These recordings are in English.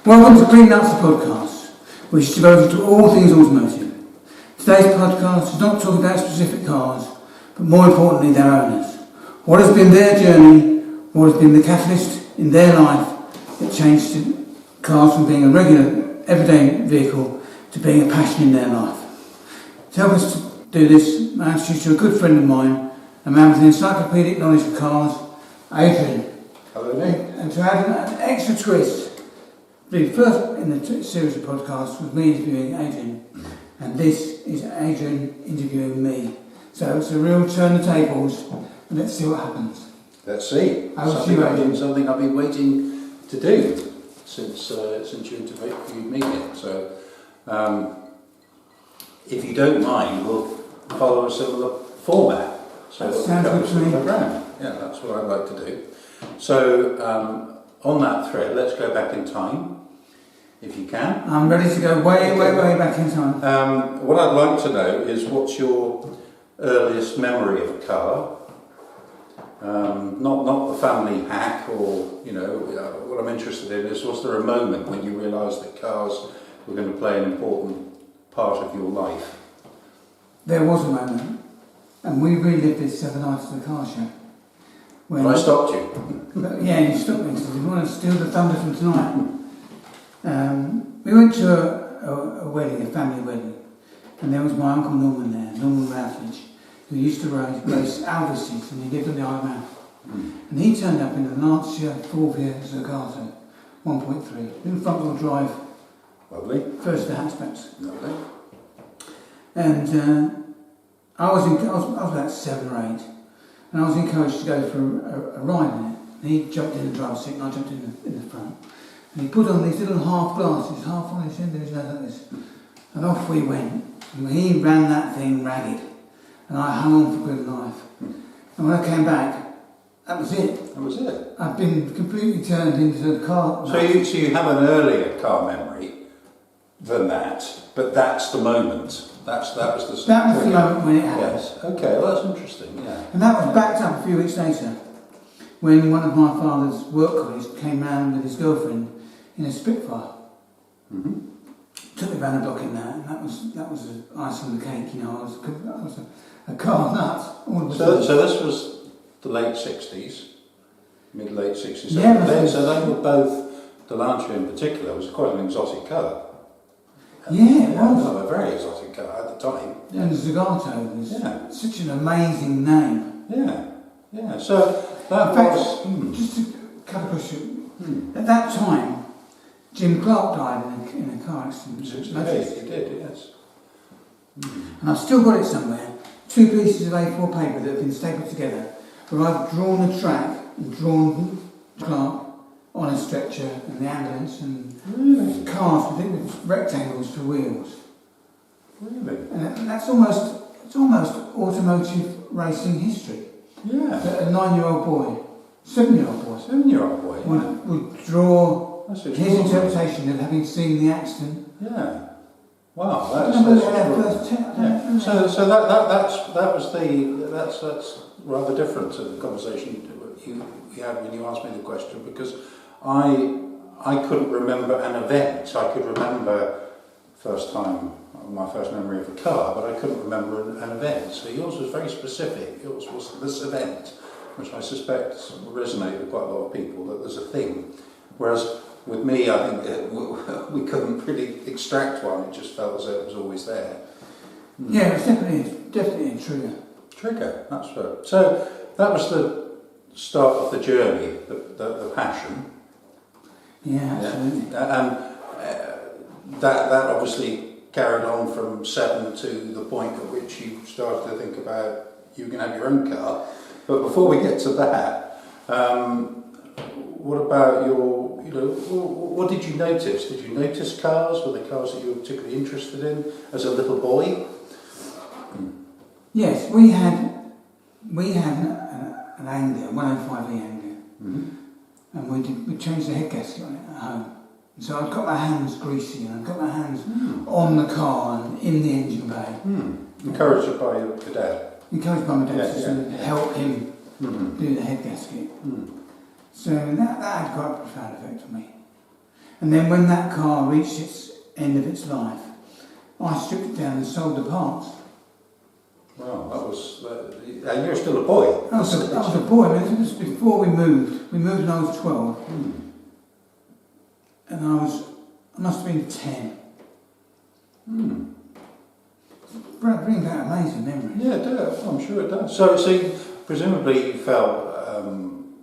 Welcome to Clean Nuts, the podcast, which is devoted to all things automotive. Today's podcast is not talking about specific cars, but more importantly their owners. What has been their journey, what has been the catalyst in their life that changed cars from being a regular, everyday vehicle to being a passion in their life. To help us to do this, I introduce you to a good friend of mine, a man with an encyclopedic knowledge of cars, Adrian. Hello, Nick. And to add an extra twist, the first in the series of podcasts was me interviewing Adrian, and this is Adrian interviewing me. So it's a real turn the tables, and let's see what happens. Let's see. Something I've been waiting to do since you interviewed me. So, if you don't mind, we'll follow a similar format. So that sounds good to me. Yeah, that's what I'd like to do. So, on that thread, let's go back in time, if you can. I'm ready to go way back in time. What I'd like to know is what's your earliest memory of a car? Not the family hack, or what I'm interested in is, was there a moment when you realised that cars were going to play an important part of your life? There was a moment, and we relived this 7 nights at the car show. When I stopped you. Yeah, you stopped me because you want to steal the thunder from tonight. We went to a wedding, a family wedding, and there was my Uncle Norman there, Norman Routledge, who used to race Alvises, and he lived on the Isle of Man. And he turned up in a Lancia Fulvia Zagato 1.3, in front-wheel drive. Lovely. First of the hatchbacks. Lovely. And I was about 7 or 8, and I was encouraged to go for a ride in it. And he jumped in the driver's seat, and I jumped in the front. And he put on these little half glasses, half on his head, and his nose like this. And off we went. And he ran that thing ragged. And I hung on for good life. And when I came back, that was it. That was it. I'd been completely turned into a car. So you have an earlier car memory than that, but that's the moment. That was the moment when it happened. Yes. Okay, well that's interesting, yeah. And that was backed up a few weeks later, when one of my father's work colleagues came round with his girlfriend in a Spitfire. Mm-hmm. Took me round the block in that, and that was an ice on the cake. I was a car nut. So this was the late 60s, mid-late 60s. Yeah. So they were both, the Lancia in particular was quite an exotic colour. Yeah, it was. A very exotic car at the time. Yeah. And the Zagato was such an amazing name. Yeah. So that was... Just to cut across you, at that time, Jim Clark died in a car accident. 68, he did, yes. And I've still got it somewhere. 2 pieces of A4 paper that have been stapled together, where I've drawn a track and drawn Clark on a stretcher and the ambulance and cars with rectangles for wheels. Really? And that's almost automotive racing history. Yeah. That a 9-year-old boy, 7-year-old boy, would draw his interpretation of having seen the accident. Yeah. Wow. That's rather different to the conversation you had when you asked me the question, because I couldn't remember an event. I could remember my first memory of a car, but I couldn't remember an event. So yours was very specific. Yours was this event, which I suspect will resonate with quite a lot of people, that there's a thing. Whereas with me, I think we couldn't really extract one. It just felt as though it was always there. Yeah, it's definitely a trigger. Trigger, that's right. So that was the start of the journey, the passion. Yeah, absolutely. And that obviously carried on from 7 to the point at which you started to think about you can have your own car. But before we get to that, what about what did you notice? Did you notice cars? Were there cars that you were particularly interested in as a little boy? Yes, we had an Anglia, 105E Anglia, and we changed the head gasket on it at home. So I'd got my hands greasy, and I'd got my hands on the car and in the engine bay. Encouraged by your dad? Encouraged by my dad to help him do the head gasket. So that had quite a profound effect on me. And then when that car reached its end of its life, I stripped it down and sold the parts. Well, that was... and you're still a boy. I was a boy. I mean, it was before we moved. We moved when I was 12. And I must have been 10. Brings back amazing memories. Yeah, it does. I'm sure it does. So presumably you felt,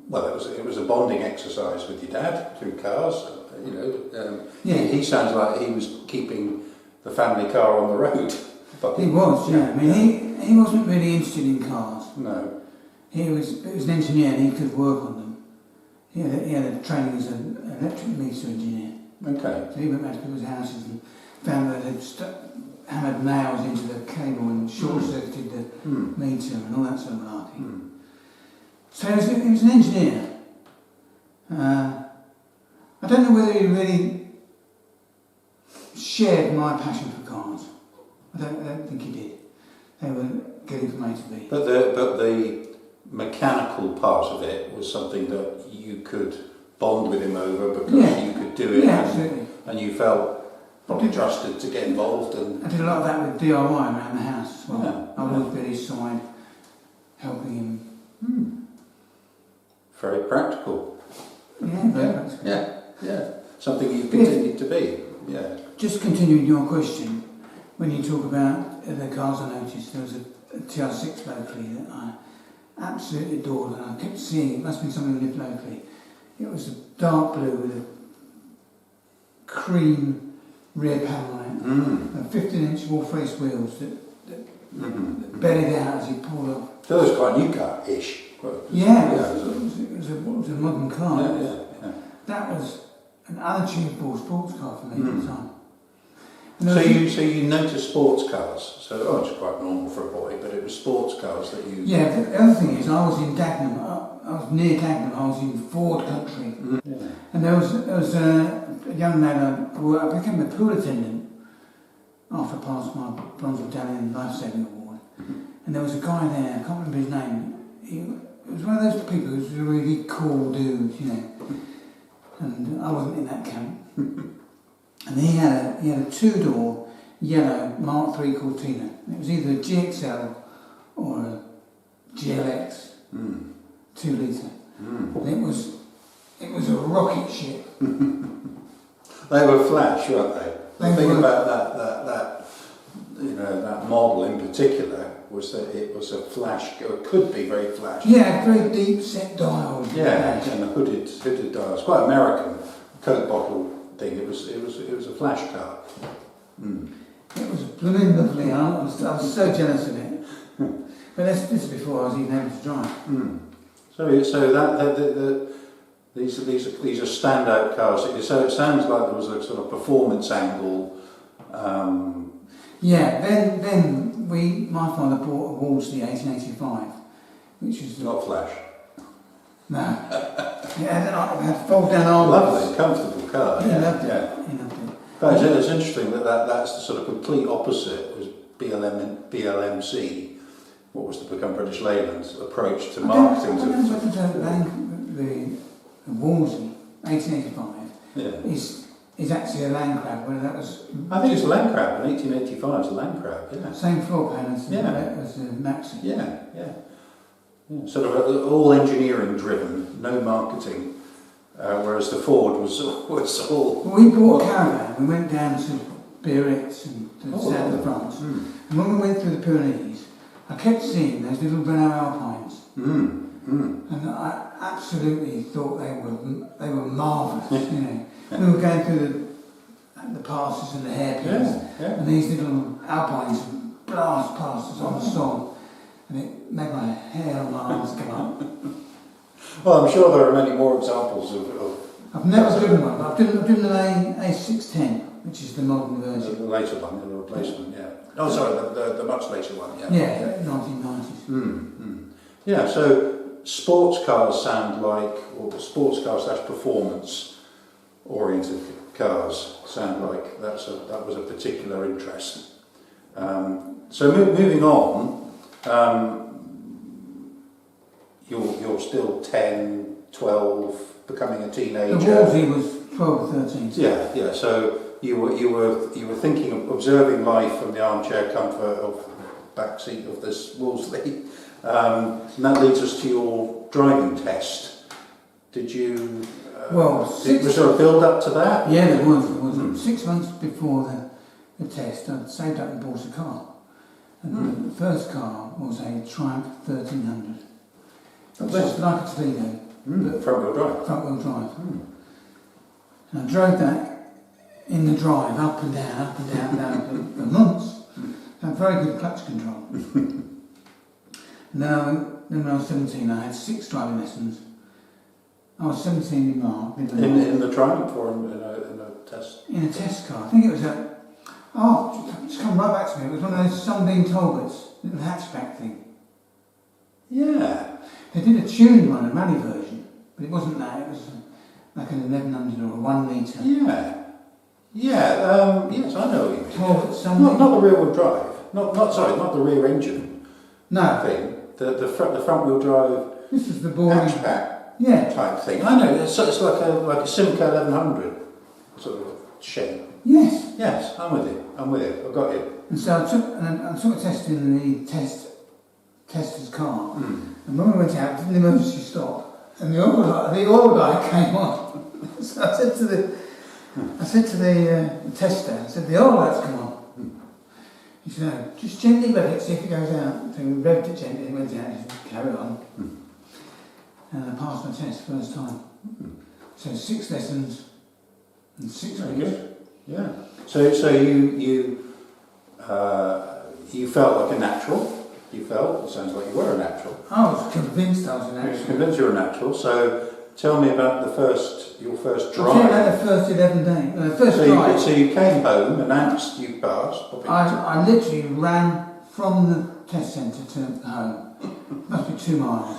well, it was a bonding exercise with your dad through cars. You know, he sounds like he was keeping the family car on the road. He was, yeah. I mean, he wasn't really interested in cars. No. He was an engineer and he could work on them. He had a training as an electric meter engineer. Okay. So he went back to people's houses and found that they'd hammered nails into the cable and short-circuited the meter and all that sort of malarkey. So he was an engineer. I don't know whether he really shared my passion for cars. I don't think he did. They were getting from A to B. But the mechanical part of it was something that you could bond with him over because you could do it. Yeah, absolutely. And you felt probably trusted to get involved. And I did a lot of that with DIY around the house as well. Yeah. I was at his side, helping him. Very practical. Yeah, very practical. Yeah. Something you continued to be. Yeah. Just continuing your question, when you talk about the cars I noticed, there was a TR6 locally that I absolutely adored and I kept seeing. It must have been someone who lived locally. It was a dark blue with a cream rear panel on it, and 15-inch wall-face wheels that bellied out as he pulled up. So it was quite a new car-ish. It was a modern car. Yeah. That was an unachievable sports car for me at the time. So you noticed sports cars. So it's quite normal for a boy, but it was sports cars that you. Yeah. The other thing is, I was in Dagenham. I was near Dagenham. I was in Ford country, and there was a young lad. I became a pool attendant after I passed my bronze medallion life-saving award, and there was a guy there. I can't remember his name. It was one of those people who was a really cool dude, you know. And I wasn't in that camp. And he had a 2-door yellow Mark III Cortina. It was either a GXL or a GLX, 2 litre. And it was a rocket ship. They were flash, weren't they? The thing about that model in particular was that it was a flash, or could be very flash. Yeah, very deep set dials. Yeah, and the hooded dials. Quite American Coke bottle thing. It was a flash car. It was blooming lovely. I was so jealous of it. But this is before I was even able to drive. So these are standout cars. So it sounds like there was a sort of performance angle. Then my father bought a Wolseley 1885, which is not flash. No. It had fold down arms. Lovely, comfortable car. He loved it. But it's interesting that's the sort of complete opposite was BLMC. What was to become British Leyland's approach to marketing. The Wolseley 1885 is actually a Land Crab. Whether that was. I think it's a Land Crab. In 1885, it's a Land Crab. Yeah. Same floor plan as the Maxi. Yeah. Sort of all engineering driven, no marketing. Whereas the Ford was all. Well, we bought a caravan. We went down to Biarritz and to the south of France. And when we went through the Pyrenees, I kept seeing those little Renault Alpines. And I absolutely thought they were marvellous. You know, we were going through the passes and the hairpins, and these little Alpines blast past us on the song, and it made my hair on my arms come up. Well, I'm sure there are many more examples of I've never driven one. I've driven an A610, which is the modern version. The later one, the replacement, Oh, sorry, the much later one, 1990s. Yeah, so sports cars sound like, or sports cars / performance oriented cars sound like that was a particular interest. So moving on, you're still 10, 12, becoming a teenager. The Wolseley was 12 or 13. Yeah, yeah. So you were thinking of observing life from the armchair comfort of the back seat of this Wolseley, and that leads us to your driving test. Did you? Was there a build up to that? Yeah, there was. 6 months before the test, I'd saved up and bought a car. And the first car was a Triumph 1300. Just like a Toledo. Front wheel drive. Front wheel drive. And I drove that in the drive, up and down, for months. I had very good clutch control. Then when I was 17, I had 6 driving lessons. I was 17 in March. In the Triumph or in a test? In a test car. I think it was it's come right back to me. It was one of those Sunbeam Talbots, little hatchback thing. Yeah. They did a tuned one, a rally version, but it wasn't that. It was like an 1100 or a 1 litre. Yeah. Yeah. Yes, I know what you mean. Talbot Sunbeam. Not the rear wheel drive. Not the rear engine. No. Thing. The front wheel drive. This is the boring hatchback. Yeah. Type thing. I know. It's like a Simca 1100 sort of shape. Yes. Yes, I'm with you. I've got you. And so I took a test in the tester's car, and when we went out, did an emergency stop, and the oil light came on. So I said to the tester, I said, the oil light's come on. He said, no, just gently rev it, see if it goes out. So we revved it gently, it went out, he said, carry on. And I passed my test first time. So 6 lessons and 6 Very weeks. good. Yeah. So you felt like a natural. It sounds like you were a natural. I was convinced I was a natural. Convinced you were a natural. So tell me about your first drive. I'll tell you about the first 11 days. First drive. So you came home, announced you passed. I literally ran from the test centre to home. Must be 2 miles.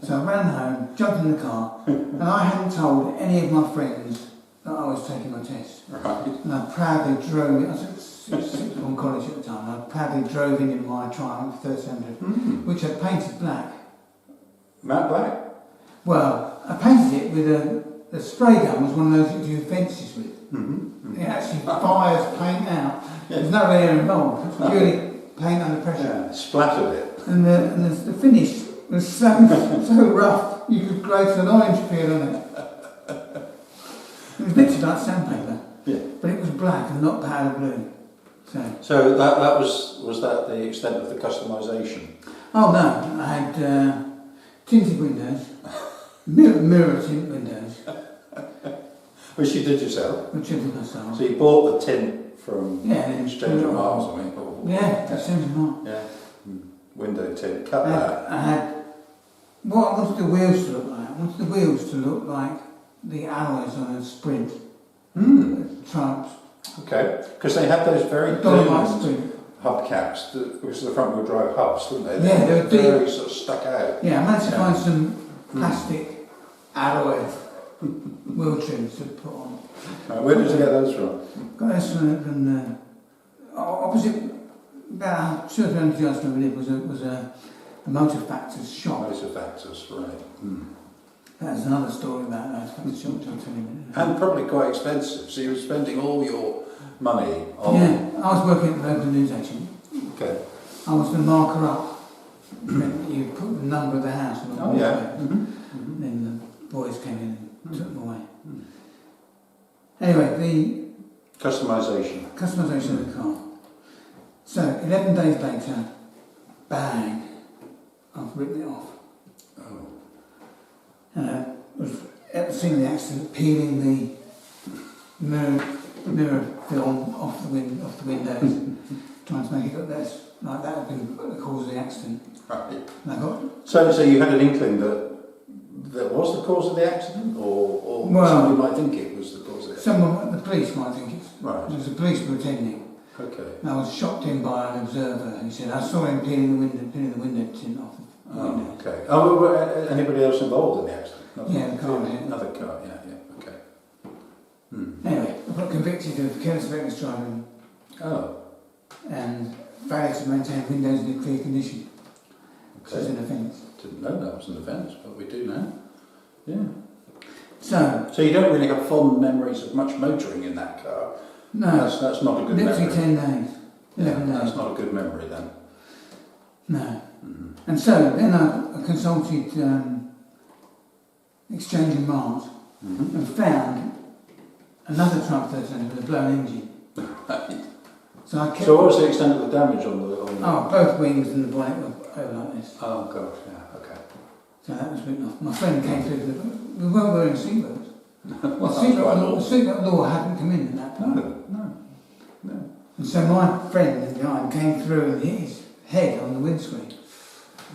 So I ran home, jumped in the car, and I hadn't told any of my friends that I was taking my test. Right. And I proudly drove in. I was at sixth form college at the time. I proudly drove in my Triumph 1300, which I painted black. Matte black? Well, I painted it with a spray gun. Was one of those that you do fences with. It actually fires paint out. There's no air involved. It's purely paint under pressure. Yeah, splattered it. And the finish was so rough you could grate an orange peel on it. It was literally like sandpaper, but it was black and not powder blue. So that was that the extent of the customisation? Oh no, I had tinted windows, mirror tint windows. Which you did yourself? Which I did myself. So you bought the tint from Exchange of Miles, I mean? Exchange of Miles. Yeah. Window tint, cut that. I had what I wanted the wheels to look like. I wanted the wheels to look like the alloys on a Sprint. Triumphs. Okay, because they had those very Sprint hubcaps, which was the front wheel drive hubs, didn't they? Yeah, they were very sort of stuck out. Yeah, I managed to find some plastic alloy wheel trims to put on. Where did you get those from? Got those from opposite, about 200 yards from where we lived was a motor factor's shop. Motor factors, right. That's another story about that. I'll tell you. And probably quite expensive, so you were spending all your money on... Yeah, I was working at the local news agent. Okay. I was the marker up. You put the number of the house on the wall. Then the boys came in and took them away. Anyway, the... Customisation of the car. So, 11 days later, bang, I've written it off. Oh. Was at the scene of the accident, peeling the mirror film off the windows, trying to make it look less like that had been the cause of the accident. Right. And So you had an inkling that was the cause of the accident, or somebody might think it was the cause of the accident? The police might think it's... Right. It was the police were attending. Okay. And I was shocked in by an observer who said, I saw him peeling the window tint off the window. Okay. Oh, were anybody else involved in the accident? The car was in. Another car, okay. Anyway, I got convicted of careless reckless driving. Oh. And failure to maintain windows in a clear condition. Okay. Which is an offence. Didn't know that was an offence, but we do now. Yeah. So you don't really have fond memories of much motoring in that car? No. That's not a good literally memory. 10 days. 11 days. That's not a good memory then. No. And so then I consulted Exchange in Mars and found another truck with a blown engine. So I kept... So what was the extent of the damage on the... Oh, both wings and the bonnet were over like this. Oh gosh, yeah, okay. So that was written off. My friend came through, we weren't wearing seatbelts. Well, the seatbelt law hadn't come in at that point. No. And so my friend and guy came through and hit his head on the windscreen.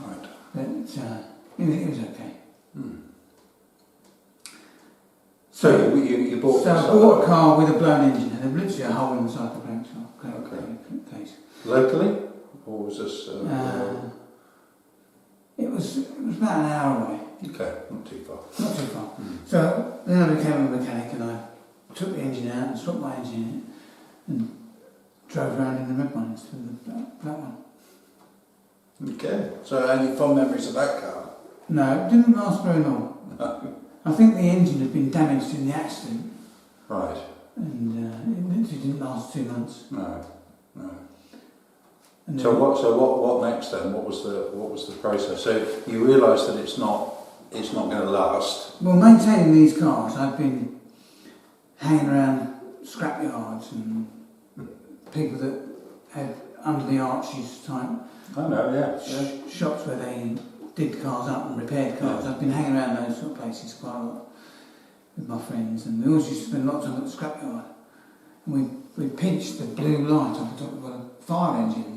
Right. But it was okay. So you bought... So I bought a car with a blown engine and literally a hole in the side of the case. Locally? Or was this... It was about an hour away. Okay, not too far. Not too far. So then I became a mechanic and I took the engine out and swapped my engine in and drove around in the red one instead of the black one. Okay, so any fond memories of that car? No, it didn't last very long. No. I think the engine had been damaged in the accident. Right. And it literally didn't last 2 months. No. And So what next then? What was the process? So you realised that it's not going to last. Well, maintaining these cars, I've been hanging around scrapyards and people that had under the arches type shops where they did cars up and repaired cars. I've been hanging around those sort of places quite a lot with my friends, and we always used to spend a lot of time at the scrapyard. And we pinched the blue light off the top of a fire engine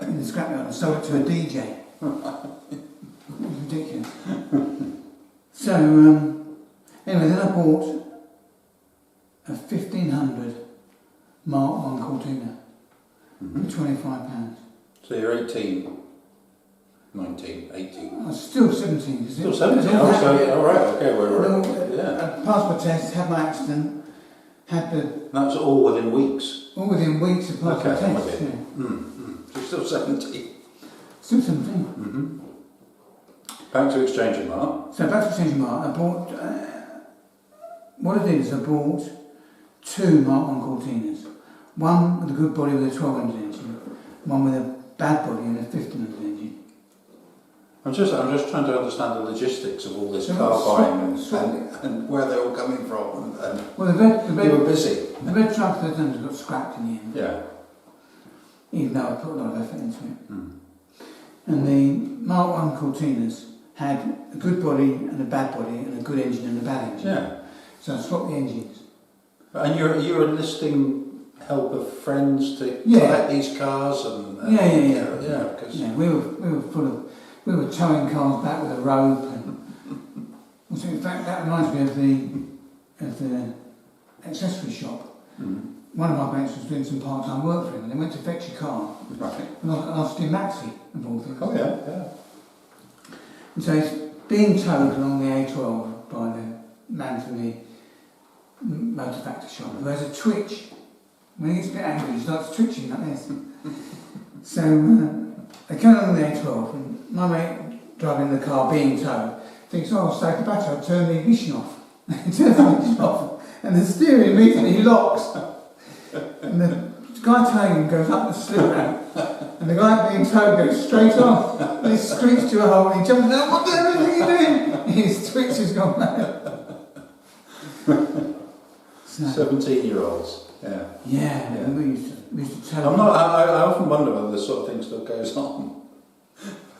in the scrapyard and sold it to a DJ. It was ridiculous. So, anyway, then I bought a 1500 Mark 1 Cortina for £25. So you're 18, 19, 18. I was still 17. Still 17? Oh, right, okay. I passed my test, had my accident, had the... That's all within weeks? All within weeks of passing the test, yeah. So you're still 17? Still 17. Back to Exchange in Mark. So back to Exchange in Mark, I bought... what I did is I bought 2 Mark 1 Cortinas. One with a good body with a 1200 engine, one with a bad body and a 1500 engine. I'm just trying to understand the logistics of all this car buying and where they're all coming from. Well, the red, you were busy. The red truck that got scrapped in the end. Yeah. Even though I put a lot of effort into it. And the Mark 1 Cortinas had a good body and a bad body and a good engine and a bad engine. Yeah. So I swapped the engines. And you're enlisting help of friends to collect these cars and we were towing cars back with a rope and so in fact that reminds me of the accessory shop. One of my mates was doing some part-time work for him and they went to fetch a car. Right. And I asked him Maxi of all things. Oh yeah. And so it's being towed along the A12 by the man from the motor factory shop who has a twitch. When he gets a bit angry, he starts twitching like this. So they come along the A12 and my mate driving the car being towed thinks, I'll stake the battery, I'll turn the ignition off. He turns the ignition off and the steering immediately locks. And the guy towing him goes up the slip ramp and the guy being towed goes straight off. And he screeches to a hole and he jumps out, what the hell are you doing? His twitch has gone mad. 17-year-olds. Yeah. We used to tell I often wonder whether this sort of thing still goes on.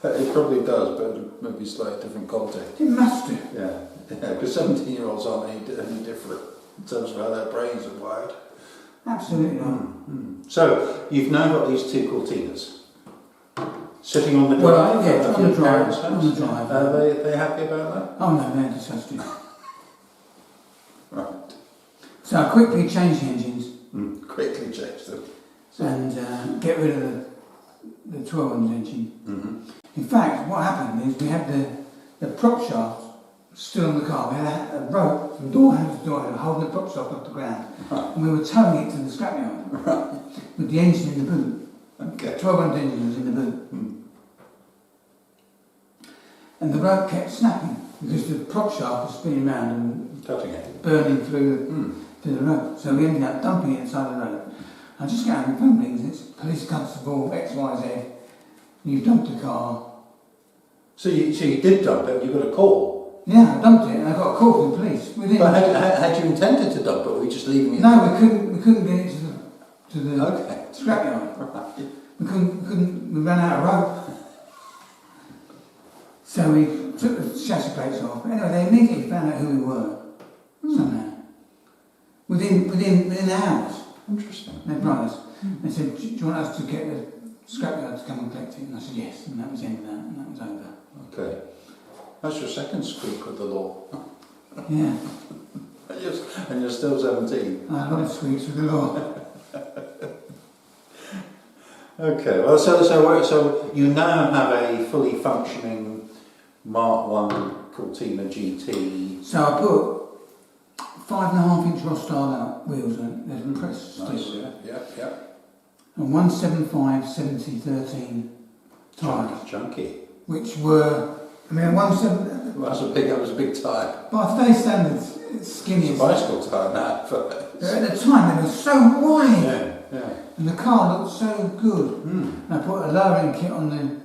It probably does, but maybe slightly different context. It must do. Yeah, because 17-year-olds aren't any different in terms of how their brains are wired. Absolutely not. So, you've now got these 2 Cortinas sitting on the drive? Well, yeah, on the drive. Are they happy about that? Oh no, they're disgusting. Right. So I quickly changed the engines. Quickly changed them. And get rid of the 1200 engine. In fact, what happened is we had the prop shaft still on the car. We had a rope from door handle to door handle holding the prop shaft off the ground. Right. And we were towing it to the scrapyard with the engine in the boot. Okay. 1200 engine was in the boot. And the rope kept snapping. because the prop shaft was spinning round and Cutting it. burning through the road. So we ended up dumping it inside the road. I just get out of the phone rings, it's police constable XYZ, you've dumped a car. So you did dump it, you got a call? Yeah, I dumped it and I got a call from the police. But had you intended to dump it, or were you just leaving it? No, we couldn't get it to the Okay. scrapyard. Right. We ran out of rope. So we took the chassis plates off. But anyway, they immediately found out who we were, somehow. Within hours. Interesting. They're brothers. They said, do you want us to get the scrapyard to come and collect it? And I said, yes. And that was the end of that, and that was over. Okay. That's your second squeak with the law. Yeah. And you're still 17. I had a lot of squeaks with the law. Okay, well, so you now have a fully functioning Mark 1 Cortina GT. So I put 5.5-inch Rostyle wheels on it. There's pressed steel. Nice, yeah. And 175 7013 tyres. Chunky. Which were, I mean, 170. Well, that was a big tyre. By today's standards, it's skinny. It's a bicycle tyre now. At the time, they were so wide. Yeah. And the car looked so good. And I put a lowering kit on the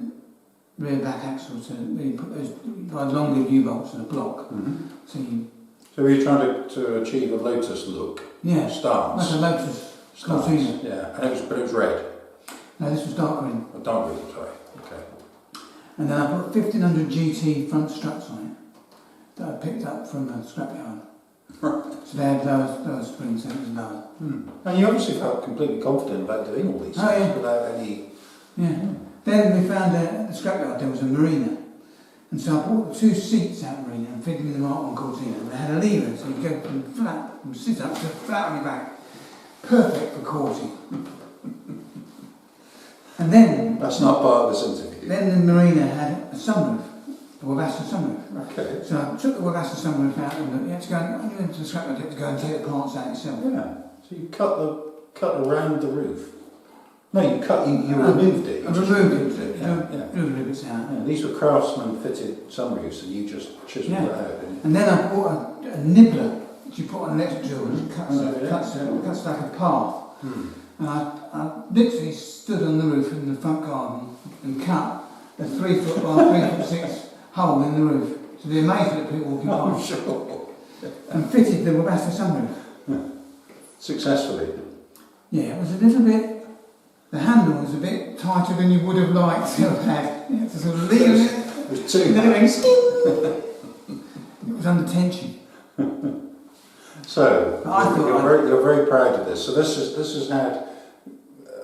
rear back axle to really put those longer U-bolts in a block. So were you trying to achieve a Lotus look? Yeah. Stance? Like a Lotus Cortina. Yeah, but it was red? No, this was dark green. Oh, dark green, sorry. Okay. And then I put 1500 GT front struts on it that I picked up from a scrapyard. So they had lower springs, so it was lower. And you obviously felt completely confident about doing all these things without any... Yeah. Then we found at the scrapyard there was a marina. And so I bought 2 seats out of the marina and fitted them in the Mark 1 Cortina. And they had a lever, so you go from flat, from sit up to flat on your back. Perfect for courting. And then... That's not part of this interview. Then the marina had a sunroof. The Wabassa sunroof. Okay. So I took the Wabassa sunroof out and you had to go and, when you went to the scrapyard, you had to go and take the parts out yourself. Yeah. So you cut around the roof. No, you removed it. I removed it. Yeah. Removed it out. Yeah, these were craftsman fitted sunroofs and you just chiseled it out, didn't you? And then I bought a nibbler which you put on an electric drill and cuts like a path. And I literally stood on the roof in the front garden and cut a 3 foot by 3'6" hole in the roof to the amazement of people walking past. Sure. And fitted the Wabassa sunroof. Successfully? Yeah, it was a little bit, the handle was a bit tighter than you would have liked to have had. You had to sort of lean it. It was too And then it went sting. It was under tension. So, you're very proud of this. So this has had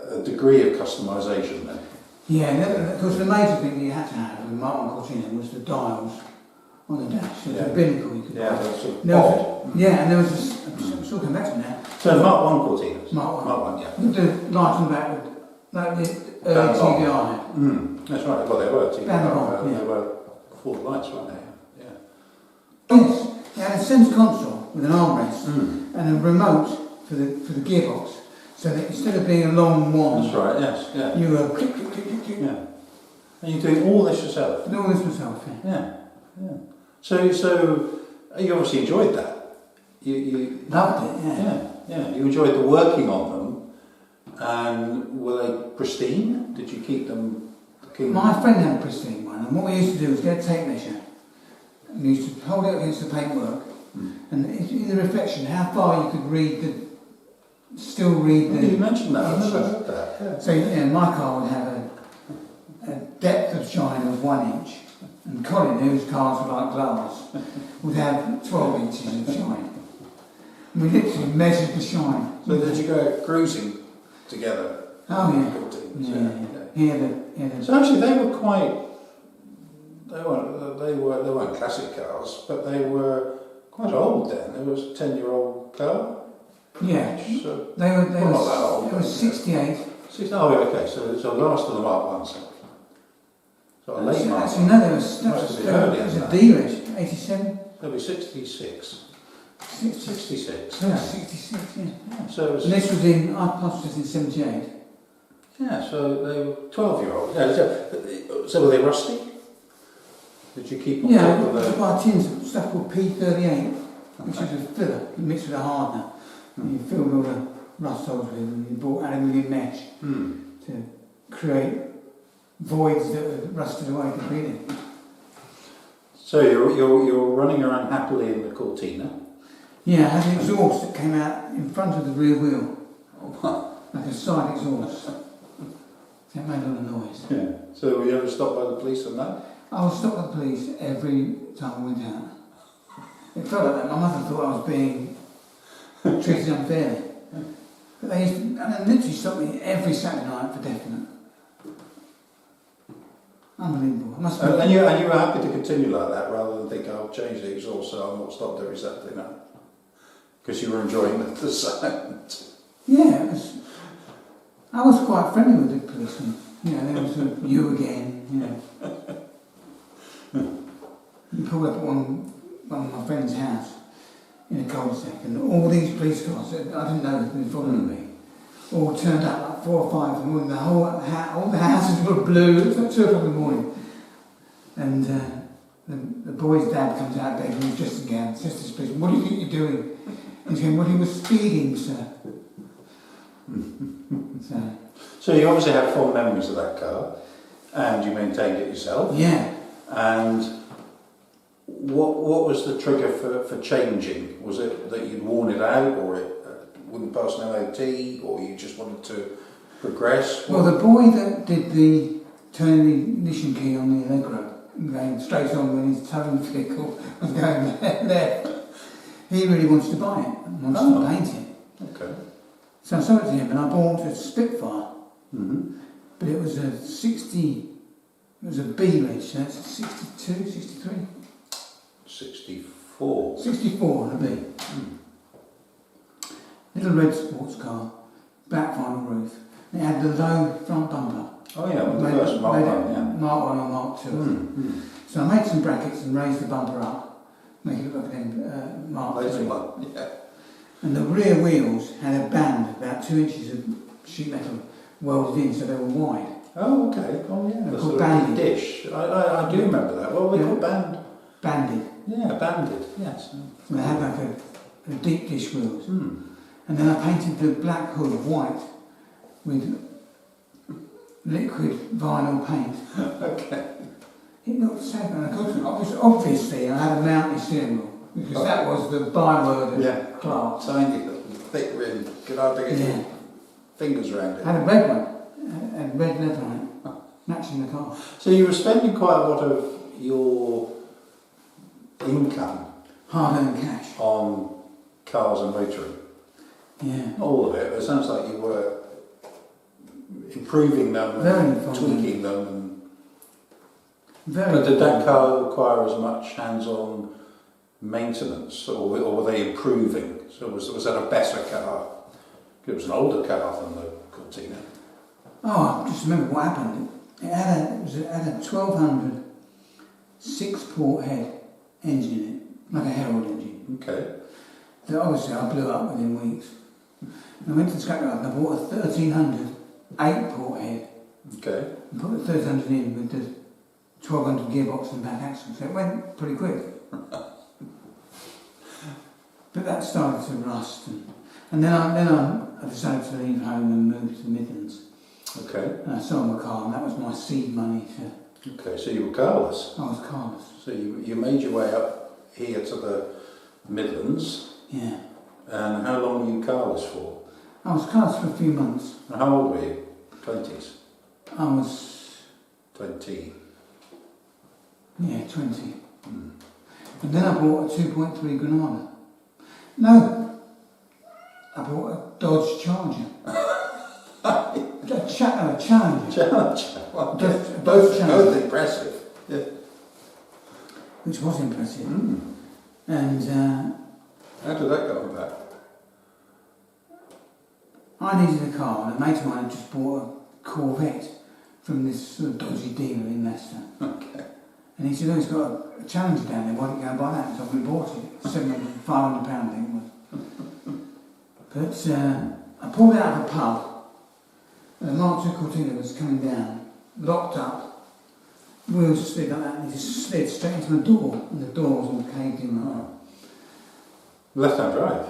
a degree of customisation then? Yeah, and of course the major thing that you had to have with Mark 1 Cortina was the dials on the dash. There was a binnacle you could buy. And there was this, I'm still coming back to it now. So Mark 1 Cortinas? Mark 1. Mark 1, yeah. With the light on the back, like the early TVR had. That's right, well they were TVR, they were full lights, weren't they? Yeah. Yes, it had a centre console with an armrest and a remote for the gearbox. So that instead of being a long one, that's right, yes, yeah. You were click, click, click, click, click. Yeah. And you're doing all this yourself? Doing all this myself, yeah. So you obviously enjoyed that. You loved it, yeah. You enjoyed the working on them, and were they pristine? Did you keep them clean? My friend had a pristine one, and what we used to do was get a tape measure, and we used to hold it against the paintwork, and in the reflection, how far you could still read the... You mentioned that, I never heard that. Yeah. So my car would have a depth of shine of 1 inch, and Colin, whose cars were like glass, would have 12 inches of shine. And we literally measured the shine. So did you go out cruising together? Oh yeah. So actually they were quite... They weren't classic cars, but they were quite old then. There was a 10-year-old car. Yeah, so they were not that old. It was 68. Oh, okay, so last of the Mark 1, so a late Mark 1. Actually, no, there was a D-Reg, 87. There'll be 66. 66. Yeah, 66, yeah. So and this was I passed this in 78. Yeah, so they were 12-year-olds. Yeah, so were they rusty? Did you keep on Yeah, top of I the... buy tins of stuff called P38, which is a filler mixed with a hardener. And you fill all the rust holes with, and you bought aluminium mesh to create voids that are rusted away completely. So you're running around happily in the Cortina. Yeah, it had an exhaust that came out in front of the rear wheel, like a side exhaust. So it made a lot of noise. Yeah. So were you ever stopped by the police on that? I was stopped by the police every time I went out. It felt like that. My mother thought I was being treated unfairly. But they used to, and they literally stopped me every Saturday night for definite. Unbelievable. I must And you were happy to continue like that rather than think I'll change the exhaust so I'm not stopped every Saturday night? Because you were enjoying the sound. Yeah, I was quite friendly with the policemen. You know, they were sort of, you again, you know. You pulled up at one of my friend's house in a cul-de-sac, and all these police cars, I didn't know they were following me, all turned up like 4 or 5 in the morning. All the houses were blue. It was like 2 o'clock in the morning. And the boy's dad comes out of bed and he's just again, says to this policeman, "What do you think you're doing?" He's going, "Well, he was speeding, sir." So you obviously have fond memories of that car, and you maintained it yourself. Yeah. And what was the trigger for changing? Was it that you'd worn it out, or it wouldn't pass an MOT, or you just wanted to progress? Well, the boy that did the turning the ignition key on the Allegro, going straight on when his towing vehicle was going left, he really wanted to buy it and wanted to paint it. Okay. So I sold it to him, and I bought a Spitfire. Mm-hmm. But it was a 60, it was a B reg, so it's 62, 63? 64. 64 on a B. Little red sports car, black vinyl roof. It had the low front bumper. Oh yeah, well, the first Mark 1, yeah. Mark 1 or Mark 2. So I made some brackets and raised the bumper up, make it look like an Mark 3. Yeah. And the rear wheels had a band about 2 inches of sheet metal welded in, so they were wide. Oh, okay. Oh, yeah. They're The called sort of banded. dish. I do remember that. What were they called? Banded. Yeah, banded. Yes. So they had like a deep dish wheels. And then I painted the black hood white with liquid vinyl paint. Okay. It looked so good. Obviously, I had a mounted steering wheel because that was the byword of Clark. Tiny, thick rim. Could hardly get your fingers around it. I had a red one, and red leather on it, matching the car. So you were spending quite a lot of your income hard-earned cash on cars and motoring. Yeah. Not all of it. It sounds like you were improving them and tweaking them. And but did that car require as much hands-on maintenance, or were they improving? So was that a better car? It was an older car than the Cortina. Oh, I just remember what happened. It had a 1200 6-port head engine in it, like a Herald engine. Okay. So obviously I blew up within weeks. I went to the scrapyard and I bought a 1300 8-port head. Okay. And put the 1300 in with the 1200 gearbox and back axle, so it went pretty quick. But that started to rust, and then I decided to leave home and move to the Midlands. Okay. And I sold my car, and that was my seed money to... Okay, so you were carless. I was carless. So you made your way up here to the Midlands. Yeah. And how long were you carless for? I was carless for a few months. And how old were you? 20s? I was... 20. Yeah, 20. And then I bought a 2.3 Granada. No, I bought a Dodge Charger. a Challenger. Challenger. Well, both impressive. Yeah. Which was impressive. And how did that go about? I needed a car, and a mate of mine had just bought a Corvette from this sort of dodgy dealer in Leicester. Okay. And he said, "Oh, he's got a Challenger down there, why don't you go and buy that?" So we bought it, £500 I think it was. But I pulled out of a pub, and a Mark II Cortina was coming down, locked up, wheels just slid like that, and he just slid straight into the door, and the door was all caved in like that. Left-hand drive?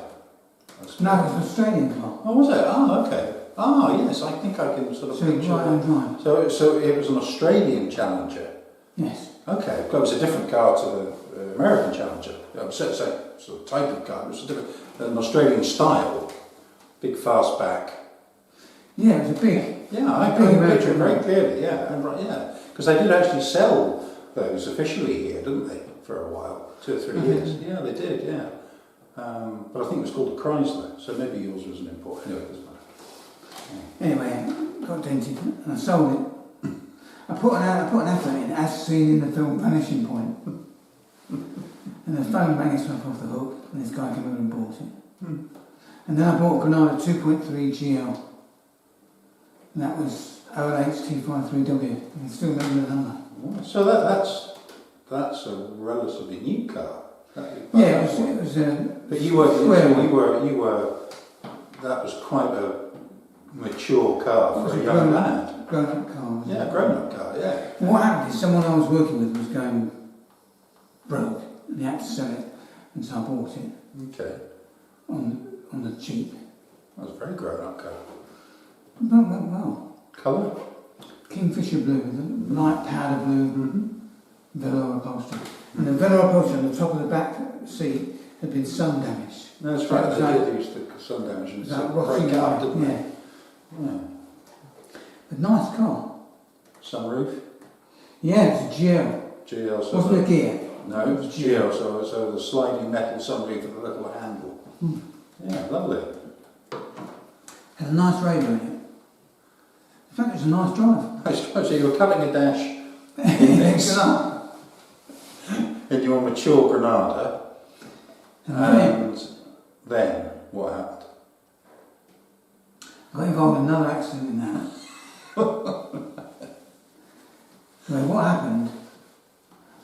No, it was an Australian car. Oh, was it? Oh, okay. Ah, yes, I think I can sort of So picture right-hand that. drive. So it was an Australian Challenger? Yes. Okay, well, it was a different car to the American Challenger. Same sort of type of car, it was a different, an Australian style, big fastback. Yeah, it was a big. Yeah, I can picture it very clearly. Yeah, and right, yeah, because they did actually sell those officially here, didn't they, for a while, 2 or 3 years. Yeah, they did. Yeah, but I think it was called a Chrysler, so maybe yours was an import. Anyway, it doesn't matter. Yeah. Anyway, got dented and I sold it. I put an effort in, as seen in the film Vanishing Point. And the phone rang itself off the hook, and this guy came over and bought it. And then I bought a Granada 2.3 GL. And that was OLH253W, and it's still under the number. So that's a relatively new car. Yeah, it was But you were. That was quite a mature car for a young lad. Grown-up car. Yeah, grown-up car. Yeah. What happened is someone I was working with was going broke, and he had to sell it, and so I bought it. Okay. On the cheap. That was a very grown-up car. Well. Colour? Kingfisher blue, the light powder blue, velour upholstery. And the velour upholstery on the top of the back seat had been sun damaged. That's right, they did use the sun damage and break it up, didn't they? Yeah. But nice car. Sunroof? Yeah, it's a GL. GL, so Wasn't a gear? No, it was GL, so the sliding metal sunroof with a little handle. Yeah, lovely. Had a nice radio in it. In fact, it was a nice drive. I suppose you were cutting a dash in your mature Granada, and then what happened? I got involved in another accident in that. So what happened?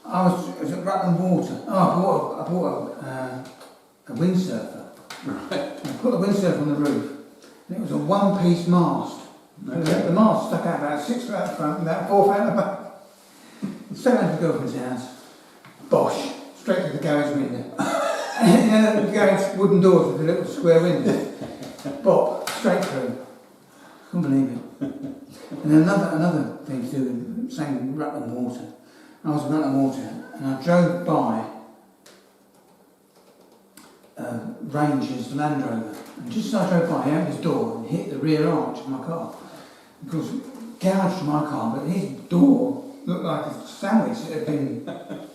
I was at Rutland Water. Oh, I bought a windsurfer. Right. I put the windsurfer on the roof, and it was a one-piece mast. Okay. The mast stuck out about 6 foot out the front and about 4 foot out the back. Straight out to the girlfriend's house. Bosh! Straight to the garage window. You know, the garage wooden doors with the little square window. Bop! Straight through. Couldn't believe it. And then another thing to do with saying Rutland Water. I was at Rutland Water and I drove by Ranger's Land Rover, and just as I drove by, he opened his door and hit the rear arch of my car. Of course, gouged my car, but his door looked like a sandwich that had been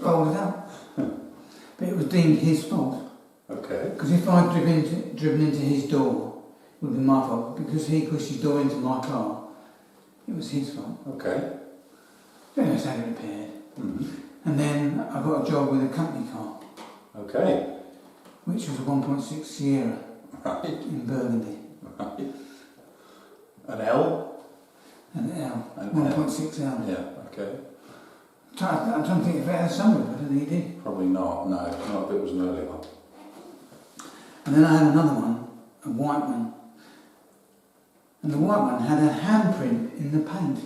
folded up. But it was deemed his fault. Okay. Because if I'd driven into his door, it would have been my fault. Because he pushed his door into my car, it was his fault. Okay. Then I had it repaired. And then I got a job with a company car. Okay. Which was a 1.6 Sierra. Right. In Burgundy. Right. An L? An L. An 1.6 L. Yeah, okay. I'm trying to think if it had a sunroof, I don't think it did. Probably not, no, not if it was an early one. And then I had another one, a white one. And the white one had a handprint in the paint.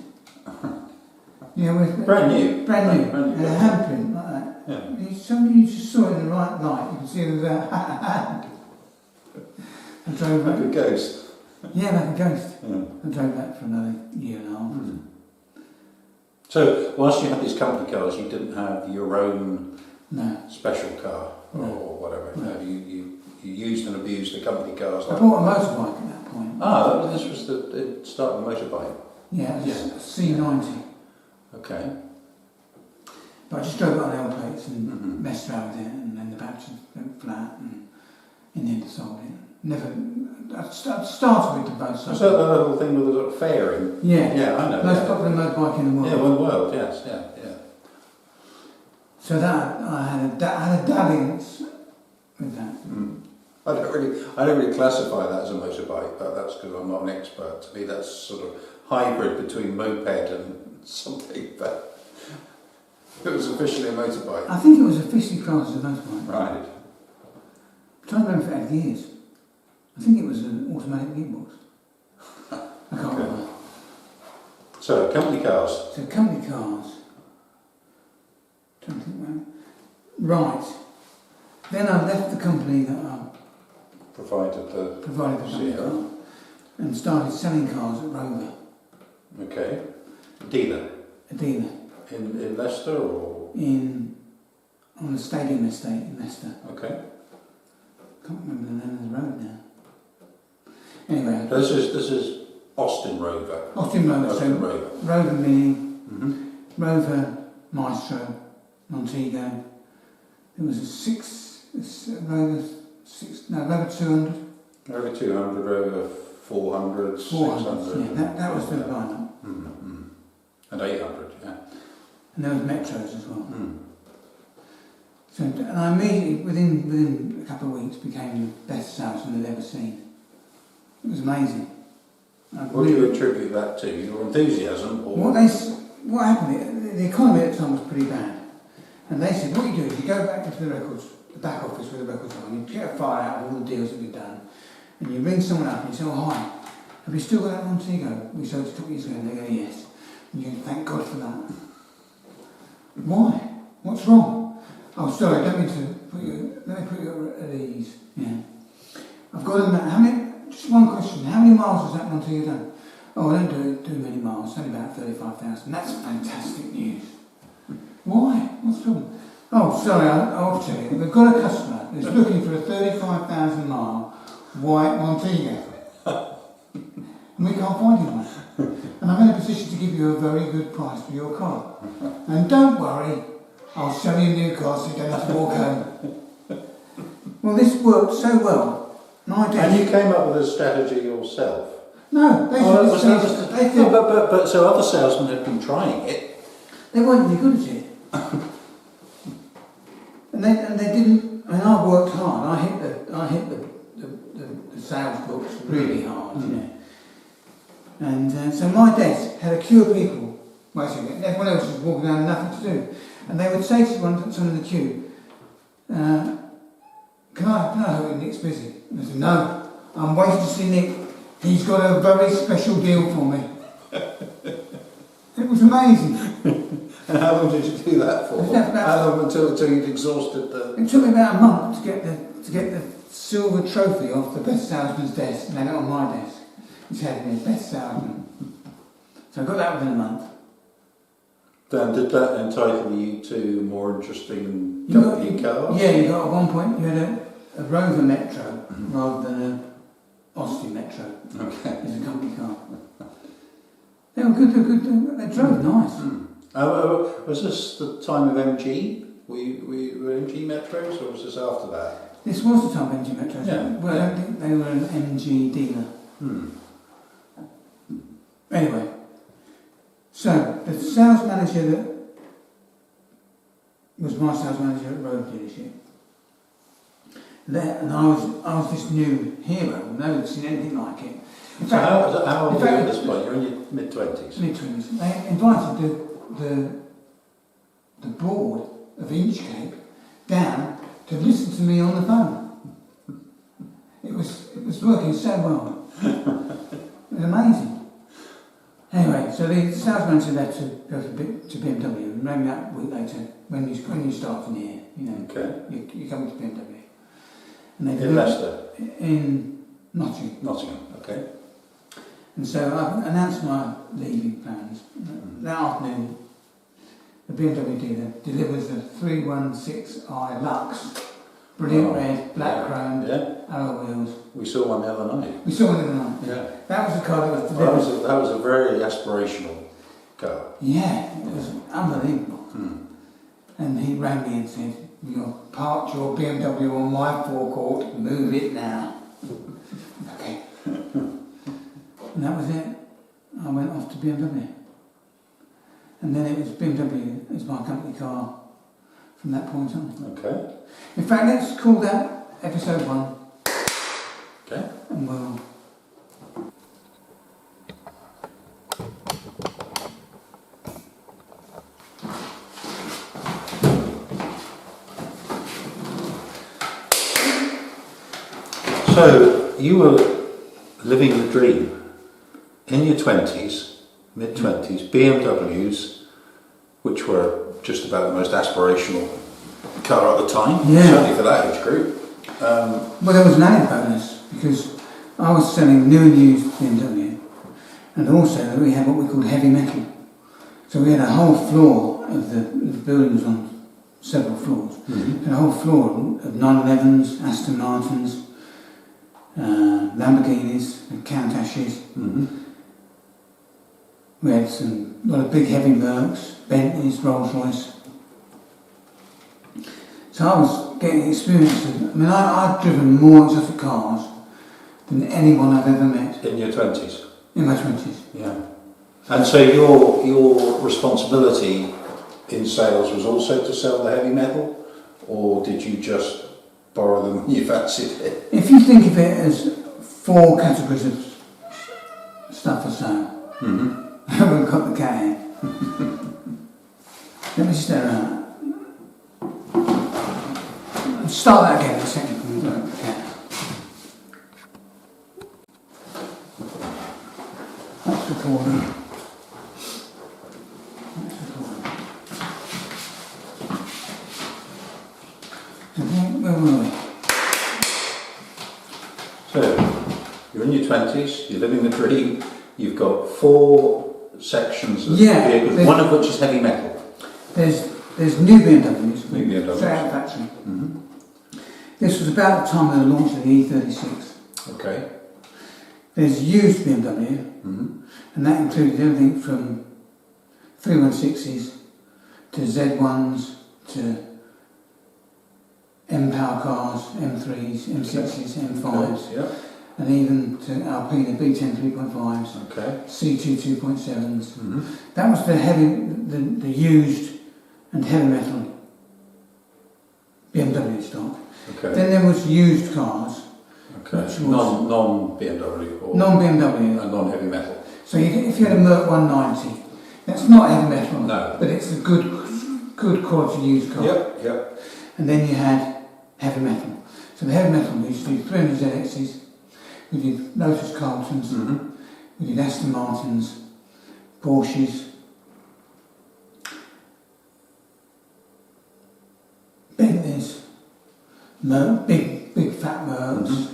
You know, Brand new. Brand new. Brand new. And a handprint like that. Yeah. Somebody you just saw it in the right light, you could see there was a hand. I drove back. Like a ghost. Yeah, like a ghost. Yeah. I drove back for another year and a half. So, whilst you had these company cars, you didn't have your own special car or whatever. No. You used and abused the company cars. I bought a motorbike at that point. This was the start of the motorbike. Yeah, it was a C90. Okay. But I just drove it on L plates and messed around with it, and then the battery went flat, and in the end I sold it. I started with the boat. Was that the little thing with the little fairing? Yeah. Yeah, I know. Most popular motorbike in the world. Yeah, in the world, yes, yeah. So that, I had a dalliance with that. I don't really classify that as a motorbike, but that's because I'm not an expert. To me, that's sort of hybrid between moped and something, but it was officially a motorbike. I think it was officially classed as a motorbike. Right. I'm trying to remember if it had gears. I think it was an automatic gearbox. I can't remember. So, company cars. So company cars. Right. Then I left the company that I Provided the company CEO. car and started selling cars at Rover, Okay. Dealer a dealer, in Leicester or on a stadium estate in Leicester. okay. Can't remember the name of the road now. Anyway. This is Austin Rover. Austin Rover. Austin Rover. Rover Mini, Mm-hmm. Rover Maestro, Montego. There was Rover 200. Over 200, over 400, 600. Yeah, that was the lineup. Mm-hmm. And 800, yeah. And there was Metros as well. Mm. So, and I immediately, within a couple of weeks, became the best salesman I'd ever seen. It was amazing. What do you attribute that to? Your enthusiasm? Or? What happened, the economy at the time was pretty bad. And they said, what you do is you go back into the back office where the records are, and you get a file out of all the deals that we've done, and you ring someone up and you say, oh hi, have you still got that Montego? We sold it a couple of years ago, and they go, yes. And you go, thank God for that. Why? What's wrong? Oh, sorry, let me put you at ease. Yeah. I've got just one question, how many miles has that Montego done? Oh, I don't do many miles, only about 35,000. That's fantastic news. Why? What's the problem? Oh, sorry, I'll tell you. We've got a customer who's looking for a 35,000 mile white Montego. And we can't find him one. And I'm in a position to give you a very good price for your car. And don't worry, I'll sell you a new car so you don't have to walk home. Well, this worked so well. And you came up with a strategy yourself? No, but so other salesmen had been trying it. They weren't any good at it. and they didn't. I mean, I worked hard. I hit the sales books really hard, you know. And so my desk had a queue of people waiting. Everyone else was walking around, nothing to do. And they would say to someone in the queue, "Can I help you? Nick's busy." And I said, "No, I'm waiting to see Nick. He's got a very special deal for me." It was amazing. And how long did you do that for? How long until you'd exhausted the... It took me about a month to get the silver trophy off the best salesman's desk and then it on my desk. Which had me best salesman. So I got that within a month. Then did that entitle you to more interesting company cars? Yeah, you got at one point you had a Rover Metro rather than a Austin Metro. Okay. It's a company car. They were good, they drove nice. Was this the time of MG? Were MG Metros or was this after that? This was the time of MG Metros. Yeah. Well, I don't think they were an MG dealer. Anyway, so the sales manager that was my sales manager at Rover dealership, and I was this new hero. No one had seen anything like it. In So fact, how old were you at this point? You're in your mid-20s? Mid-20s. They invited the board of Inchcape down to listen to me on the phone. It was working so well. It was amazing. Anyway, so the sales manager led to go to BMW and rang me up a week later when you start in here, you know, Okay. you're coming to BMW. And they In Leicester? In Nottingham. Nottingham, okay. And so I announced my leaving plans. That afternoon, the BMW dealer delivers a 316i Lux, brilliant red, black chrome, alloy wheels. We saw one the other night. We saw one the other night. Yeah. That was the car that was delivered. That was a very aspirational car. Yeah, it was unbelievable. And he rang me and said, "You've parked your BMW on my forecourt, move it now." Okay. And that was it. I went off to BMW. And then it was BMW as my company car from that point on. Okay. In fact, let's call that episode 1. Okay. And we'll... So, you were living the dream in your 20s, mid-20s, BMWs, which were just about the most aspirational car at the time, Yeah. certainly for that age group. Well, there was an added bonus because I was selling new and used BMW, and also we had what we called heavy metal. So we had a whole floor of the building was on several floors, and a whole floor of 911s, Aston Martins, Lamborghinis, and Countachs. We had a lot of big heavy Mercs, Bentleys, Rolls Royce. So I was getting experience of, I've driven more exotic cars than anyone I've ever met. In your 20s? In my 20s. Yeah. And so your responsibility in sales was also to sell the heavy metal, or did you just borrow them when you fancied it? If you think of it as 4 categories of stuff for sale, we've got the cat here. Let me stare out. Start that again in a second. We've got the cat. That's recording. Where were we? So, you're in your 20s, you're living the dream, you've got 4 sections of vehicles, one of which is heavy metal. There's new BMWs, New BMWs. straight out of factory. This was about the time of the launch of the E36. Okay. There's used BMW, and that included everything from 316s to Z1s to M-Power cars, M3s, M6s, M5s, and even to ALPINA B10 3.5s, C2 2.7s. That was the used and heavy metal BMW stock. Then there was used cars. Non-BMW or non-BMW and non-heavy metal. So if you had a Merc 190, that's not heavy metal, no, but it's a good quality used car. Yep. And then you had heavy metal. So the heavy metal, we used to do 300 ZXs, we did Lotus Carltons, we did Aston Martins, Porsches, Bentleys, big fat Mercs.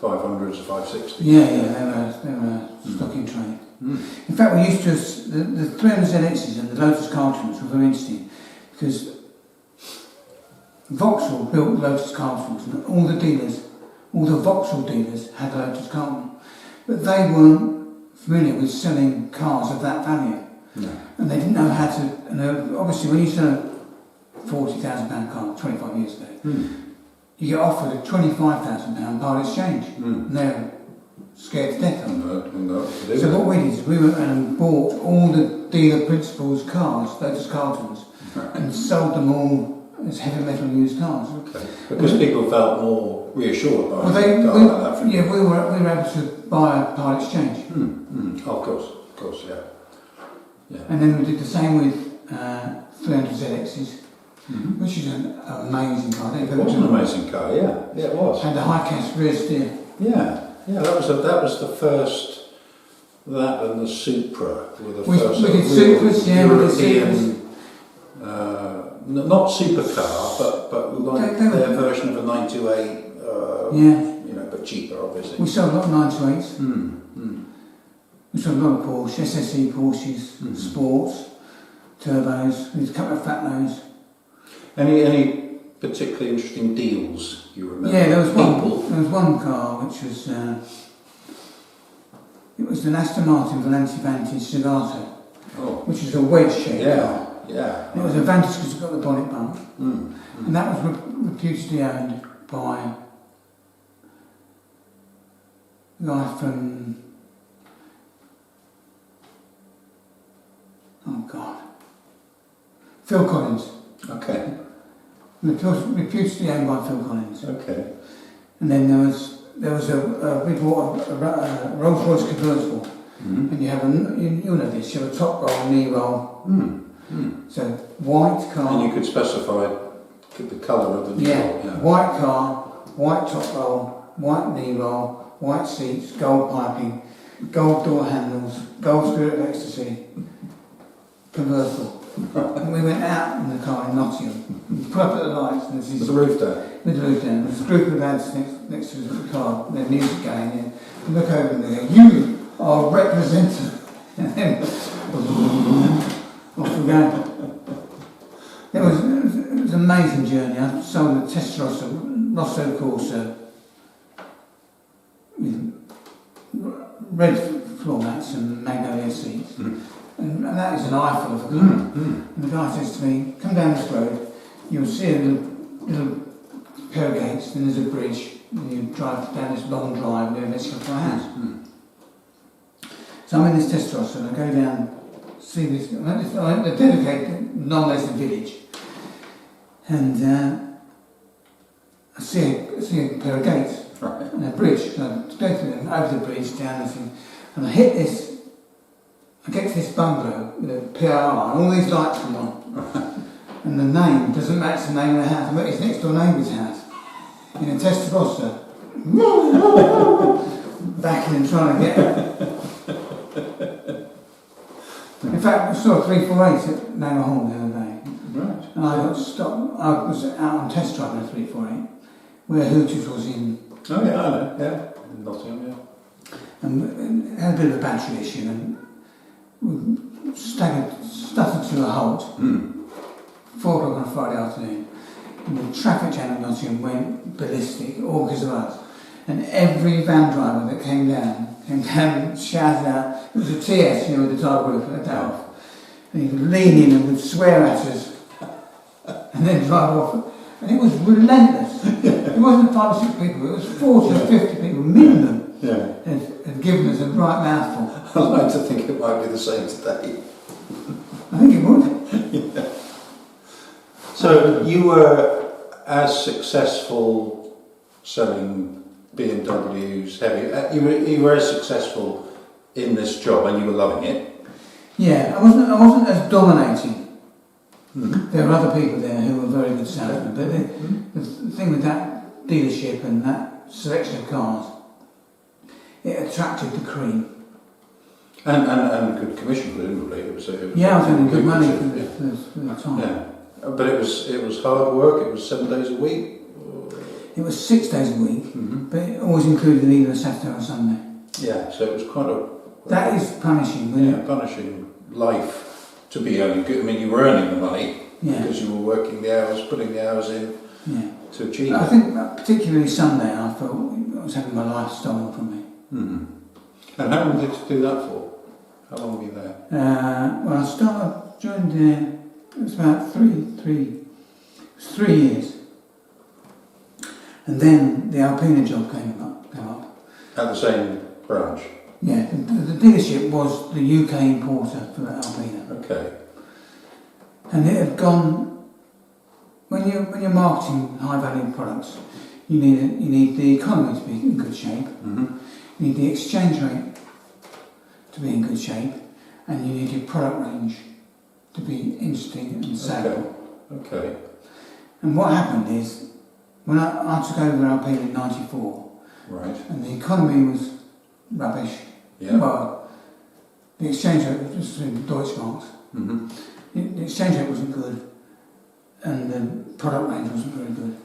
500s, 560s. Yeah, they were stock in trade. In fact, we used to, the 300 ZXs and the Lotus Carltons were very interesting because Vauxhall built Lotus Carltons and all the Vauxhall dealers had a Lotus Carlton, but they weren't familiar with selling cars of that value. No. And they didn't know how to, and obviously when you sell a £40,000 car 25 years ago, you get offered a £25,000 part exchange, and they're scared to death of them. So what we did is we went and bought all the dealer principals' cars, Lotus Carltons, and sold them all as heavy metal used cars. Because people felt more reassured by we were able to buy a part exchange. Of course, yeah. And then we did the same with 300 ZXs. Which is an amazing car. It was an amazing car, yeah, it was. Had the high cast rear steer. Yeah, that was the first. That and the Supra were the first. We did Supras, European, not supercar, but like their version of a 928. But cheaper, obviously. We sold a lot of 928s. We sold a lot of Porsche, SSE Porsches, sports, turbos. We did a couple of fat loads. Any particularly interesting deals you remember? Yeah, there was one car which was it was an Aston Martin Valenti Vantage Segato, which is a wedge-shaped car. Yeah. It was a Vantage because it got the bonnet bump, and that was reputedly owned by a guy from Phil Collins. Okay. Reputedly owned by Phil Collins. Okay. And then there was we bought a Rolls Royce convertible, and you have you'll know this. You have a top roll, knee roll. So white car. And you could specify the colour of the knee roll. Yeah. White car, white top roll, white knee roll, white seats, gold piping, gold door handles, gold spirit of ecstasy, convertible. And we went out in the car in Nottingham, and put up at the lights, and there's With this, the roof down. with the roof down, there's a group of lads next to us at the car, their music going in, and look over and they go, "You are representative." And then, off we go. It was an amazing journey. I sold a Rosso Corsa with red floor mats and magnolia seats. And that is an eyeful of a car. And the guy says to me, "Come down this road, you'll see a little pair of gates, then there's a bridge, and you drive down this long drive and eventually come to my house." So I'm in this Testarossa and I go down, see this, I'm at the dedicated non-lesson village, and I see a pair of gates and a bridge. So I go through them, over the bridge, down this thing, and I hit this. I get to this bungalow with a PRR and all these lights come on. And the name doesn't match the name of the house. I bet it's next door neighbour's house. In a Testarossa. Backing and trying to get it. In fact, I saw a 348 at Naylor Hall the other day. Right. And I got stopped. I was out on test driving a 348 where Hooters was in. Oh yeah, I know, yeah. In Nottingham, yeah. And it had a bit of a battery issue and we stuttered to a halt. 4 o'clock on a Friday afternoon. And the traffic jam in Nottingham went ballistic, all because of us. And every van driver that came down and shouted out. It was a TS, you know, with the tile roof at Dalf. And he would lean in and would swear at us and then drive off. And it was relentless. It wasn't 5 or 6 people, it was 40 or 50 people minimum had given us a right mouthful. I'd like to think it might be the same today. I think it would. Yeah. So you were as successful selling BMWs, you were as successful in this job and you were loving it? Yeah, I wasn't as dominating. There were other people there who were very good salesmen, but the thing with that dealership and that selection of cars, it attracted the cream. And good commission, presumably. It was I was earning good money for the time. Yeah. But it was hard work, it was 7 days a week? It was 6 days a week, but it always included either a Saturday or a Sunday. Yeah, so it was quite a... That is punishing, punishing life to be earning good. I mean, you were earning the money because you were working the hours, putting the hours in to achieve it. I think particularly Sunday I felt I was having my life stolen from me. And how long did you do that for? How long were you there? Well, I joined there, it was about 3 years. And then the ALPINA job came up. At the same branch? Yeah, the dealership was the UK importer for ALPINA. Okay. And it had gone, when you're marketing high value products, you need the economy to be in good shape, you need the exchange rate to be in good shape, and you need your product range to be interesting and sellable. Okay. And what happened is, when I took over ALPINA in '94, right, and the economy was rubbish. Yeah. Well, the exchange rate was just in Deutschmarks. The exchange rate wasn't good, and the product range wasn't very good.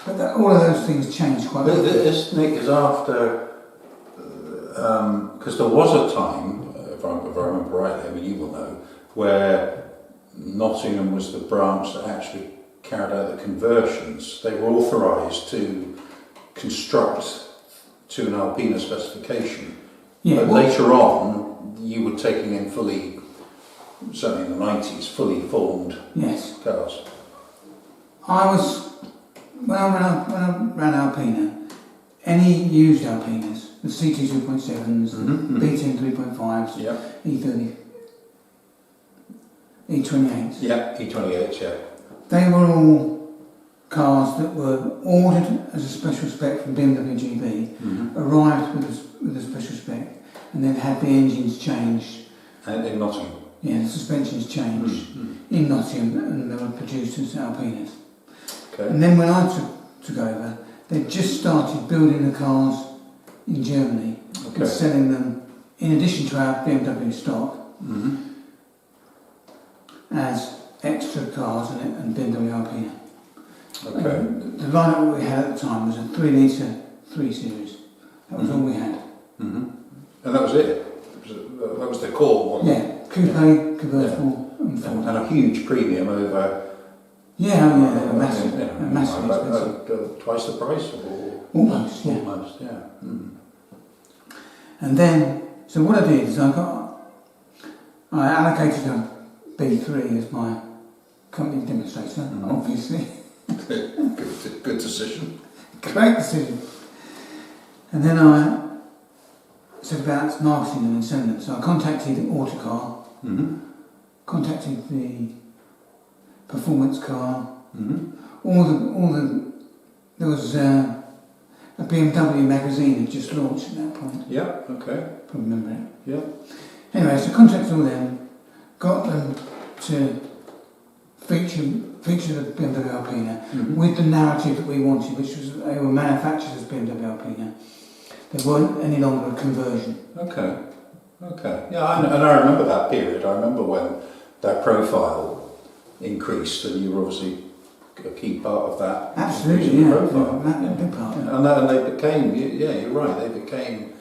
But all of those things changed quite a bit. This, Nick, is after, because there was a time, if I remember rightly, I mean you will know, where Nottingham was the branch that actually carried out the conversions. They were authorised to construct to an ALPINA specification. But later on, you were taking in fully, certainly in the 90s, fully formed cars. When I ran ALPINA, any used ALPINAs, the CT 2.7s, B10 3.5s, E30, E28s. Yeah, E28s, yeah. They were all cars that were ordered as a special spec from BMW GB, arrived with a special spec, and then had the engines changed. And in Nottingham? Yeah, the suspensions changed in Nottingham, and they were produced as ALPINAs. Okay. And then when I took over, they just started building the cars in Germany and selling them in addition to our BMW stock. as extra cars and BMW ALPINA. Okay. The lineup we had at the time was a 3 litre 3 Series. That was all we had. Mm-hmm. And that was it? That was the core one? Yeah, coupe, convertible and Ford. And a huge premium over... Yeah, they were massive. Massively expensive. Twice the price? Or Almost, yeah. Almost, yeah. Mm. And then, so what I did is I allocated a B3 as my company demonstrator, obviously. Good decision. Great decision. And then I set about marketing them and selling them. So I contacted Autocar, contacted the performance car, there was a BMW magazine had just launched at that point. Yeah, okay. Probably remember it. Yeah. Anyway, so contacted all them, got them to feature the BMW ALPINA with the narrative that we wanted, which was they were manufactured as BMW ALPINA. They weren't any longer a conversion. Okay. Yeah, and I remember that period. I remember when their profile increased, and you were obviously a key part of that. Absolutely, yeah. Profile. Yeah, a big part. Yeah. And they became, you're right, they became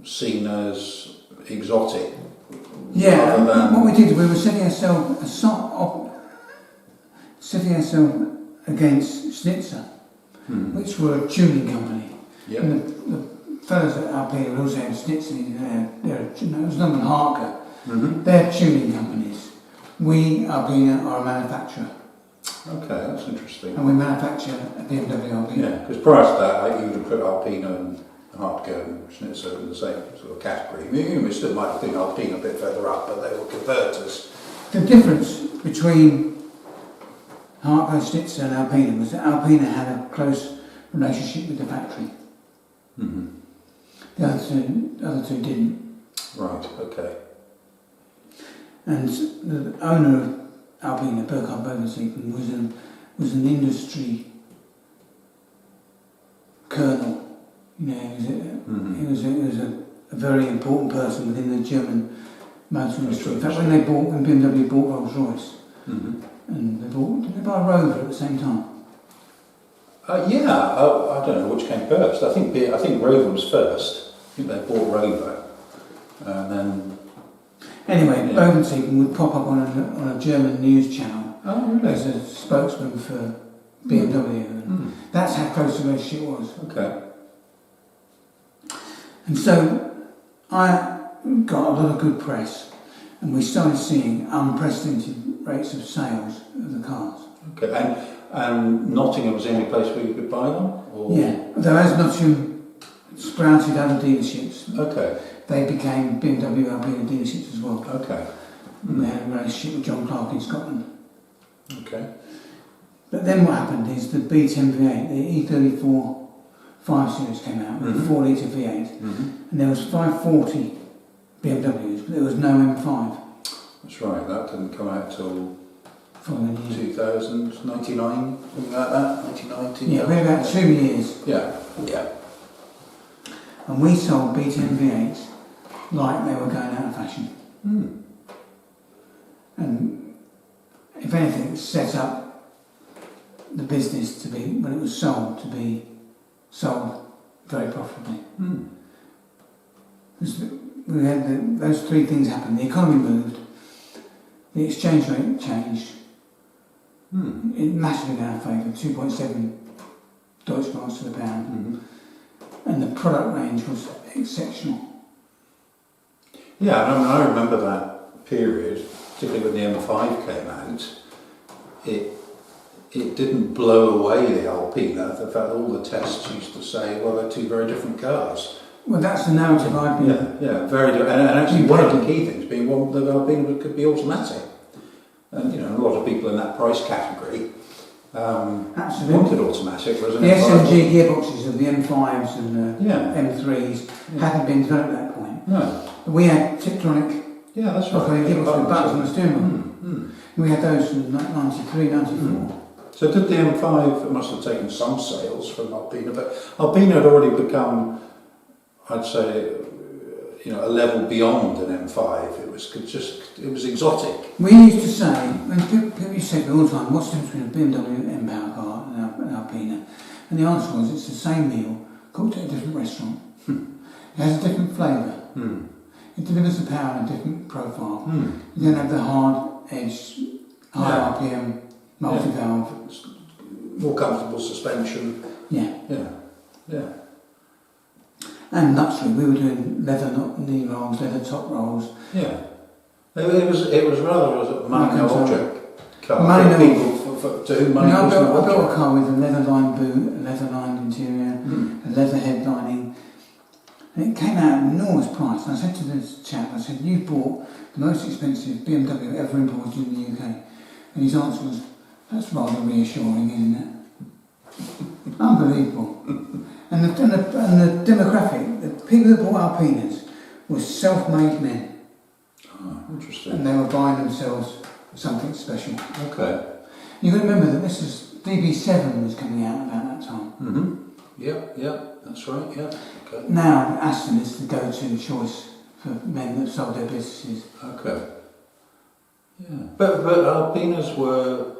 seen as exotic. Yeah, what we did, we were setting ourselves against Schnitzer, which were a tuning company. Yep. And the fellows at ALPINA were also saying Schnitzer, it was Norman Harker. They're tuning companies. We, ALPINA, are a manufacturer. Okay, that's interesting. And we manufacture a BMW ALPINA. Yeah, because prior to that, you would have put ALPINA and Hartke and Schnitzer in the same sort of category. We still might think ALPINA a bit further up, but they were converters. The difference between Hartke, Schnitzer and ALPINA was that ALPINA had a close relationship with the factory. The other two didn't. Right, okay. And the owner of ALPINA, Burkhard Bogensiepen, was an industry colonel. He was a very important person within the German motor industry. In fact, when BMW bought Rolls Royce, and did they buy Rover at the same time? I don't know which came first. I think Rover was first. I think they bought Rover, and then. Anyway, Bogensiepen would pop up on a German news channel really? as a spokesman for BMW, and that's how close the relationship was. Okay. And so I got a lot of good press, and we started seeing unprecedented rates of sales of the cars. Okay, and Nottingham was the only place where you could buy them? Or? Yeah, although as Nottingham sprouted other dealerships, they became BMW ALPINA dealerships as well. Okay. And we had a relationship with John Clark in Scotland. Okay. But then what happened is the B10 V8, the E34 5 Series came out with a 4 litre V8, and there was 540 BMWs, but there was no M5. That's right, that didn't come out till following year. 2000, 99, something like that, 1990. Yeah, we had about 2 years. Yeah. And we sold B10 V8s like they were going out of fashion. And if anything, it set up the business to be, when it was sold, to be sold very profitably. We had those three things happen. The economy moved, the exchange rate changed, it massively in our favour, 2.7 Deutschmarks to the pound, and the product range was exceptional. Yeah, I remember that period, particularly when the M5 came out. It didn't blow away the ALPINA. In fact, all the tests used to say, well, they're two very different cars. Well, that's the narrative I've been... Yeah, very different. And actually, one of the key things being, well, the ALPINA could be automatic. And, a lot of people in that price category wanted automatic, wasn't it? The SMG gearboxes of the M5s and the M3s hadn't been developed at that point. No. But we had Tiptronic that's operating gearboxes with buttons on the steering wheel. We had those from 93, 94. So did the M5, it must have taken some sales from ALPINA, but ALPINA had already become, I'd say, a level beyond an M5. It was exotic. We used to say, when people used to say all the time, what's the difference between a BMW M-Power car and an Alpina? And the answer was, it's the same meal, cooked at a different restaurant. It has a different flavour. It delivers the power in a different profile. You don't have the hard-edged, high RPM, multi-valve. More comfortable suspension. Yeah. And naturally, we were doing leather knee rolls, leather top rolls. Yeah. It was rather a money object car. Money to whom money was no object. I built a car with a leather-lined boot, a leather-lined interior, a leather head lining. And it came out at an enormous price. And I said to this chap, I said, you bought the most expensive BMW ever imported in the UK. And his answer was, that's rather reassuring, isn't it? Unbelievable. And the demographic, the people that bought Alpinas were self-made men. Oh, interesting. And they were buying themselves something special. Okay. You've got to remember that this is DB7 was coming out about that time. Yeah, that's right, yeah. Okay. Now Aston is the go-to choice for men that sold their businesses. Okay. Yeah. But Alpinas were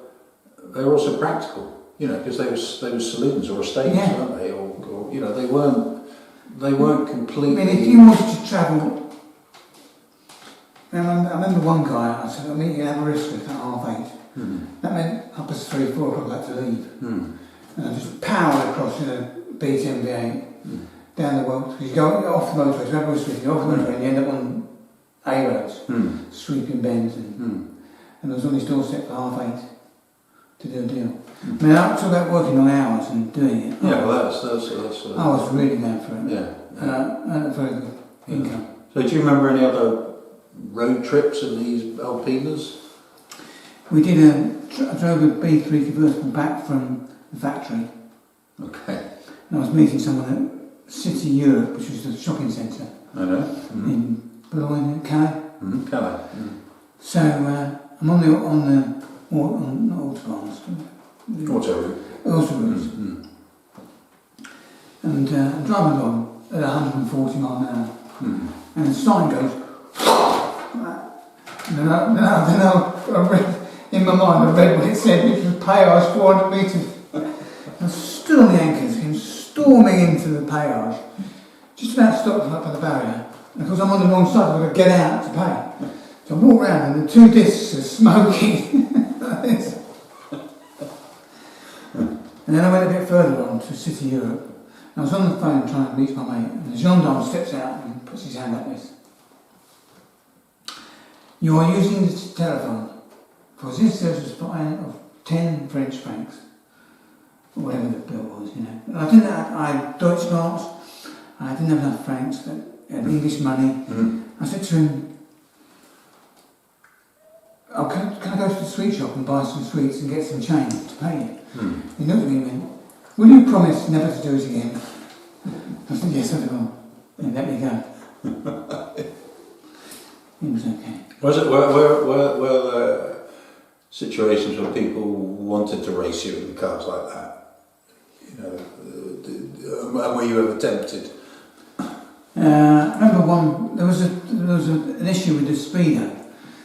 also practical, because they were saloons or estates, weren't they? Or they weren't completely. I mean, if you wanted to travel, I remember one guy. I said, "I'll meet you in Aberystwyth at 8:30." That meant 3, 4 o'clock I had to leave, and I just powered across in a BT down the world. Because you go off the motorway to Aberystwyth, you're off the motorway, and you end up on A roads, sweeping bends, and I was on his doorstep for 8:30 to do a deal. I mean, I talk about working long hours and doing it. Yeah, well, that's I was really going for it. Yeah. And a very good income. So, do you remember any other road trips in these Alpinas? We did I drove a B3 convertible back from the factory. Okay. And I was meeting someone at City Europe, which was the shopping centre. I know. In Boulogne, Calais. Calais. So I'm on the autobahns. Autoroutes. And I'm driving along at 140 miles an hour. And the sign goes. And then I read, in my mind, I read what it said, which was payage 400 metres. I stood on the anchors, came storming into the payage, just about stopped up by the barrier. And of course, I'm on the wrong side, I've got to get out to pay. So I walk round, and the two discs are smoking. Like this. And then I went a bit further on to City Europe. And I was on the phone trying to reach my mate, and the gendarme steps out and puts his hand like this. You are using this telephone for this service fine of 10 French francs, or whatever the bill was, And I had Deutsche marks, I didn't have enough francs, but I had English money. I said to him, can I go to the sweet shop and buy some sweets and get some change to pay you? He looked at me and went, will you promise never to do it again? I said, yes, I will. And let me go. It was okay. Were there situations where people wanted to race you in cars like that? Were you ever tempted? I remember there was an issue with the speedo.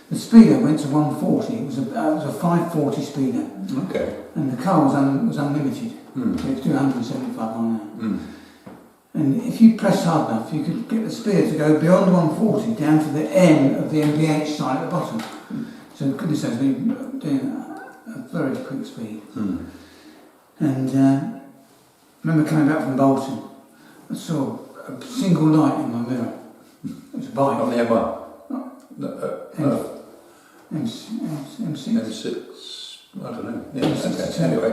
The speedo went to 140. It was a 540 speedo. Okay. And the car was unlimited. So it was 275 miles an hour. And if you pressed hard enough, you could get the speed to go beyond 140 down to the end of the MPH sign at the bottom. So goodness knows, we were doing a very quick speed. And I remember coming back from Bolton, I saw a single light in my mirror. It was a bike. On the M1? M6. M6, I don't know. Yeah, okay. Anyway.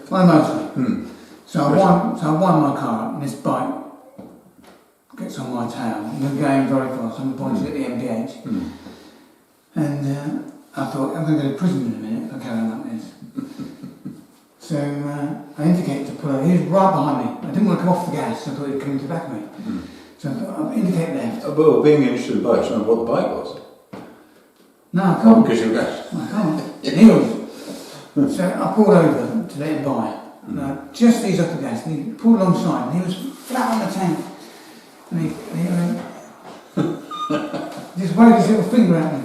My motor. So I wind my car up and this bike gets on my tail and we're going very fast. I'm pointing at the MPH. And I thought, I'm going to go to prison in a minute if I carry on like this. So I indicated to pull over. He was right behind me. I didn't want to come off the gas, so I thought he'd come to the back of me. So I thought, I'll indicate left. Well, being interested in bikes, remember what the bike was? No, I can't. Because you gas. I can't. He was. So I pulled over to let him buy. And I just eased off the gas and he pulled alongside and he was flat on the tank. And he went, just waved his little finger at me.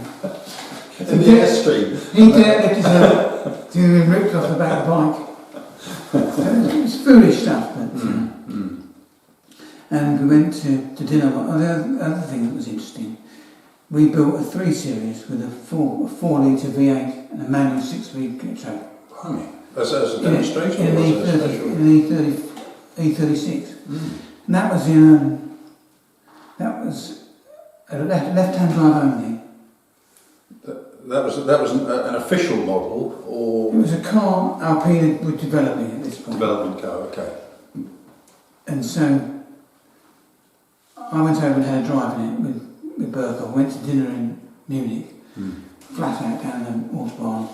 In the airstream. He dared lift his head to be ripped off the back of the bike. So it's foolish stuff, but. And we went to dinner. The other thing that was interesting, we built a 3 Series with a 4 litre V8 and a manual 6-speed petrol. Blimey. As a demonstration? In an E36. And that was a left-hand drive only. That was an official model, or It was a car ALPINA were developing at this point. development car? Okay. And so I went over and had a drive in it with Burke. Went to dinner in Munich, flat out down the Autobahn.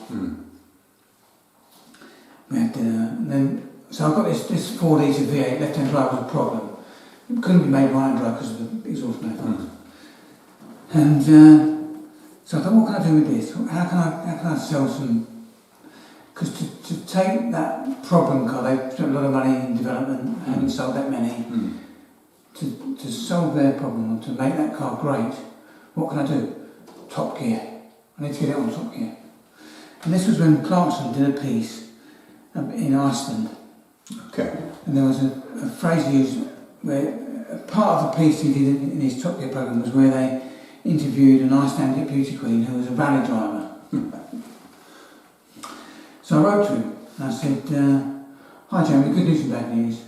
We had dinner, and then so I got this 4 litre V8 left-hand drive was a problem. It couldn't be made right-hand drive because of the exhaust manifold. And so I thought, what can I do with this? How can I sell some? Because to take that problem car, they spent a lot of money in development, haven't sold that many. To solve their problem, or to make that car great, what can I do? Top Gear. I need to get it on Top Gear. And this was when Clarkson did a piece in Iceland. Okay. And there was a phrase he used where a part of the piece he did in his Top Gear programme was where they interviewed an Icelandic beauty queen who was a rally driver. So I wrote to him and I said, hi Jeremy, good news and bad news.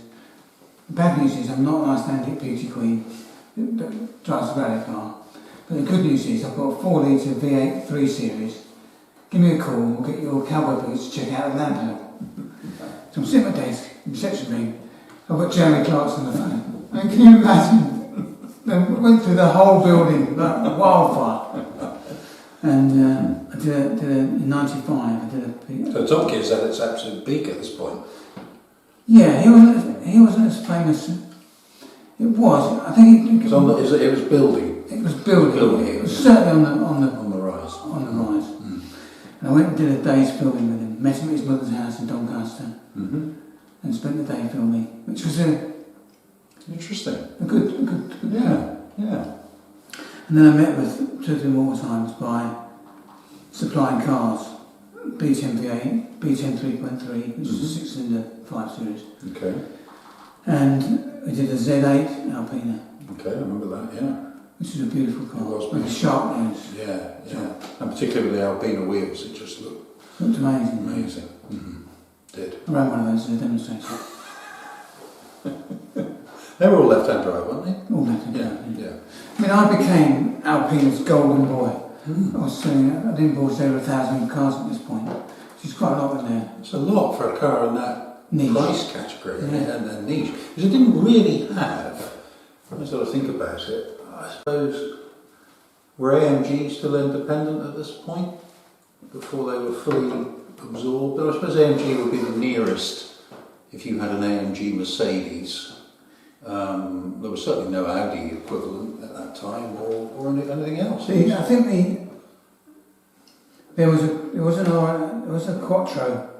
The bad news is I'm not an Icelandic beauty queen that drives a rally car. But the good news is I've got a 4 litre V8 3 Series. Give me a call and we'll get your cowboy boots to check out the lamp hill. So I'm sitting at my desk, reception ring. I've got Jeremy Clarkson on the phone. And can you imagine? They went through the whole building like wildfire. And I did in '95. I did a. So Top Gear's at its absolute peak at this point. Yeah, he wasn't as famous. It was. I think it was building. It was building. It was certainly on the rise. And I went and did a day's filming with him. Met him at his mother's house in Doncaster, and spent the day filming, which was interesting. A good Yeah. And then I took him more times by supplying cars, B10 V8, B10 3.3, which is a 6-cylinder 5 Series. Okay. And we did a Z8 Alpina. Okay, I remember that, yeah. Which is a beautiful car. It was with a sharp nose. Yeah. And particularly with the Alpina wheels, it just looked amazing. Amazing. Did. I ran one of those as a demonstration. They were all left-hand drive, weren't they? All left-hand drive, yeah. I mean, I became Alpina's golden boy. I was selling, I'd invoiced over 1,000 cars at this point, which is quite a lot in there. It's a lot for a car in that niche price category and niche. Because it didn't really have, when I sort of think about it, I suppose, were AMG still independent at this point? Before they were fully absorbed? But I suppose AMG would be the nearest, if you had an AMG Mercedes. There was certainly no Audi equivalent at that time, or anything else. See, I think there was a Quattro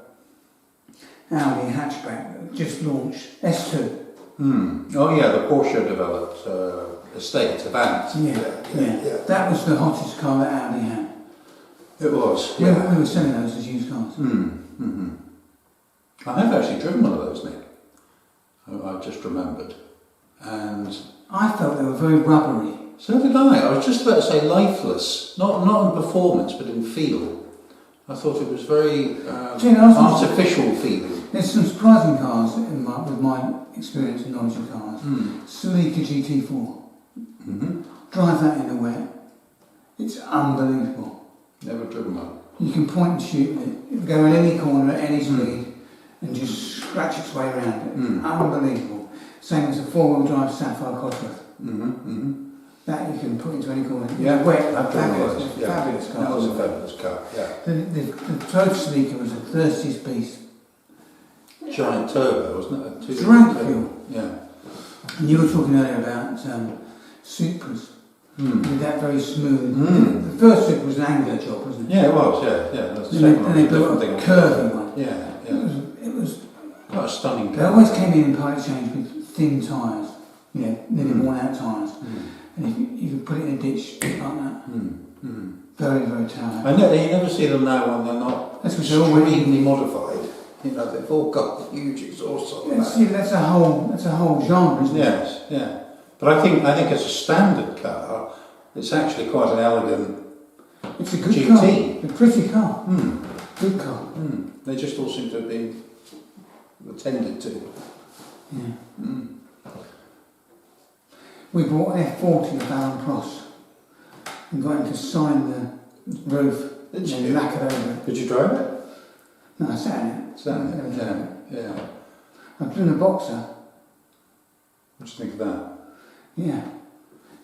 Audi hatchback that just launched, S2. Oh yeah, the Porsche developed estate, Avant. Yeah. That was the hottest car that Audi had. It was. We were selling those as used cars. I have actually driven one of those, Nick. I've just remembered. And I felt they were very rubbery. So did I. I was just about to say lifeless, not in performance, but in feel. I thought it was very artificial feeling. There's some surprising cars with my experience and knowledge of cars. Celica GT4. Drive that in the wet. It's unbelievable. Never driven one. You can point and shoot with it. It will go in any corner at any speed and just scratch its way around it. Unbelievable. Same as a 4-wheel drive Sapphire Cosworth. That you can put into any corner. Yeah, wet, fabulous car. That was a fabulous car, yeah. The Toad Celica was a thirstiest beast. Giant turbo, wasn't it? Drag fuel. Yeah. And you were talking earlier about Supras. With that very smooth. The first Supra was an angular job, wasn't it? Yeah, it was, yeah. Then they built a curvy one. Yeah. It was quite a stunning car. They always came in part exchange with thin tyres, nearly worn out tyres. And if you could put it in a ditch like that. Very, very tight. I know, you never see them now when they're not extremely modified. You know, they've all got huge exhausts on them. Yeah, that's a whole genre, isn't it? Yes, yeah. But I think as a standard car, it's actually quite an elegant. It's a good GT. car. A pretty car. Good car. They just all seem to have been attended to. Yeah. We bought an F40 of Alan Pross and got him to sign the roof and then lacquered over it. Did you drive it? No, I sat in it. Yeah. I've done a Boxer. What do you think of that? Yeah.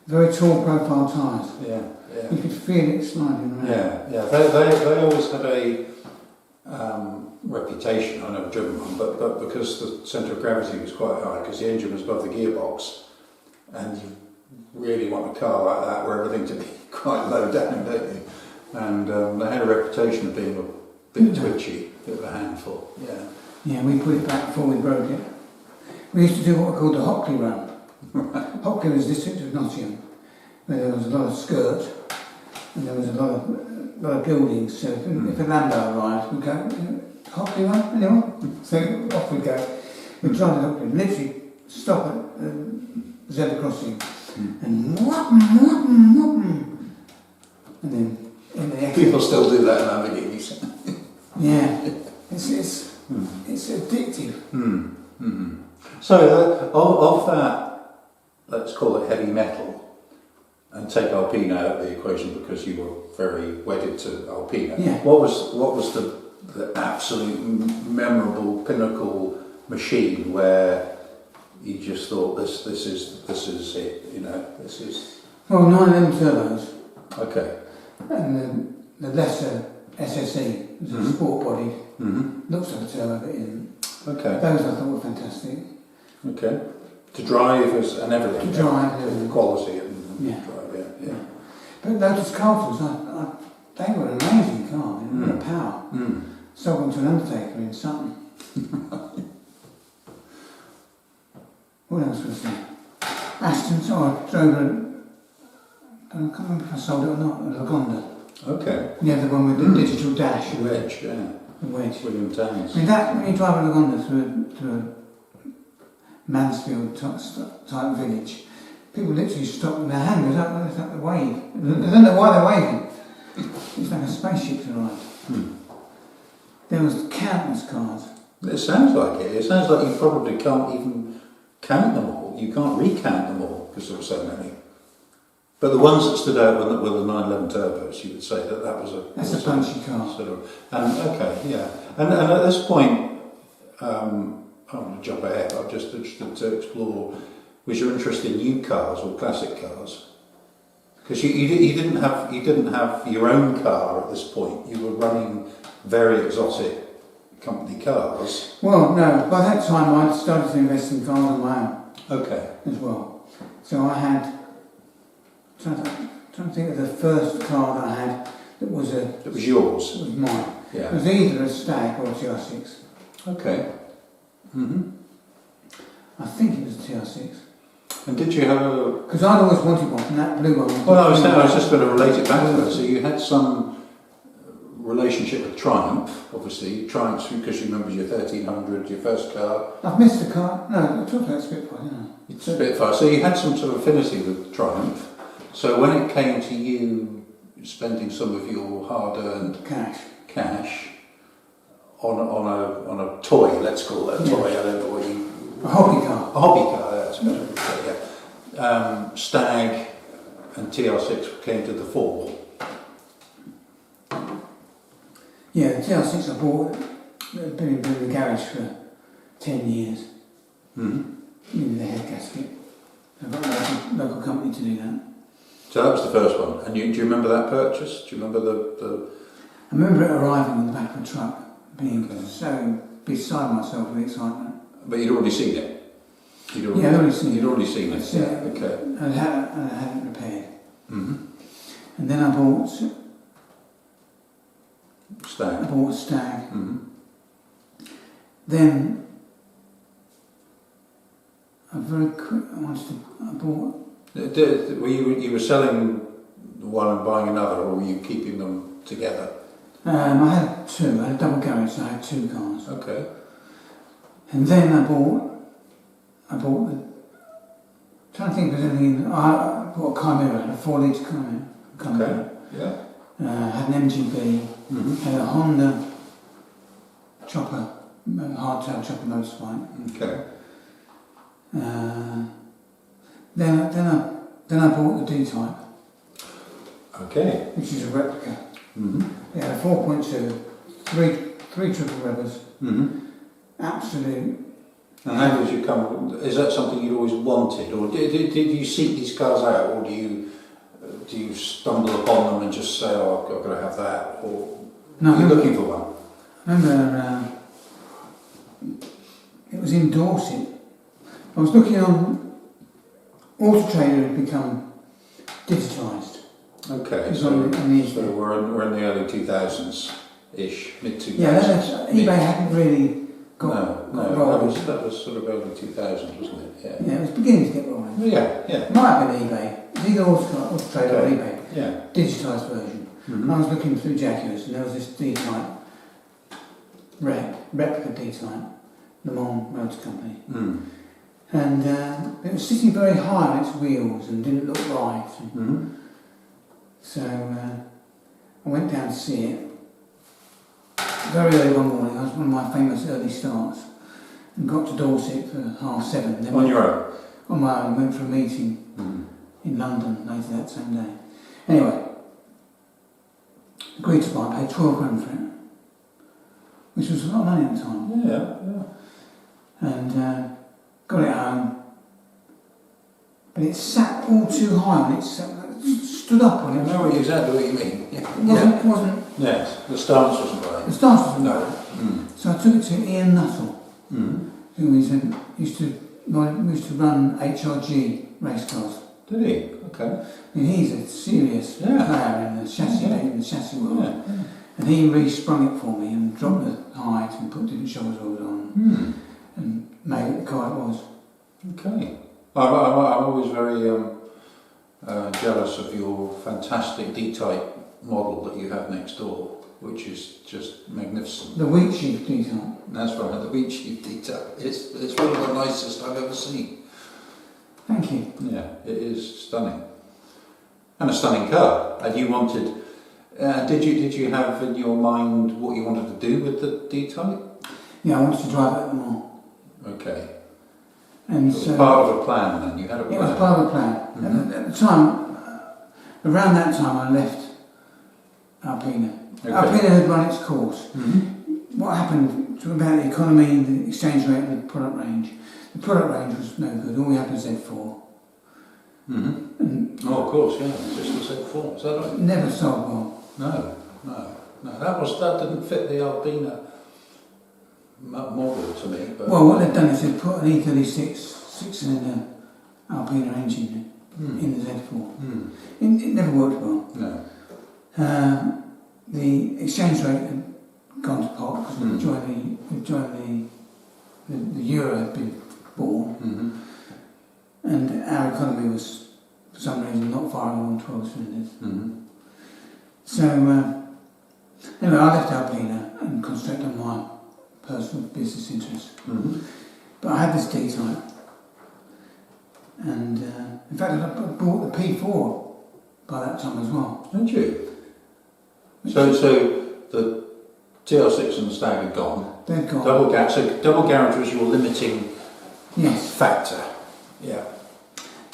Very tall profile tyres. Yeah. You could feel it sliding around. Yeah. They always had a reputation. I never driven one, but because the centre of gravity was quite high, because the engine was above the gearbox, and you really want a car like that where everything to be quite low down, don't you? And they had a reputation of being a bit twitchy, a bit of a handful. Yeah. Yeah, we put it back before we broke it. We used to do what we called the Hockley run. Hockley was the district of Nottingham, where there was a lot of skirt and there was a lot of buildings. So if a Lambo arrived, we'd go, Hockley run, anyone? So off we'd go. We'd drive to Hockley, literally stop at the zebra crossing and whopping. And then in the exit. People still do that in Lamborghinis. Yeah, it's addictive. So of that, let's call it heavy metal, and take ALPINA out of the equation because you were very wedded to ALPINA. Yeah. What was the absolute memorable pinnacle machine where you just thought this is it, you know, this is. Well, 911 turbos. Okay. And the lesser SSE, which is a sport body, looks like a turbo but isn't. Okay. Those I thought were fantastic. Okay. To drive and everything. To drive, and quality and yeah. drive, yeah. But Lotus Cartles, they were an amazing car. They were a power. Sold them to an undertaker in Sutton. What else was there? Aston, I drove I can't remember if I sold it or not, a Lagonda. Okay. Yeah, the one with the digital dash. The wedge, yeah. The wedge. William Towns. I mean, that, when you drive a Lagonda through a Mansfield type village, people literally stop and their hand goes up, it's like the wave. I don't know why they're waving. It's like a spaceship to ride. There was countless cars. It sounds like it. It sounds like you probably can't even count them all. You can't recount them all because there were so many. But the ones that stood out were the 911 turbos. You would say that was a. That's a punchy car. Sort of. Okay, yeah. And at this point, I'm going to jump ahead. I'm just interested to explore. Was your interest in new cars or classic cars? Because you didn't have your own car at this point. You were running very exotic company cars. Well, no. By that time, I'd started to invest in cars on my own. Okay. As well. So I had. Trying to think of the first car that I had that was It was yours? It was mine. Yeah. It was either a Stag or a TR6. Okay. I think it was a TR6. And did you have a... Because I'd always wanted one, and that blue one. Well, I was just going to relate it back to that. So you had some relationship with Triumph, obviously. Triumph, because you remember your 1300, your first car. I've missed a car. No, I talked about Spitfire, didn't I? Spitfire. So you had some sort of affinity with Triumph. So when it came to you spending some of your hard-earned cash on a toy, let's call it a toy, I don't know what you... A hobby car. A hobby car, that's better to say, yeah. Stag and TR6 came to the fore. Yeah, the TR6 I bought, had been in the garage for 10 years. Needed a head gasket. I got a local company to do that. So that was the first one. And do you remember that purchase? Do you remember the... I remember it arriving on the back of a truck, being so beside myself with excitement. But you'd already seen it? I'd already seen it. You'd already seen it, yeah, okay. And I had it repaired. And then I bought... Stag. I bought a Stag. Then... I bought You were selling one and buying another, or were you keeping them together? I had two. I had a double garage, so I had two cars. Okay. And then I bought trying to think if there's anything. I bought a Chimera, a 4-litre Chimera. Okay. Yeah. Had an MGB, had a Honda chopper, hardtail chopper motorbike. Okay. Then I bought the D-Type, Okay. which is a replica. Mm-hmm. It had a 4.2, three triple revers, Mm-hmm. absolute. And how did you come? Is that something you'd always wanted, or did you seek these cars out, or do you stumble upon them and just say, "Oh, I've got to have that," or No, are you looking for one? I remember it was in Dorset. I was looking on Auto Trader had become digitised. Okay, So we're in the early 2000s-ish, mid 2000s. Yeah, eBay hadn't really got rolling. That was sort of early 2000s, wasn't it? Yeah. Yeah, it was beginning to get rolling. Yeah. It might have been eBay. It was either Auto Trader or eBay. Yeah. Digitised version. Mm-hmm. I was looking through Jaguars and there was this D-Type replica D-Type, Le Mans Motor Company. Mm. And it was sitting very high on its wheels and didn't look right. Mm-hmm. So I went down to see it very early one morning. It was one of my famous early starts, and got to Dorset for 7:30. Then On your own? On my own. Went for a meeting in London later that same day. Anyway, agreed to buy, paid 12 grand for it, which was a lot of money at the time. Yeah. And got it home, but it sat all too high on it. Stood up on it. I know exactly what you mean. It wasn't. Yes, the stance wasn't right. The stance wasn't No. right. Mm. So I took it to Ian Nuttall, Mm. who used to run HRG race cars. Did he? Okay. I mean, he's a serious player in the chassis world. Yeah. And he re-sprung it for me and dropped the height and put different shoulder wheels on and made it the car it was. Okay. I'm always very jealous of your fantastic D-Type model that you have next door, which is just magnificent. The wheat sheaf D-Type. That's right, the wheat sheaf D-Type. It's one of the nicest I've ever seen. Thank you. Yeah, it is stunning. And a stunning car. And you wanted... did you have in your mind what you wanted to do with the D-Type? Yeah, I wanted to drive it more. Okay. And It was so part of a plan then, you had a plan. it was part of the plan. Mm-hmm. At the time, around that time I left ALPINA. Okay. ALPINA had run its course. Mm-hmm. What happened to about the economy, the exchange rate and the product range? The product range was no good, all we had was Z4. Mm-hmm. And Oh, of course, yeah, just the Z4, is that right? never sold well. No, that didn't fit the ALPINA model to me. But Well, what they've done is they've put an E36 6-cylinder ALPINA engine in the Z4. It never worked well. No. The exchange rate had gone to pot because we joined the euro had been born, Mm-hmm. and our economy was for some reason not firing on 12 cylinders. Mm-hmm. So anyway, I left ALPINA and concentrated on my personal business interests. Mm-hmm. But I had this D-Type, and in fact I bought the P4 by that time as well. Did you? So the TR6 and the Stag had gone. They'd gone. Double garage was your limiting factor. Yeah.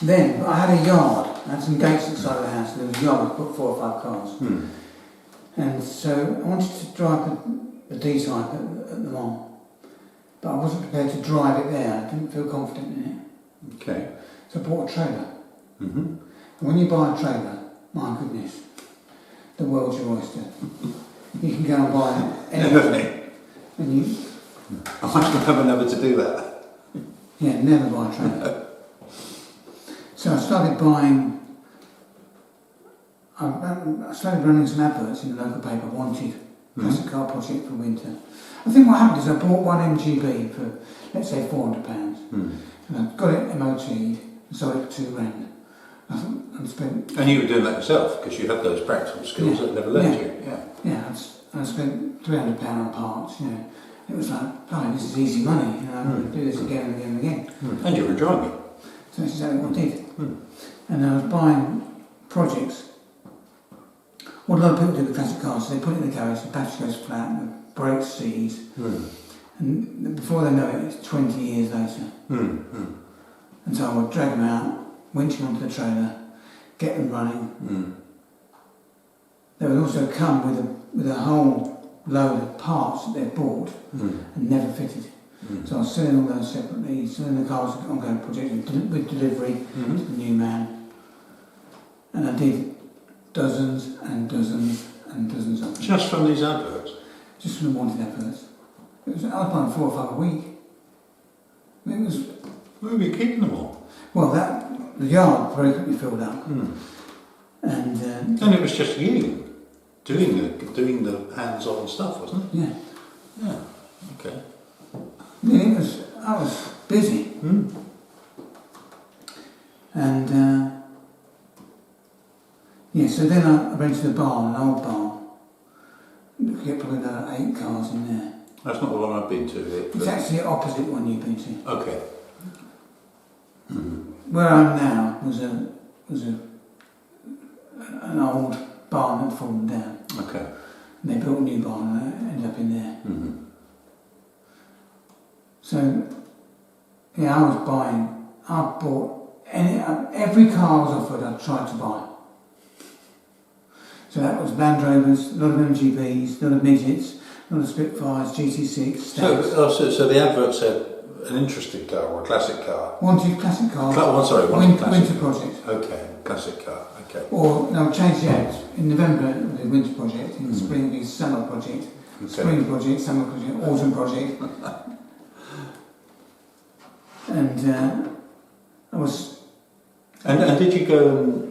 Then I had a yard. I had some gates inside of the house. There was a yard. I put 4 or 5 cars. And so I wanted to drive the D-Type at Le Mans, but I wasn't prepared to drive it there. I didn't feel confident in it. Okay. So I bought a trailer. Mm-hmm. And when you buy a trailer, my goodness, the world's your oyster. You can go and buy anything. And you... I might remember never to do that. Yeah, never buy a trailer. So I started buying... I started running some adverts in the local paper, wanted classic car project for winter. I think what happened is I bought one MGB for, let's say, £400. And I got it MOT'd and sold it for £2 grand. I spent... And you were doing that yourself, because you had those practical skills that never left you. Yeah, I spent £300 on parts, you know. It was like, oh, this is easy money, you know, I'm going to do this again and again and again. And you were enjoying it. So that's exactly what I did. And I was buying projects. What a lot of people do with classic cars, so they put it in the garage, the battery goes flat, the brakes seize, and before they know it, it's 20 years later. And so I would drag them out, winch them onto the trailer, get them running. They would also come with a whole load of parts that they'd bought and never fitted. So I was selling all those separately, selling the cars on ongoing projects with delivery to the new man. And I did dozens and dozens and dozens of them. Just from these adverts? Just from the wanted adverts. I was buying 4 or 5 a week. It was... Where were you keeping them all? Well, the yard very quickly filled up. And it was just you doing the hands-on stuff, wasn't it? Yeah. Yeah. Okay. Yeah, I was busy. And so then I rented a barn, an old barn. You could get probably about 8 cars in there. That's not the one I've been to. It's actually opposite the one you've been to. Okay. Where I am now was an old barn that had fallen down. Okay. And they built a new barn and I ended up in there. So, yeah, I bought every car I was offered I tried to buy. So that was Land Rovers, a lot of MGBs, a lot of midgets, a lot of Spitfires, GT6, Stags. So the advert said an interesting car or a classic car? Wanted classic car. Winter project. Okay, classic car, okay. Or, no, change the act. In November it was a winter project, in the spring it was summer project, spring project, summer project, autumn project. And I was... And did you go and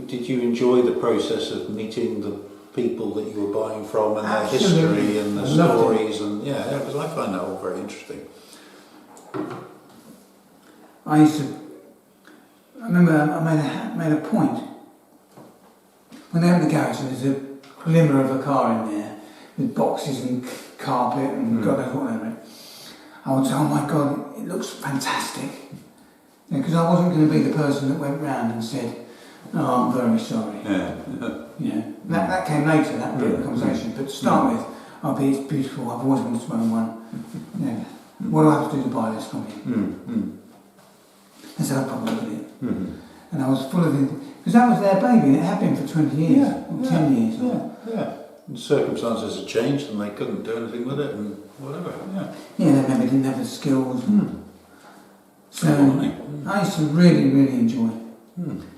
did you enjoy the process of meeting the people that you were buying from and their history and the stories? And because I find that all very interesting. I remember I made a point. When they opened the garage, there was a glimmer of a car in there with boxes and carpet and God knows what over it. I would say, oh my God, it looks fantastic. Because I wasn't going to be the person that went round and said, oh, I'm very sorry. That came later, that bit of the conversation. But to start with, it's beautiful, I've always wanted to own one. What do I have to do to buy this from you? And so I probably did it. And I was full of it, because that was their baby, and it had been for 20 years, or 10 years. And circumstances had changed and they couldn't do anything with it and whatever, they maybe didn't have the skills. So I used to really, really enjoy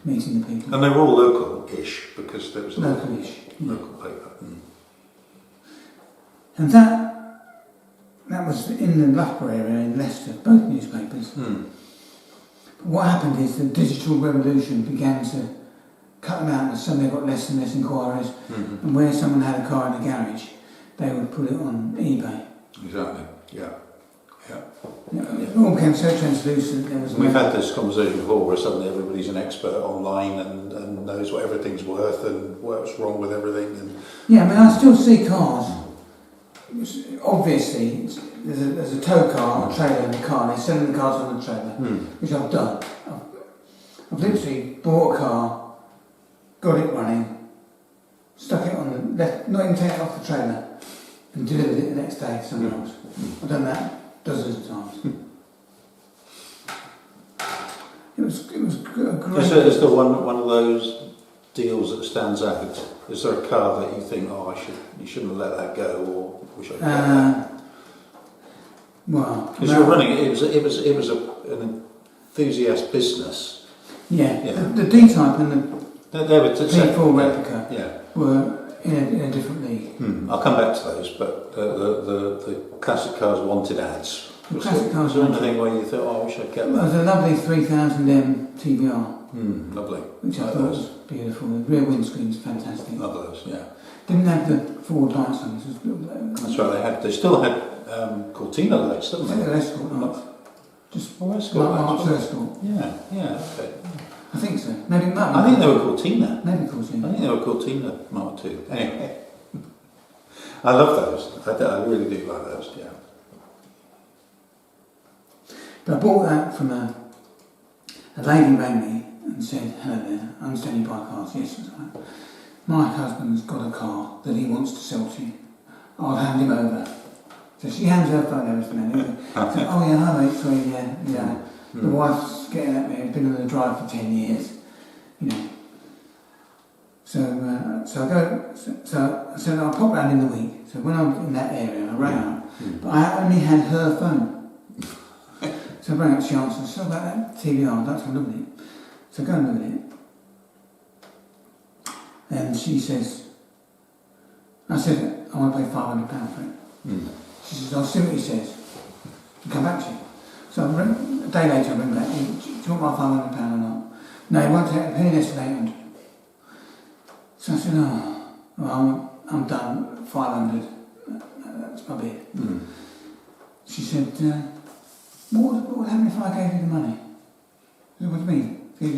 meeting the people. And they were all local-ish, because there was a local-ish, local paper. And that was in the Loughborough area in Leicester, both newspapers. But what happened is the digital revolution began to cut them out, and suddenly got less and less inquiries. And where someone had a car in the garage, they would put it on eBay. Exactly, yeah. It all became so translucent. We've had this conversation before where suddenly everybody's an expert online and knows what everything's worth and what's wrong with everything. I still see cars. Obviously, there's a tow car, a trailer in the car, and they're selling the cars on the trailer, which I've done. I've literally bought a car, got it running, stuck it on the left, not even taken it off the trailer, and delivered it the next day to someone else. I've done that dozens of times. It was great. Is there one of those deals that stands out? Is there a car that you think, you shouldn't have let that go, or wish I'd kept that? Well, because you're running it was an enthusiast business. The D-Type and the they were P4 replica were in a different league. I'll come back to those, but the classic cars wanted ads. Was there anything where you thought, I wish I'd kept that? There was a lovely 3000M TBR. Lovely. Which I thought was beautiful. The rear windscreen's fantastic. Love those, Didn't have the forward lights on. It was That's right. They still had Cortina lights, didn't they? Escort lights. Just Escort lights. Escort. Yeah. Okay. I think so. Maybe it might be. I think they were called Tina. Maybe called Tina. I think they were called Tina Mark II. Anyway, I love those. I really do like those. Yeah. But I bought that from a lady rang me and said, "Hello there, I understand you buy cars." Yes, that's right. My husband's got a car that he wants to sell to you. I'll hand him over. So she hands her phone over to me. So, oh yeah, hi mate, sorry, yeah. The wife's getting at me, I've been on the drive for 10 years, you know. So I go, so I said I'll pop round in the week. So when I'm in that area, I rang up, but I only had her phone. So I rang up, she answered, so about that TVR, that's I'm looking at it. So I go and look at it. And she says, I said, I want to pay £500 for it. She says, I'll see what he says and come back to you. So a day later I ring back, do you want my £500 or not? No, he won't take a penny less than 800. So I said, oh, well, I'm done, 500, that's my bid. She said, what would happen if I gave you the money? I said, what do you mean? Give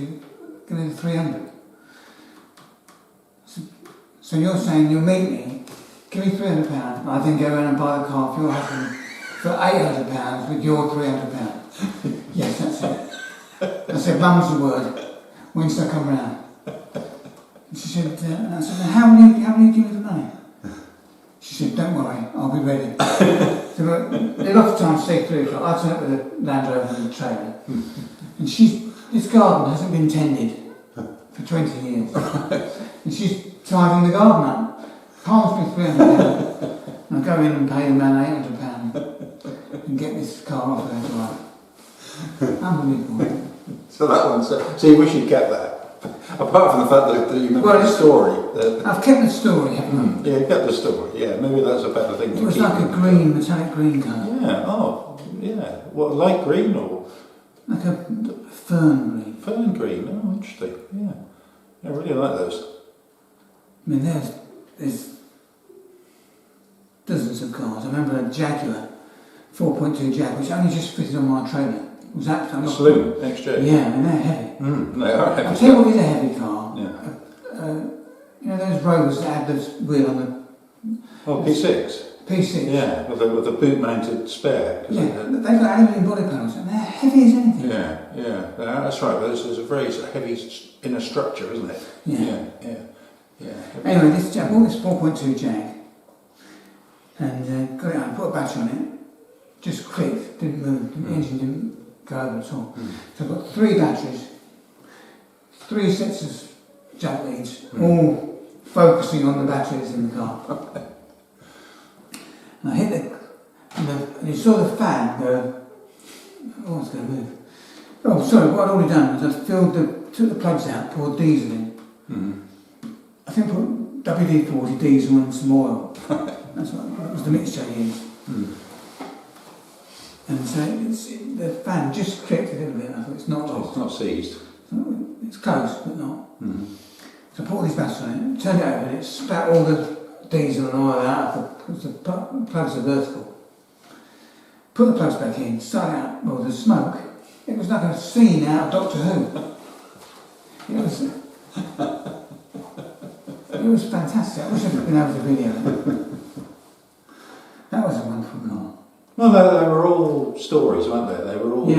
you the 300? So you're saying you'll meet me, give me £300, I then go around and buy the car for your husband for £800 with your £300. Yes, that's it. I said, mum's the word. When should I come round? And she said, and I said, how will you give me the money? She said, don't worry, I'll be ready. So a lot of times, say 3 o'clock, I turn up with a Land Rover and a trailer. And this garden hasn't been tended for 20 years. And she's tidying the garden up. Can't be £300. And I go in and pay the man £800 and get this car off her drive. Unbelievable. So that one. So you wish you'd kept that. Apart from the fact that you remember the story. I've kept the story, haven't I? Yeah, you kept the story. Yeah, maybe that's a better thing to keep. It was like a green, metallic green colour. Yeah. Oh, yeah. What, light green or? Like a fern green. Fern green. Oh, interesting. Yeah. I really like those. I mean, there's dozens of cars. I remember a Jaguar, 4.2 Jag, which only just fitted on my trailer. It was absolutely Saloon, XJ. Yeah, and they're heavy. They are heavy. I'll tell you what is a heavy car. Yeah. You know those Rovers that had the wheel on the... Oh, P6. P6. Yeah, with a boot-mounted spare. Yeah, they've got aluminium body panels and they're heavy as anything. Yeah, that's right. There's a very heavy inner structure, isn't it? Yeah. Yeah. Anyway, I bought this 4.2 Jag and got it out, put a battery on it, just clicked, didn't move, the engine didn't go over at all. So I've got 3 batteries, 3 sets of jack leads, all focusing on the batteries in the car. And I hit and you saw the fan go, oh, it's going to move. Oh, sorry, what I'd already done was I took the plugs out, poured diesel in. I think I put WD-40 diesel and some oil. That's what was the mixture I used. And so the fan just clicked a little bit. I thought it's not seized. It's close, but not. So I put all these batteries on it, turned it over, and it spat all the diesel and oil out because the plugs are vertical. Put the plugs back in, started out, well, the smoke. It was like a scene out of Doctor Who. It was fantastic. I wish I'd been able to video it. That was a wonderful car. Well, they were all stories, weren't they? They were all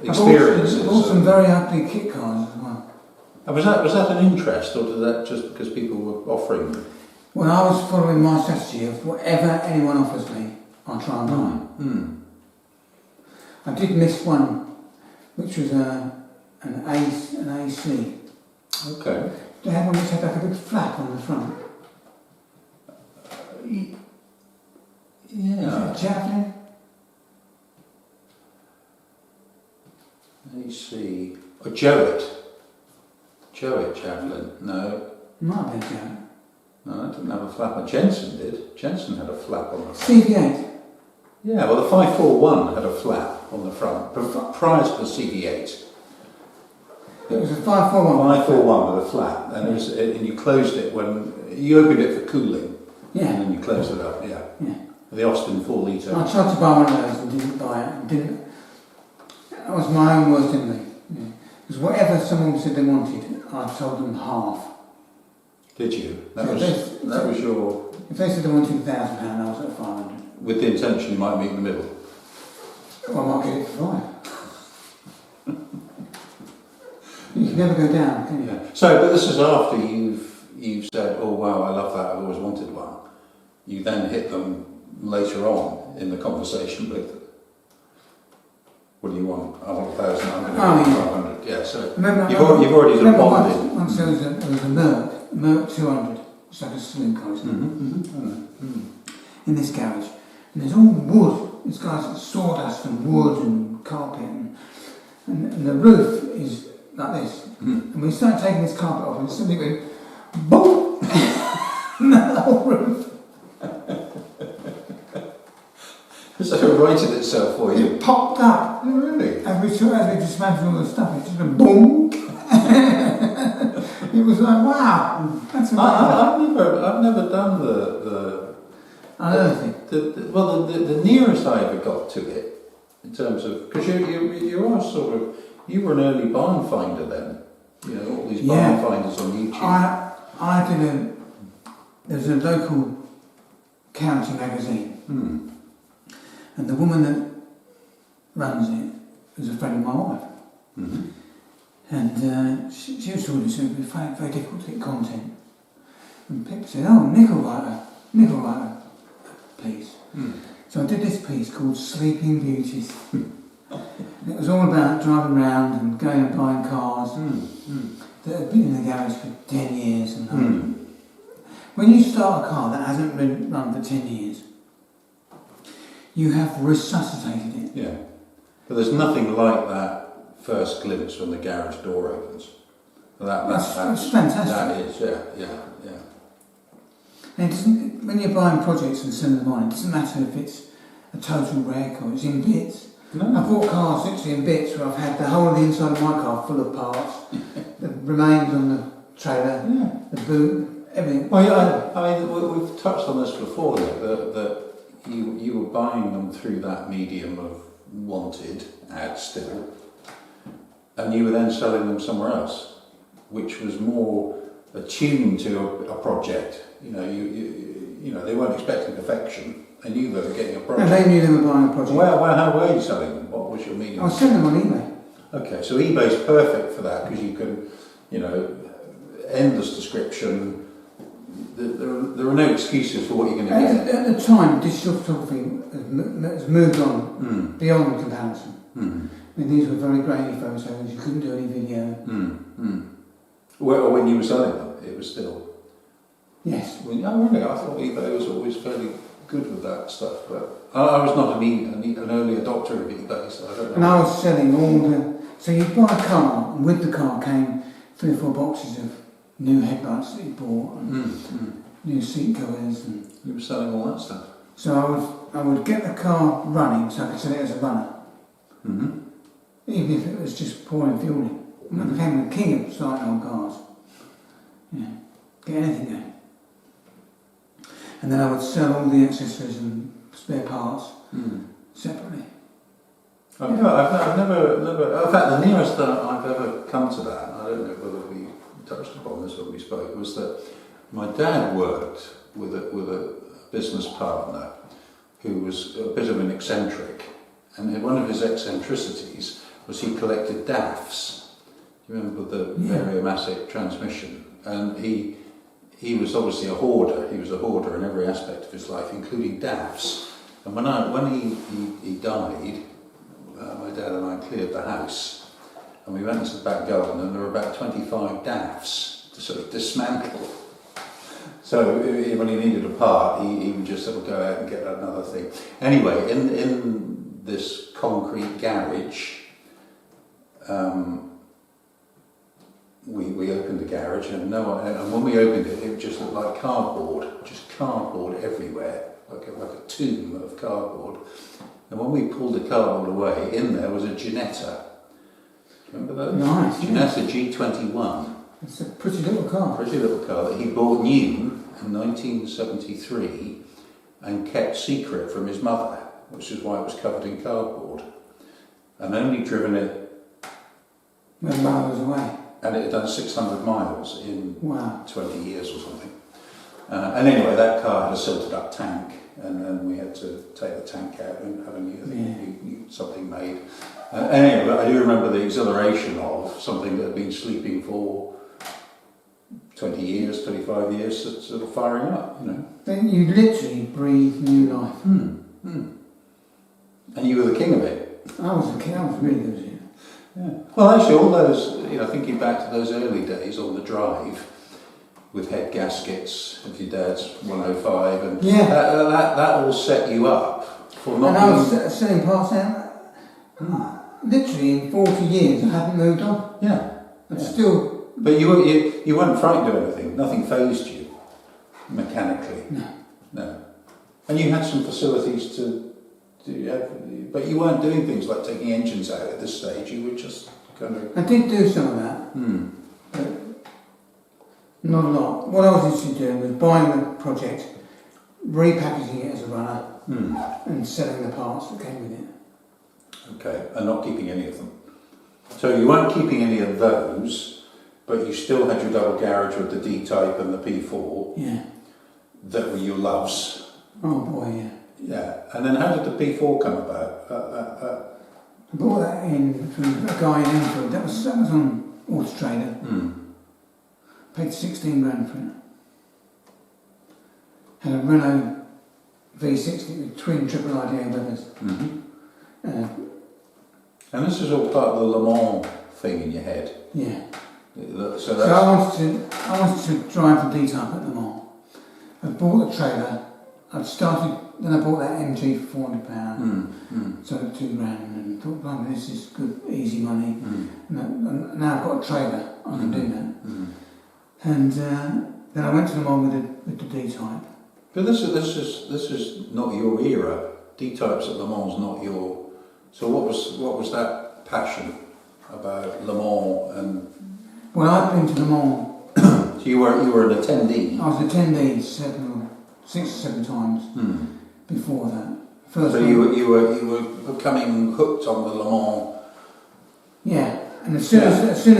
experiences. I've bought some very ugly kit cars as well. And was that an interest, or did that just because people were offering them? Well, I was following my strategy of whatever anyone offers me, I'll try and buy. I did miss one, which was an AC. Okay. They had one which had like a big flap on the front. Yeah. Is it a Javelin? AC. Or Jowett Javelin. No. Might be a Javelin. No, that didn't have a flap. But Jensen did. Jensen had a flap on the front. CV8. Yeah, well, the 541 had a flap on the front prior to the CV8. It was a 541. 541 with a flap, and you closed it when you opened it for cooling. Yeah. And then you closed it up. Yeah. The Austin 4 litre. I tried to buy one of those and didn't buy it. That was my own worst enemy. Because whatever someone said they wanted, I told them half. Did you? That So was your... If they said they wanted £1,000, I was at 500. With the intention you might meet in the middle? Well, I might get it for 5. You can never go down, can you? Yeah. So, but this is after you've said, oh wow, I love that, I've always wanted one. You then hit them later on in the conversation with, what do you want? I want 1,000, I'm going to get 500. Yeah, so you've already done bonded. Once there was a Merc 200, it's like a saloon car, isn't it? In this garage. And there's all wood. It's got sawdust and wood and carpet. And the roof is like this. And we started taking this carpet off and it suddenly went boom! And the whole roof. So it righted itself for you? It popped up. Oh, really? As we dismantled all the stuff, it just went boom! It was like, wow, that's amazing. I've never done the the nearest I ever got to it, in terms of, because you are sort of, you were an early barn finder then, you know, all these barn finders on YouTube. There's a local county magazine, and the woman that runs it is a friend of my wife. And she was talking to me, it very difficult to get content. And Pip said, oh, Nick will write a piece. So I did this piece called Sleeping Beauties. And it was all about driving around and going and buying cars that had been in the garage for 10 years. And when you start a car that hasn't been run for 10 years, you have resuscitated it. Yeah, but there's nothing like that first glimpse when the garage door opens. That's fantastic. That is, yeah. And it doesn't, when you're buying projects and selling them on, it doesn't matter if it's a total wreck or it's in bits. No. I bought cars literally in bits where I've had the whole of the inside of my car full of parts, the remains on the trailer, the boot, everything. Well, yeah, I mean, we've touched on this before, that you were buying them through that medium of wanted ad still, and you were then selling them somewhere else, which was more attuned to a project. You know, they weren't expecting perfection. They knew they were getting a project. And they knew they were buying a project. How were you selling them? What was your medium? I was selling them on eBay. Okay, so eBay's perfect for that, because you can, endless description. There are no excuses for what you're going to get. At the time, digital photography has moved on beyond comparison. I mean, these were very grainy photos, you couldn't do any video. Well, when you were selling them, it was still... Yes. Oh, really? I thought eBay was always fairly good with that stuff, but I was not an early adopter of eBay, so I don't know. And I was selling all the... So you'd buy a car, and with the car came 3 or 4 boxes of new headlights that you bought, and new seat covers, and... You were selling all that stuff? So I would get the car running, so I could sell it as a runner. Even if it was just pouring fuel in. I became the king of starting on cars. Yeah, get anything going. And then I would sell all the accessories and spare parts separately. I've never. In fact, the nearest that I've ever come to that, I don't know whether we touched upon this when we spoke, was that my dad worked with a business partner who was a bit of an eccentric, and one of his eccentricities was he collected DAFs. Do you remember the Variomatic transmission? And he was obviously a hoarder. He was a hoarder in every aspect of his life, including DAFs. And when he died, my dad and I cleared the house, and we went into the back garden, and there were about 25 DAFs to sort of dismantle. So when he needed a part, he would just sort of go out and get another thing. Anyway, in this concrete garage, we opened the garage, and when we opened it, it just looked like cardboard, just cardboard everywhere, like a tomb of cardboard. And when we pulled the cardboard away, in there was a Ginetta. Remember those? Nice. Ginetta G21. It's a pretty little car. Pretty little car that he bought new in 1973 and kept secret from his mother, which is why it was covered in cardboard, and only driven it When Mum was away. And it had done 600 miles in Wow. 20 years or something. And anyway, that car had a silted up tank, and then we had to take the tank out and have a new something made. Anyway, I do remember the exhilaration of something that had been sleeping for 20 years, 25 years, sort of firing up, you know. Then you literally breathe new life. And you were the king of it. I was a kid, I was really good at it. Yeah. Well, actually, all those, you know, thinking back to those early days on the drive, with head gaskets of your dad's 105, and that all set you up for not. And I was selling parts out. Literally in 40 years, I haven't moved on. Yeah. I'm still. But you weren't frightened of anything. Nothing fazed you mechanically. No. And you had some facilities but you weren't doing things like taking engines out at this stage. You were just kind of. I did do some of that. But not a lot. What I was interested in doing was buying the project, repackaging it as a runner, and selling the parts that came with it. Okay, and not keeping any of them. So you weren't keeping any of those, but you still had your double garage with the D-type and the P4. Yeah. That were your loves. Oh boy, yeah. Yeah, and then how did the P4 come about? I bought that in from a guy in Enfield. That was on Auto Trader. Paid 16 grand for it. Had a Renault V60 with twin triple IDA weathers. And this is all part of the Le Mans thing in your head. Yeah. So I wanted to drive the D-type at Le Mans. I bought the trailer. Then I bought that MG for £400. So at 2 grand, and thought, blimey, this is good, easy money. And now I've got a trailer, I can do that. And then I went to Le Mans with the D-type. But this is not your era. D-types at Le Mans not your. So what was that passion about Le Mans and? Well, I'd been to Le Mans. So you were an attendee. I was an attendee 6 or 7 times before that. So you were becoming hooked on the Le Mans. Yeah, and as soon as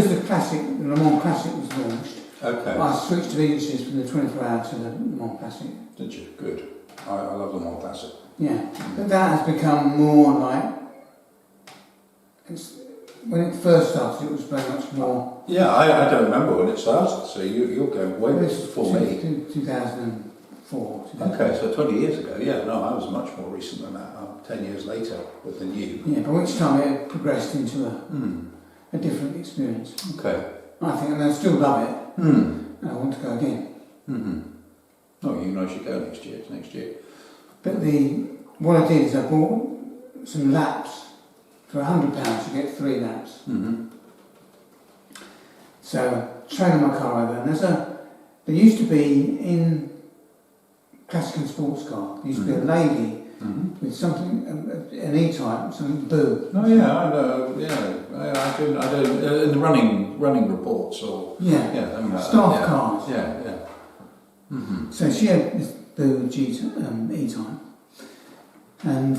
the Le Mans Classic was launched, okay, I switched allegiances from the 24 hour to the Le Mans Classic. Did you? Good. I love Le Mans Classic. Yeah, but that has become more like. When it first started, it was very much more. Yeah, I don't remember when it started. So you're going way before me. 2004. Okay, so 20 years ago. Yeah, no, I was much more recent than that. 10 years later with the new. Yeah, by which time it progressed into a different experience. Okay. I think, and I still love it. And I want to go again. Oh, you know, I should go next year. But what I did is I bought some laps. For £100 you get 3 laps. So I trained my car over, and there used to be in classic and sports car, there used to be a lady with something, an E-type, something blue. Oh yeah, I know. Yeah, I do. In the running reports or staff cars. Yeah. So she had this blue E-type, and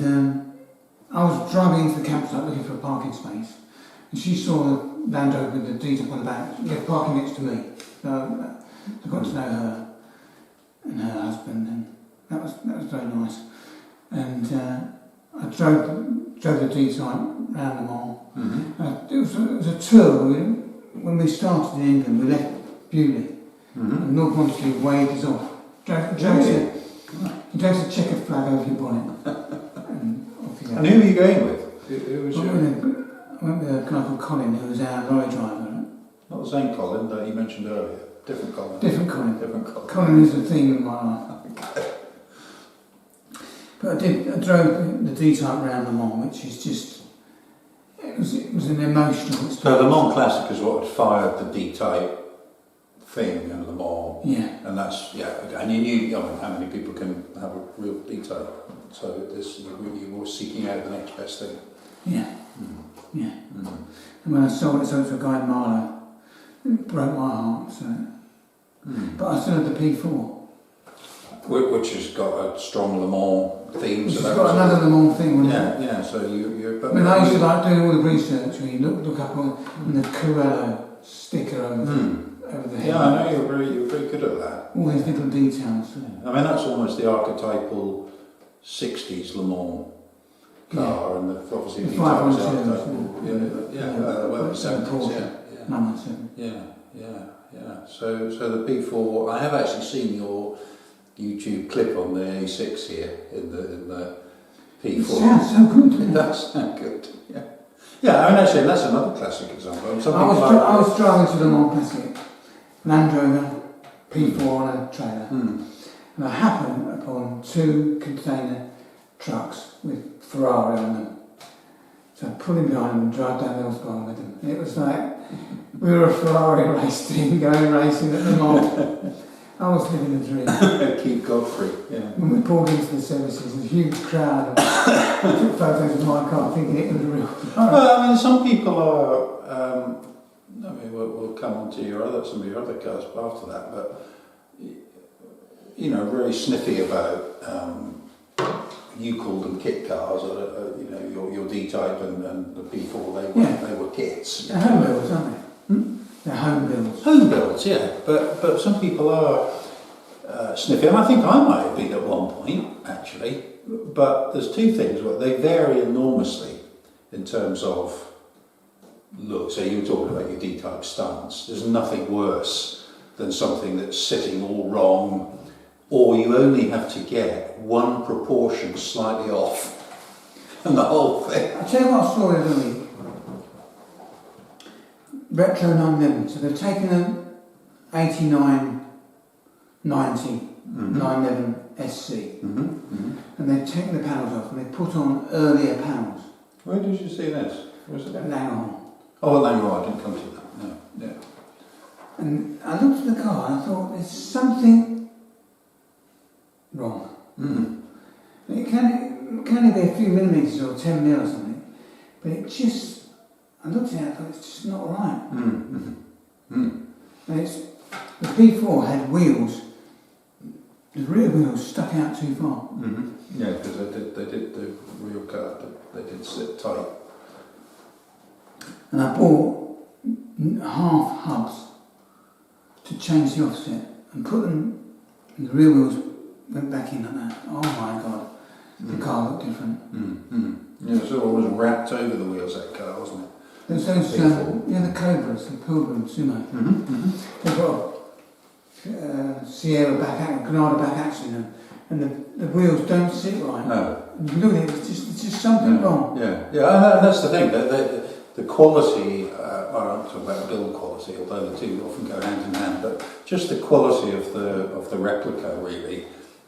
I was driving into the campsite looking for a parking space, and she saw the Land Rover with the D-type on the back, parking next to me. So I got to know her and her husband, and that was very nice. And I drove the D-type round the mall. It was a tour. When we started in England, we left Bewley, and North Montague waved us off. He drags a checkered flag over your bonnet. And who were you going with? Who was I went with a guy called Colin, who was our lorry driver. Not the same Colin that you mentioned earlier. Different Colin. Different Colin. Colin is the theme of my life. But I drove the D-type round Le Mans, which is just, it was an emotional experience. So the Mans Classic is what fired the D-type thing in Le Mans. Yeah. And that's, and you knew, how many people can have a real D-type. So you were seeking out the next best thing. Yeah. And when I sold it to a guy in Marlow, it broke my heart. So, but I still had the P4. which has got a strong Le Mans theme. Which So has that got was another Le Mans thing, wouldn't it? yeah. So you. I mean, I used to like doing all the research where you look up on the Corello sticker over the head. Yeah, I know you're very good at that. All these little details. I mean, that's almost the archetypal 60s Le Mans car, and obviously The the 512s, well, the 70s, So the P4, I have actually seen your YouTube clip on the A6 here in the P4. It sounds so good, doesn't It does sound good, Yeah, I mean, actually, that's another classic example. I was driving to the Mans Classic, Land Rover, P4 on a trailer, and I happened upon 2 container trucks with Ferrari on them. So I pulled him behind them and drive down the Autobahn with them. And it was like we were a Ferrari race team going racing at the Mans. I was living the dream. Keep Godfrey, When we pulled into the services, a huge crowd took photos of my car thinking it was real. Well, I mean, some people are. I mean, we'll come on to some of your other cars after that, but very sniffy about. You called them kit cars, your D-Type and the P4. They were kits. They're home builds, aren't they? They're home builds. Home builds, yeah. But some people are sniffy, and I think I might have been at one point actually. But there's 2 things where they vary enormously in terms of look. So you were talking about your D-Type stance. There's nothing worse than something that's sitting all wrong, or you only have to get one proportion slightly off, and the whole thing. I'll tell you what I saw the other week. Retro 911. So they've taken an 89, 90, 911 SC, and they've taken the panels off and they've put on earlier panels. Where did you see this? Was it? Langhorne. Oh, Langhorne, I didn't come to that. No, yeah. And I looked at the car and I thought, there's something wrong. It can only be a few millimetres or 10 mil or something, but I looked at it and thought, it's just not right. And the P4 had wheels, the rear wheels stuck out too far. Yeah, because they did the real car, they did sit tight. And I bought half hubs to change the offset and put them, and the rear wheels went back in like that. Oh my God, the car looked different. Yeah, so it was wrapped over the wheels, that car, wasn't it? There's those, the Cobras, the Pilgrim Sumo. They've got Sierra back action, Granada back action, and the wheels don't sit right. No. And you look at it, it's just something wrong. Yeah, and that's the thing. The quality. I'm not talking about build quality, although the 2 often go hand in hand. But just the quality of the replica, really.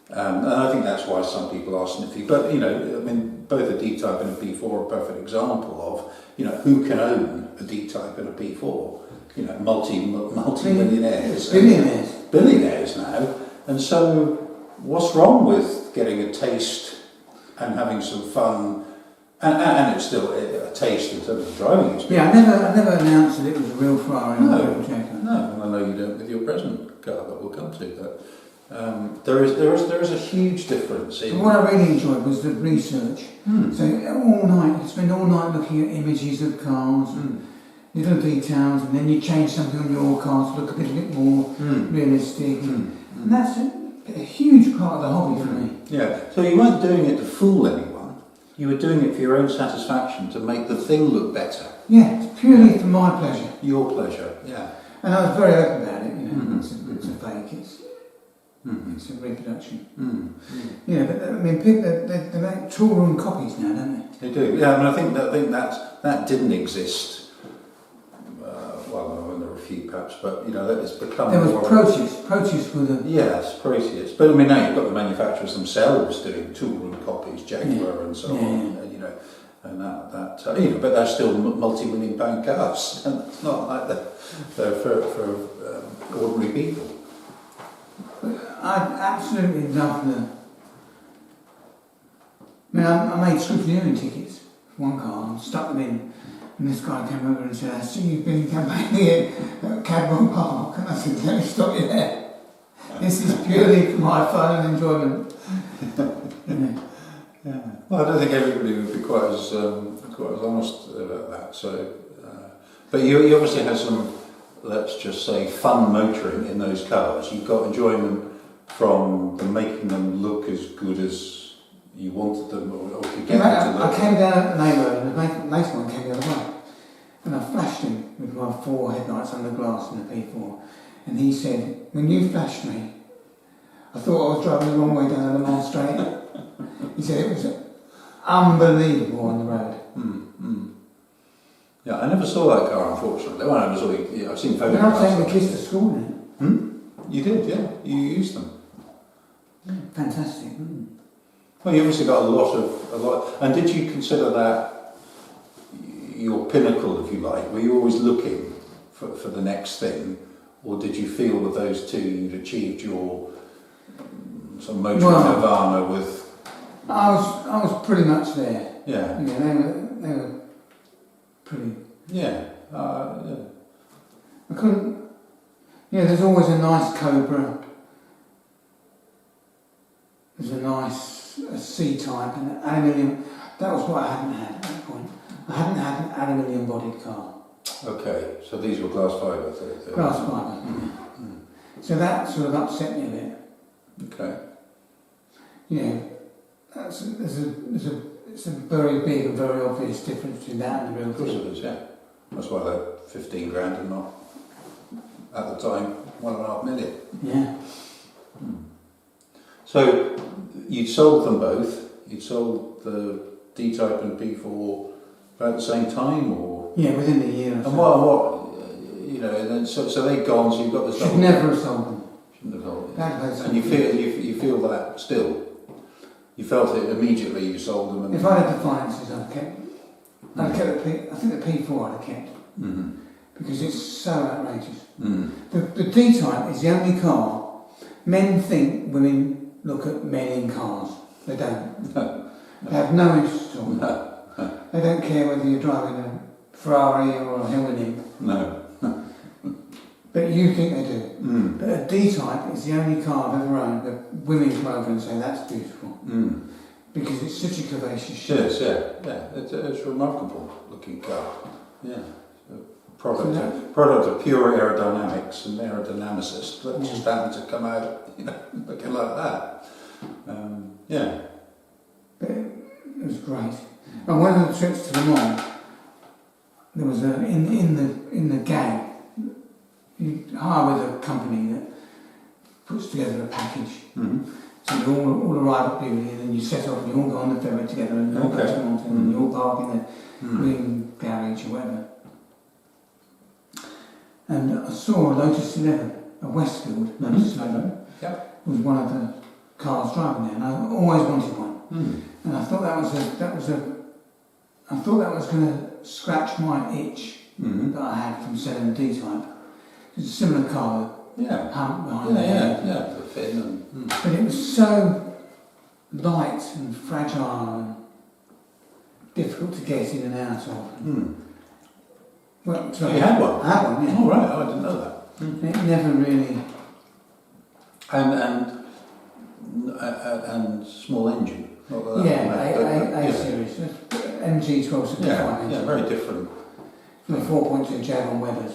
And I think that's why some people are sniffy. But, I mean, both a D-Type and a P4 are a perfect example of, who can own a D-Type and a P4? Multi-millionaires. Billionaires now. And so, what's wrong with getting a taste and having some fun? And it's still a taste in terms of driving experience. Yeah, I never announced that it was a real Ferrari. No, and I know you don't with your present car that we'll come to, but there is a huge difference. But what I really enjoyed was the research. So all night, you spend all night looking at images of cars, little details, and then you change something on your car to look a little bit more realistic. And that's a huge part of the hobby for me. Yeah, so you weren't doing it to fool anyone. You were doing it for your own satisfaction, to make the thing look better. Yeah, it's purely for my pleasure. Your pleasure, yeah. And I was very open about it, it's a fake, it's a reproduction. But I mean, people, they make tool room copies now, don't they? They do, yeah, I mean, I think that didn't exist. Well, there were a few perhaps, but that it's become there was more... Proteus were the... Yes, Proteus. But I mean, now you've got the manufacturers themselves doing tool room copies, Jaguar and so on, and that but they're still multi-million pound cars, and it's not like they're for ordinary people. I absolutely love I made scrutineering tickets for one car and stuck them in. And this guy came over and said, I see you've been campaigning at Cadwell Park. And I said, let me stop you there. This is purely for my fun and enjoyment. Yeah. Well, I don't think everybody would be quite as honest about that. So, but you obviously had some, let's just say, fun motoring in those cars. You got enjoyment from them making them look as good as you wanted them, or could get them to look. I came down at the neighbourhood, and the next one came the other way, and I flashed him with my 4 headlights under glass in the P4, and he said, "When you flashed me, I thought I was driving the wrong way down the Le Mans Straight." He said it was unbelievable on the road. Yeah, I never saw that car, unfortunately. Well, I never saw it. Yeah, I've seen photographs. And I've taken the kids to school in it. You did, yeah. You used them. Fantastic. Well, you obviously got a lot. And did you consider that your pinnacle, if you like? Were you always looking for the next thing, or did you feel with those two you'd achieved your some motoring nirvana with? I was pretty much there. Yeah. Yeah, they were pretty. Yeah. I couldn't. Yeah, there's always a nice Cobra. There's a nice C-type and aluminium. That was what I hadn't had at that point. I hadn't had an aluminium bodied car. Okay, so these were glass fibre. Glass fibre. So that sort of upset me a bit. Okay. You know, it's a very big and very obvious difference between that and the real thing. Of course it is, yeah. That's why they're 15 grand and not, at the time, 1.5 million. Yeah. So you'd sold them both. You'd sold the D-Type and P4 about the same time, or yeah, within a year or so. and what you know, and then so they've gone. So you've got this. Should never have sold them. Shouldn't have sold them. And you feel that still. You felt it immediately. You sold them. And if I had the finances, I'd have kept. I think the P4 I'd have kept because it's so outrageous. The D-Type is the only car. Men think women look at men in cars. They don't. They have no interest at all. They don't care whether you're driving a Ferrari or a Hillman. No. But you think they do. But a D-Type is the only car I've ever owned that women come over and say that's beautiful. Because it's such a curvaceous shape. Yes, yeah. It's a remarkable looking car. Yeah. Product of pure aerodynamics and aerodynamicist that just happened to come out, looking like that. Yeah. But it was great. And one of the trips to Le Mans, there was in the gang, you hire with a company that puts together a package. So you all arrive at Bewley and then you set off and you all go on the ferry together and you all go to Mountain and you all park in the green garage or whatever. And I saw a Lotus 11, a Westfield Lotus 11. Was one of the cars driving there, and I always wanted one. And I thought that was going to scratch my itch that I had from selling the D-Type. It's a similar car. Hump behind the fin and. But it was so light and fragile and difficult to get in and out of. Well, so you had one? I had one, yeah. Oh, right, I didn't know that. It never really... And small engine. A series. MG 1265 engine. Yeah, very different. With a 4.2 Jag on Webbers.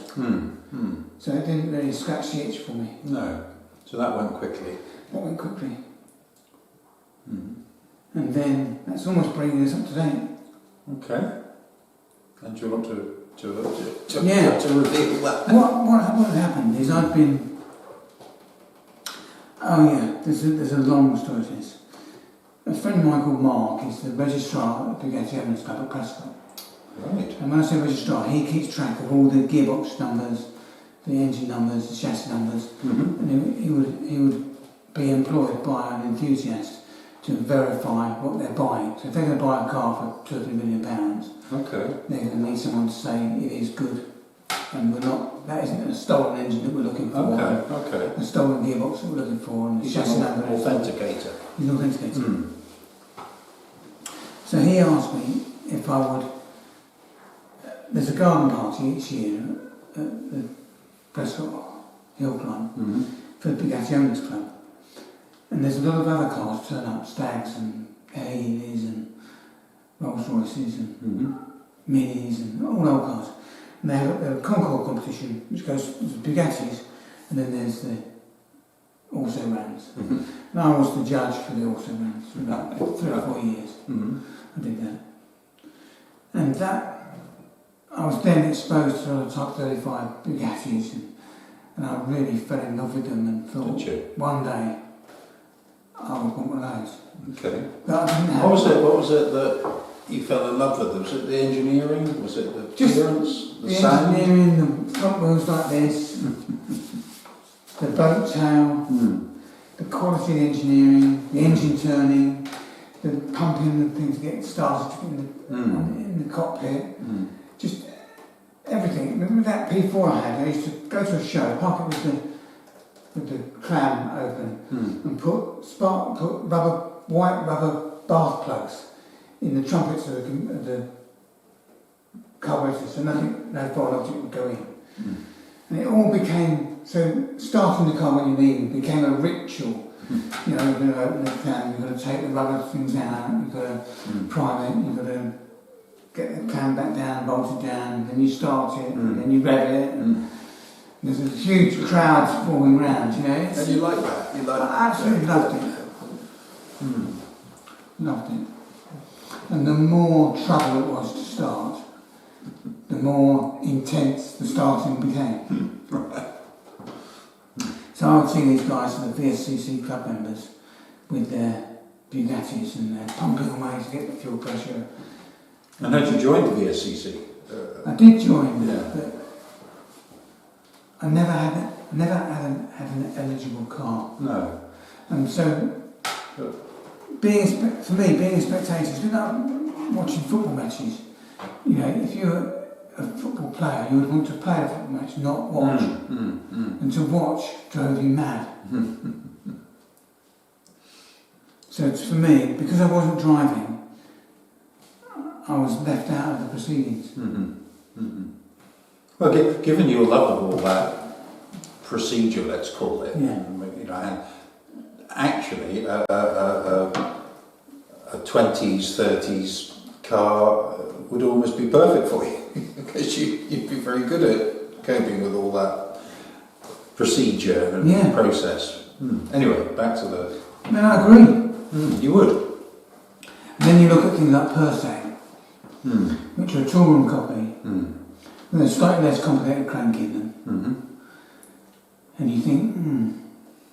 So it didn't really scratch the itch for me. No. So that went quickly. And then that's almost bringing us up to date. Okay. And do you want to reveal that? What happened is I've been... Oh yeah, there's a long story to this. A friend of mine called Mark is the registrar at the Bugatti Evidence Club at Prescott. Right. And when I say registrar, he keeps track of all the gearbox numbers, the engine numbers, the chassis numbers, and he would be employed by an enthusiast to verify what they're buying. So if they're going to buy a car for £2 or £3 million, they're going to need someone to say it is good, and that isn't a stolen engine that we're looking for. A stolen gearbox that we're looking for, and the chassis number. Authenticator. He's an authenticator. So he asked me if I would. There's a garden party each year at the Prescott Hill Climb, for the Bugatti Owners Club. And there's a lot of other cars turn up, Stags and LEs and Rolls Royces and Minis and all old cars. And they have a Concours competition, which goes to the Bugattis, and then there's the also rans. And I was the judge for the also rans for about 3 or 4 years. I did that. And that, I was then exposed to a lot of Type 35 Bugattis, and I really fell in love with them and thought one day I would want one of those. Okay. But I didn't have What was it that you fell in love with? Was it the engineering? Was it the appearance? The sound? engineering, the front wheels like this, the boat tail, the quality of the engineering, the engine turning, the pumping the things to get started in the cockpit, just everything. Remember that P4 I had? I used to go to a show, park it with the clam open, and put white rubber bath plugs in the trumpets of the carburetor, so no foreign object would go in. And it all became, so starting the car when you need it became a ritual. You know, you're going to open the clam, you've got to take the rubber things out, you've got to prime it, you've got to get the clam back down, bolt it down, then you start it, and then you rev it, and there's a huge crowd forming round, you know. And you like that? You like I absolutely loved it. Loved it. And the more trouble it was to start, the more intense the starting became. So I would see these guys, the VSCC club members, with their Bugattis and they're pumping away to get the fuel pressure. And had you joined the VSCC? I did join, Yeah. but I never had an eligible car. No. And so, for me, being a spectator, it's like watching football matches. You know, if you're a football player, you would want to play a football match, not watch. And to watch drove you mad. So it's for me, because I wasn't driving, I was left out of the proceedings. Well, given your love of all that procedure, let's call it, you know, and actually a 20s, 30s car would almost be perfect for you because you'd be very good at coping with all that procedure and process. Anyway, back to the... No, I agree. You would. And then you look at things like Persang, which are a toolroom copy, and there's slightly less complicated crank in them. And you think,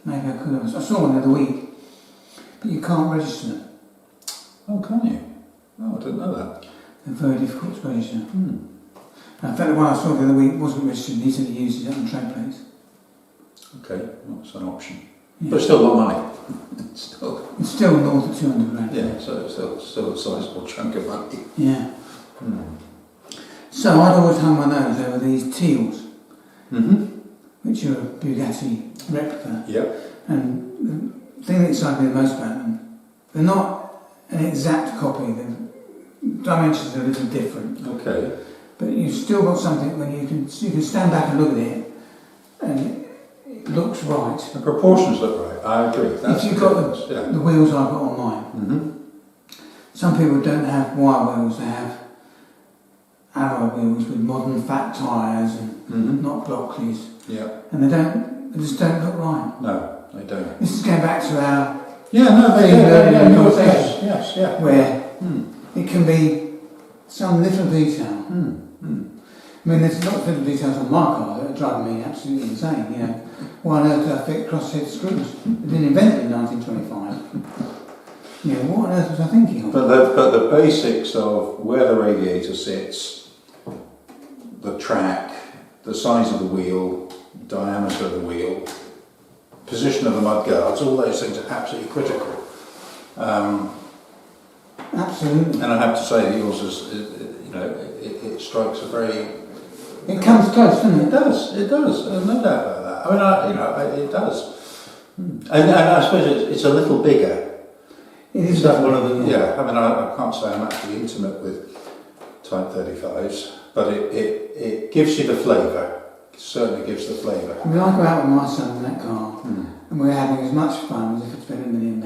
maybe I could have. I saw one the other week, but you can't register them. Oh, can you? Oh, I didn't know that. They're very difficult to register. In fact, the one I saw the other week wasn't registered, and he said he uses it on trade plates. Okay, well, that's an option. Yeah. But still a lot of money. It's still north of 200 grand. Yeah, so it's still a sizable chunk of money. Yeah. So I'd always hung my nose over these Teals, which are a Bugatti replica. Yeah. And the thing that excited me the most about them, they're not an exact copy. The dimensions are a little different. Okay. But you've still got something when you can stand back and look at it, and it looks right. The proportions look right. I agree. That's if you've got the wheels I've got on mine, some people don't have wire wheels; they have alloy wheels with modern fat tyres and not Blockleys. Yeah. And they just don't look right. No, they don't. This is going back to our yes, where it can be some little detail. I mean, there's lots of little details on my car that are driving me absolutely insane. You know, why on earth did I fit crosshead screws? They didn't invent it in 1925. You know, what on earth was I thinking of? But the basics of where the radiator sits, the track, the size of the wheel, diameter of the wheel, position of the mudguards, all those things are absolutely critical. Absolutely. And I have to say that yours is, you know, it strikes a very... It comes close, doesn't it? It does. There's no doubt about that. I mean, it does. And I suppose it's a little bigger. It is. Is that one of the... Yeah, I mean, I can't say I'm actually intimate with Type 35s, but it gives you the flavour, certainly gives the flavour. I mean, I go out with my son in that car, and we're having as much fun as if it's been £1 million.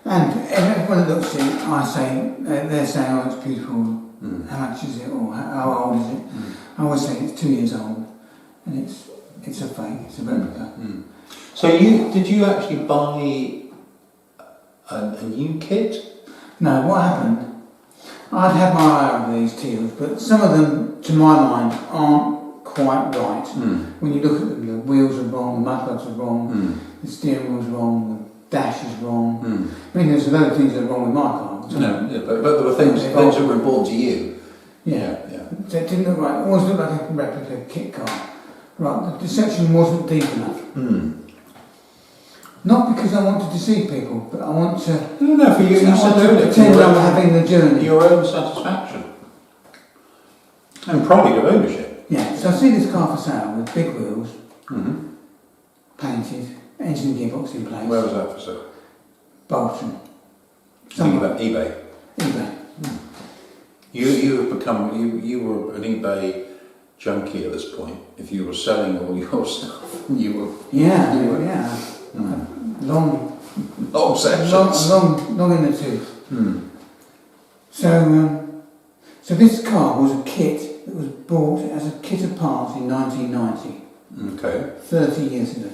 And everyone that looks at it, I say, they're saying, oh, it's beautiful, how much is it, or how old is it? I always say it's 2 years old, and it's a fake, it's a replica. So did you actually buy a new kit? No, what happened, I'd had my eye over these Teals, but some of them, to my mind, aren't quite right. When you look at them, the wheels are wrong, the mudguards are wrong, the steering wheel's wrong, the dash is wrong. I mean, there's a lot of things that are wrong with my car. But there were things that were important to you. Yeah. So it didn't look right. It always looked like a replica kit car. Right, the section wasn't deep enough. Not because I want to deceive people, but I want to... No, for you, you said earlier, pretend I'm having the journey. Your own satisfaction. And pride of ownership. Yeah, so I see this car for sale with big wheels, painted, engine and gearbox in place. Where was that for sale? Bolton. eBay. eBay. You have become, you were an eBay junkie at this point. If you were selling all your stuff, you were... Yeah. Long sessions. Long in the tooth. So this car was a kit that was bought as a kit of parts in 1990. Okay. 30 years ago.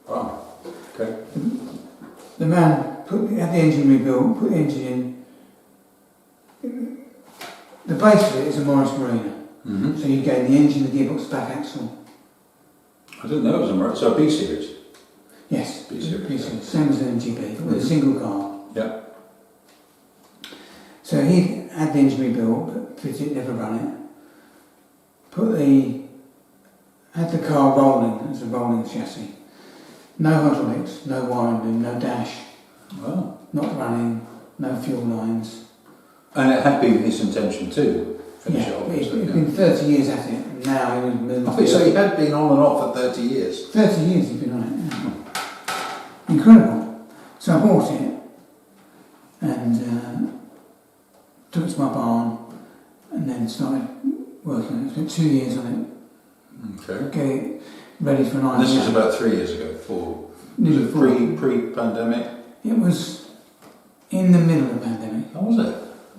Wow. Okay. The man had the engine rebuilt, put the engine in. The base of it is a Morris Marina. So you get the engine, the gearbox, back axle. I didn't know it was a Morris. So a B series. Yes, B series. Same as an MGB, with a single car. Yeah. So he had the engine rebuilt, but fitted, never run it. Had the car rolling as a rolling chassis. No hydraulics, no wiring, no dash. Wow. Not running, no fuel lines. And it had been his intention to finish it off. He's been 30 years at it, and now he was moving. So he had been on and off for 30 years? 30 years he's been on it, yeah. Incredible. So I bought it, and took it to my barn, and then started working on it. Spent 2 years on it. Okay. Get it ready for an IPO. This was about 3 years ago, was it pre-pandemic? It was in the middle of the pandemic. How was it?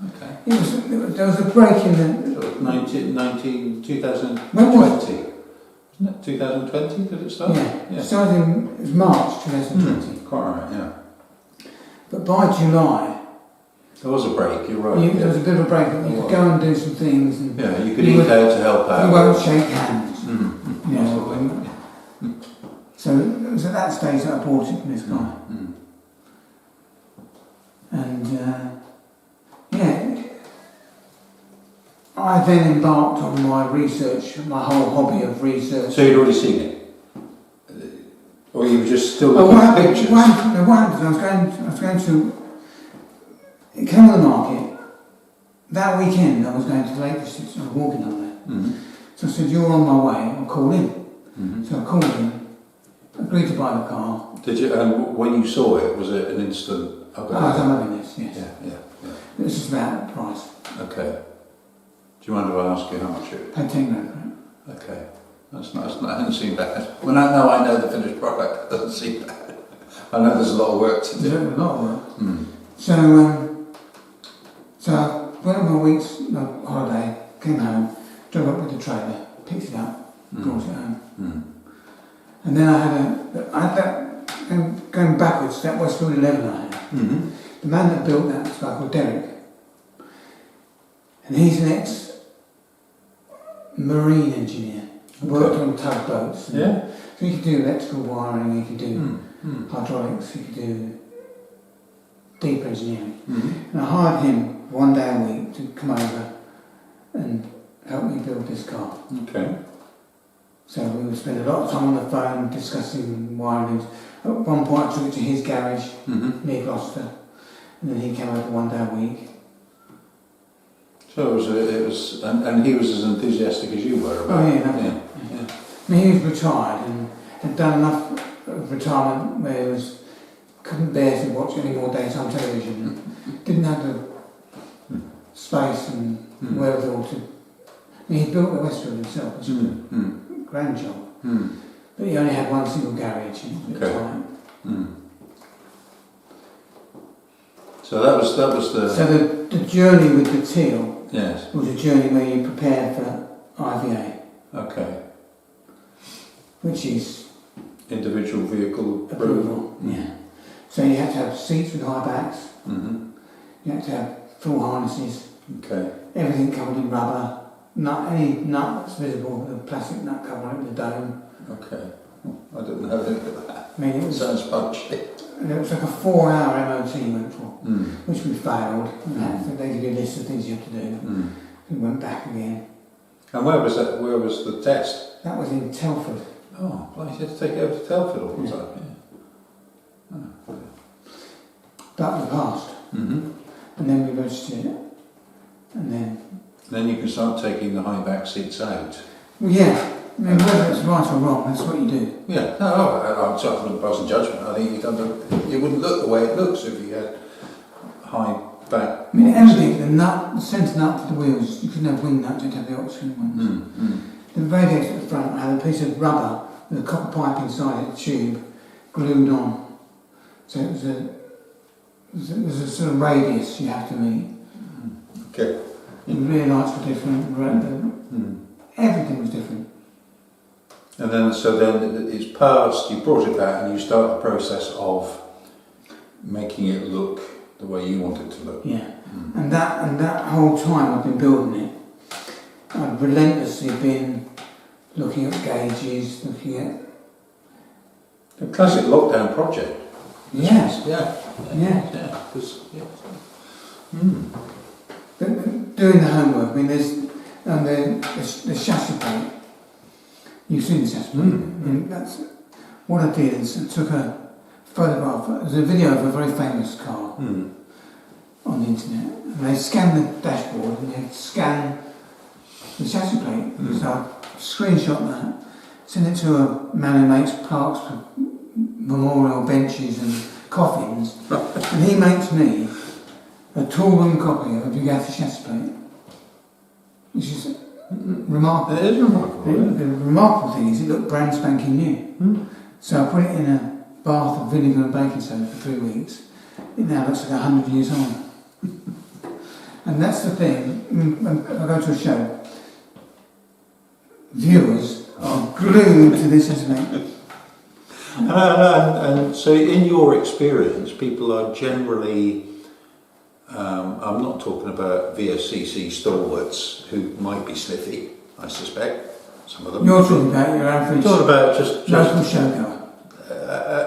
Okay. There was a break in the... So 2020. When was Wasn't it 2020 did it start? Yeah. Starting, it was March 2020. Quite right, yeah. But by July... There was a break, you're right. There was a bit of a break, but you could go and do some things. And yeah, you could eat out to help out. You won't shake hands. So it was at that stage that I bought it from this guy. And I then embarked on my research, my whole hobby of research. So you'd already seen it? Or you were just still looking at pictures? What happened is I was going to... It came on the market. That weekend I was going to the Lake District, I was walking up there. So I said, you're on my way, I'll call in. So I called in, agreed to buy the car. Did you, and when you saw it, was it an instant... I was having this, yes. Yeah. It was just about the price. Okay. Do you mind if I ask you how much it... Paid 10 grand for it. Okay. That's nice. That doesn't seem bad. When I know the finished product, it doesn't seem bad. I know there's a lot of work to do. There's a lot of work. So I went on my week's holiday, came home, drove up with the trailer, picked it up, brought it home. And then I had that, going backwards, that Westfield 11 I had. The man that built that was a guy called Derek. And he's an ex-marine engineer. Worked on tugboats. So he could do electrical wiring, he could do hydraulics, he could do deep engineering. And I hired him 1 day a week to come over and help me build this car. Okay. So we would spend a lot of time on the phone discussing wirings. At one point I took it to his garage near Gloucester, and then he came over 1 day a week. So it was, and he was as enthusiastic as you were about it. I mean, he was retired and had done enough of retirement where he couldn't bear to watch any more daytime television. Didn't have the space and wherewithal to He built the Westfield himself, which was a grand job. But he only had one single garage at the time. So that was the. So the journey with the teal Yes. was a journey where you prepared for IVA. Okay. Which is individual vehicle approval. Yeah. So you had to have seats with high backs. You had to have full harnesses. Okay. Everything covered in rubber. Any nut that's visible, the plastic nut cover on the dome. Okay. I didn't know anything about that. I mean, it was, sounds punchy. And it was like a 4-hour MOT we went for, which we failed. So they give you a list of things you have to do. We went back again. And where was that? Where was the test? That was in Telford. Oh, well, you had to take it over to Telford all the time. Yeah. But we passed. And then we registered it. And then you can start taking the high back seats out. Well, yeah. I mean, whether it's right or wrong, that's what you do. Yeah. No, I'm sorry for the passing judgment. I think it wouldn't look the way it looks if you had high back. I mean, everything, the centre nut for the wheels, you couldn't have wing nuts, you'd have the Oxford ones. The radiator at the front had a piece of rubber with a copper pipe inside it, a tube, glued on. So it was a sort of radius you have to meet. Okay. The rear lights were different, everything was different. And then, it's passed, you brought it back and you start the process of making it look the way you want it to look. Yeah. And that whole time I've been building it, I've relentlessly been looking at gauges, looking at... A classic lockdown project. Yes. Yeah. But doing the homework, I mean, there's the chassis plate. You've seen the chassis plate. And that's what I did is I took a photograph. There's a video of a very famous car on the internet. And they scan the dashboard and they scan the chassis plate. So I screenshot that, sent it to a man who makes parks for memorial benches and coffins, and he makes me a tool-room copy of a Bugatti chassis plate, which is remarkable. It is remarkable. The remarkable thing is it looked brand spanking new. So I put it in a bath of vinegar and baking soda for 3 weeks. It now looks like 100 years old. And that's the thing, when I go to a show, viewers are glued to this chassis plate. And so in your experience, people are generally, I'm not talking about VSCC stalwarts who might be sniffy, I suspect, some of them. You're talking about your average talking about just local showgoer.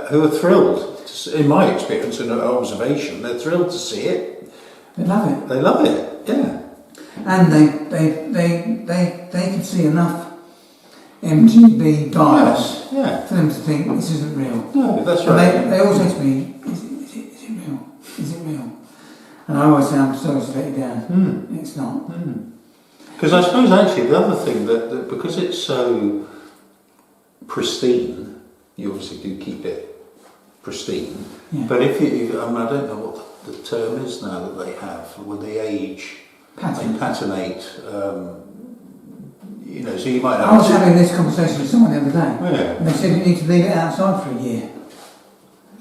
Who are thrilled, in my experience and observation, they're thrilled to see it. They love it. They love it, yeah. And they can see enough MGB dials for them to think this isn't real. No, that's right. And they always say to me, is it real? Is it real? And I always say, I'm sorry to let you down. It's not. Because I suppose actually the other thing that because it's so pristine, you obviously do keep it pristine. Yeah. But if you, I don't know what the term is now that they have when they age, they patinate. So you might have. I was having this conversation with someone the other day, and they said you need to leave it outside for a year.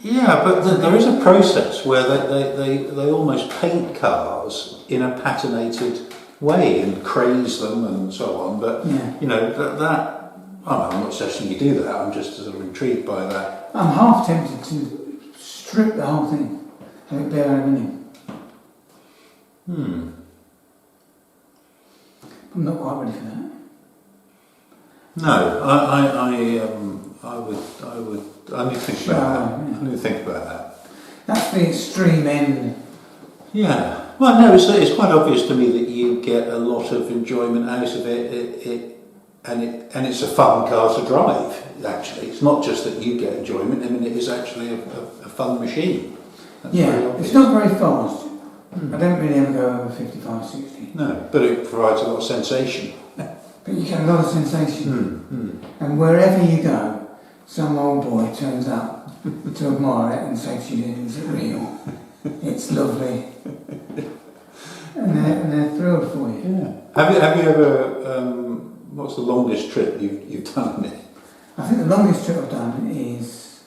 Yeah, but there is a process where they almost paint cars in a patinated way and craze them and so on. But that I'm not suggesting you do that. I'm just sort of intrigued by that. I'm half tempted to strip the whole thing, have it bare aluminium. I'm not quite ready for that. No, I need to think about that. I need to think about that. That's the extreme end. Yeah. Well, no, it's quite obvious to me that you get a lot of enjoyment out of it. And it's a fun car to drive. Actually, it's not just that you get enjoyment. I mean, it is actually a fun machine. That's it's not very fast. I don't really ever go over 55, 60. No, but it provides a lot of sensation. But you get a lot of sensation. And wherever you go, some old boy turns up to admire it and say to you, is it real? It's lovely. and they're thrilled for you. Yeah. Have you ever? What's the longest trip you've done in it? I think the longest trip I've done is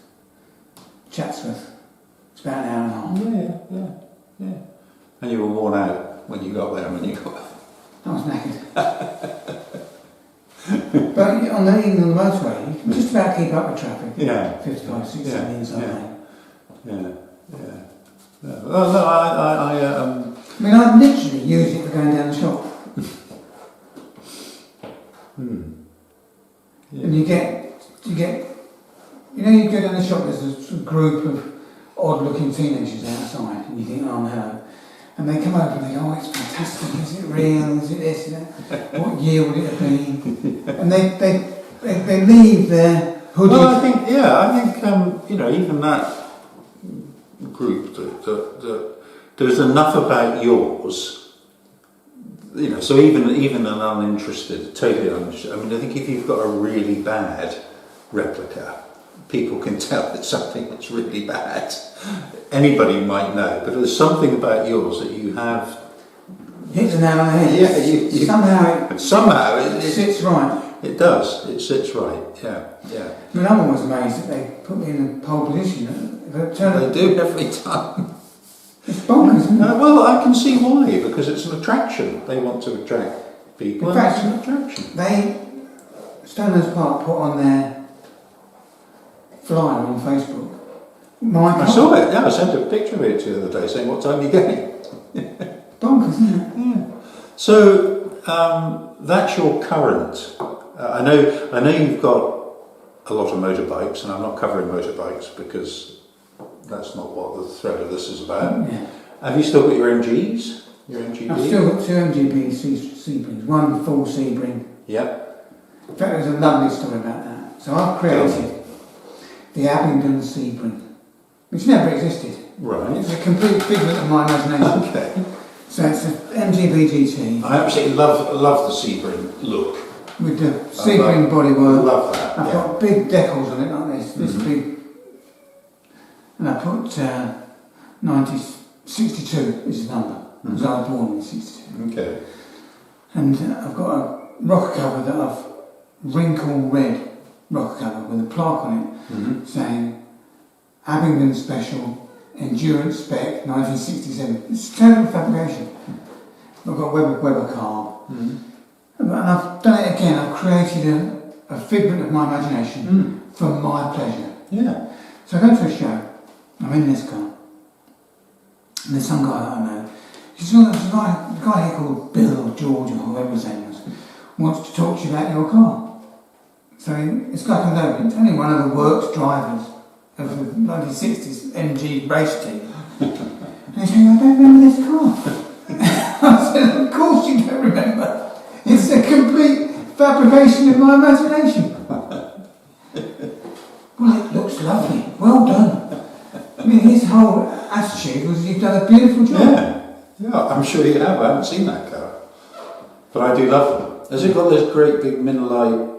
Chatsworth. It's about an hour and a half. Yeah. And you were worn out when you got there. When you got I was knackered. But even on the motorway, you can just about keep up with traffic. Yeah. 55, 60 inside lane. Yeah. Well, no, I mean, I literally use it for going down the shop. Yeah. And you go down the shop, there's a sort of group of odd-looking teenagers outside, and you think, oh no. And they come over and they go, oh, it's fantastic, is it real, is it this, is that? What year would it have been? And they leave their hoodie. Well, I think even that group that there's enough about yours. So even an uninterested, totally uninterested. I mean, I think if you've got a really bad replica, people can tell it's something that's really bad. Anybody might know, but there's something about yours that you have. Hit the nail on the head. Yeah, somehow it sits right. It does. It sits right. Yeah. I mean, I'm always amazed that they put me in a pole position. They do every time. It's bonkers, isn't it? Well, I can see why, because it's an attraction. They want to attract people. In fact, it's an attraction. Stonehurst Park put on their flyer on Facebook. I saw it. Yeah, I sent a picture of it the other day, saying, "What time are you getting?" Bonkers, isn't it? Yeah. So that's your current. I know you've got a lot of motorbikes, and I'm not covering motorbikes because that's not what the thread of this is about. Yeah. Have you still got your MGs? Your MGB? I've still got 2 MGB Sebrings, one full Sebring. Yep. In fact, there's a lovely story about that. So I've created the Abingdon Sebring, which never existed. Right. It's a complete figment of my imagination. Okay. So it's an MGB GT. I absolutely love the Sebring look. With the Sebring bodywork. I love that. I've got big decals on it like this. This big. And I put 1962 is the number, because I was born in 62. Okay. And I've got a rocker cover that I've wrinkle red rocker cover with a plaque on it saying Abingdon Special Endurance Spec 1967. It's total fabrication. I've got Weber carb. And I've done it again. I've created a figment of my imagination for my pleasure. Yeah. So I go to a show. I'm in this car, and there's some guy that I know. There's a guy here called Bill or George or whoever his name was, wants to talk to you about your car. So it's like I know, it's only one of the works drivers of the 1960s MG race team. And he's saying, I don't remember this car. I said, of course you don't remember. It's a complete fabrication of my imagination. Well, it looks lovely. Well done. I mean, his whole attitude was, you've done a beautiful job. Yeah, I'm sure you have. I haven't seen that car. But I do love them. Has it got those great big Minolite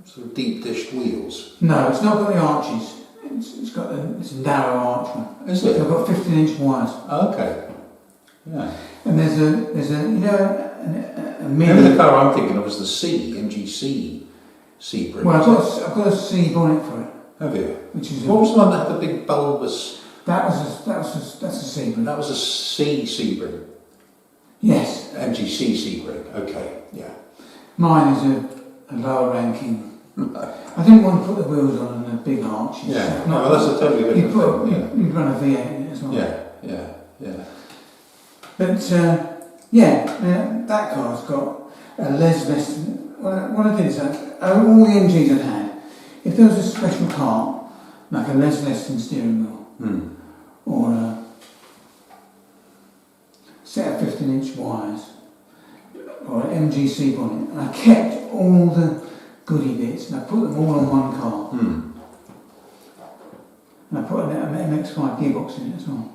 sort of deep dished wheels? No, it's not got the arches. It's got it's a narrow arch one. Is it? So I've got 15-inch wires. Oh, okay. Yeah. And there's a Maybe mini. the car I'm thinking of is the MGC Sebring. Well, I've got a C bonnet for it. Have you? Which is what was the one that had the big bulbous? That's a Sebring. That was a C Sebring. Yes. MGC Sebring. Okay. Yeah. Mine is a lower ranking. I didn't want to put the wheels on and the big arches. Yeah. No, that's a totally different thing. You'd run a V8 in it as well. Yeah. But that car's got a Les Weston. What I did is all the MGs I'd had. If there was a special part, like a Les Weston steering wheel, or a set of 15-inch wires, or an MGC bonnet, and I kept all the goodie bits and I put them all on one car. And I put an MX-5 gearbox in it as well.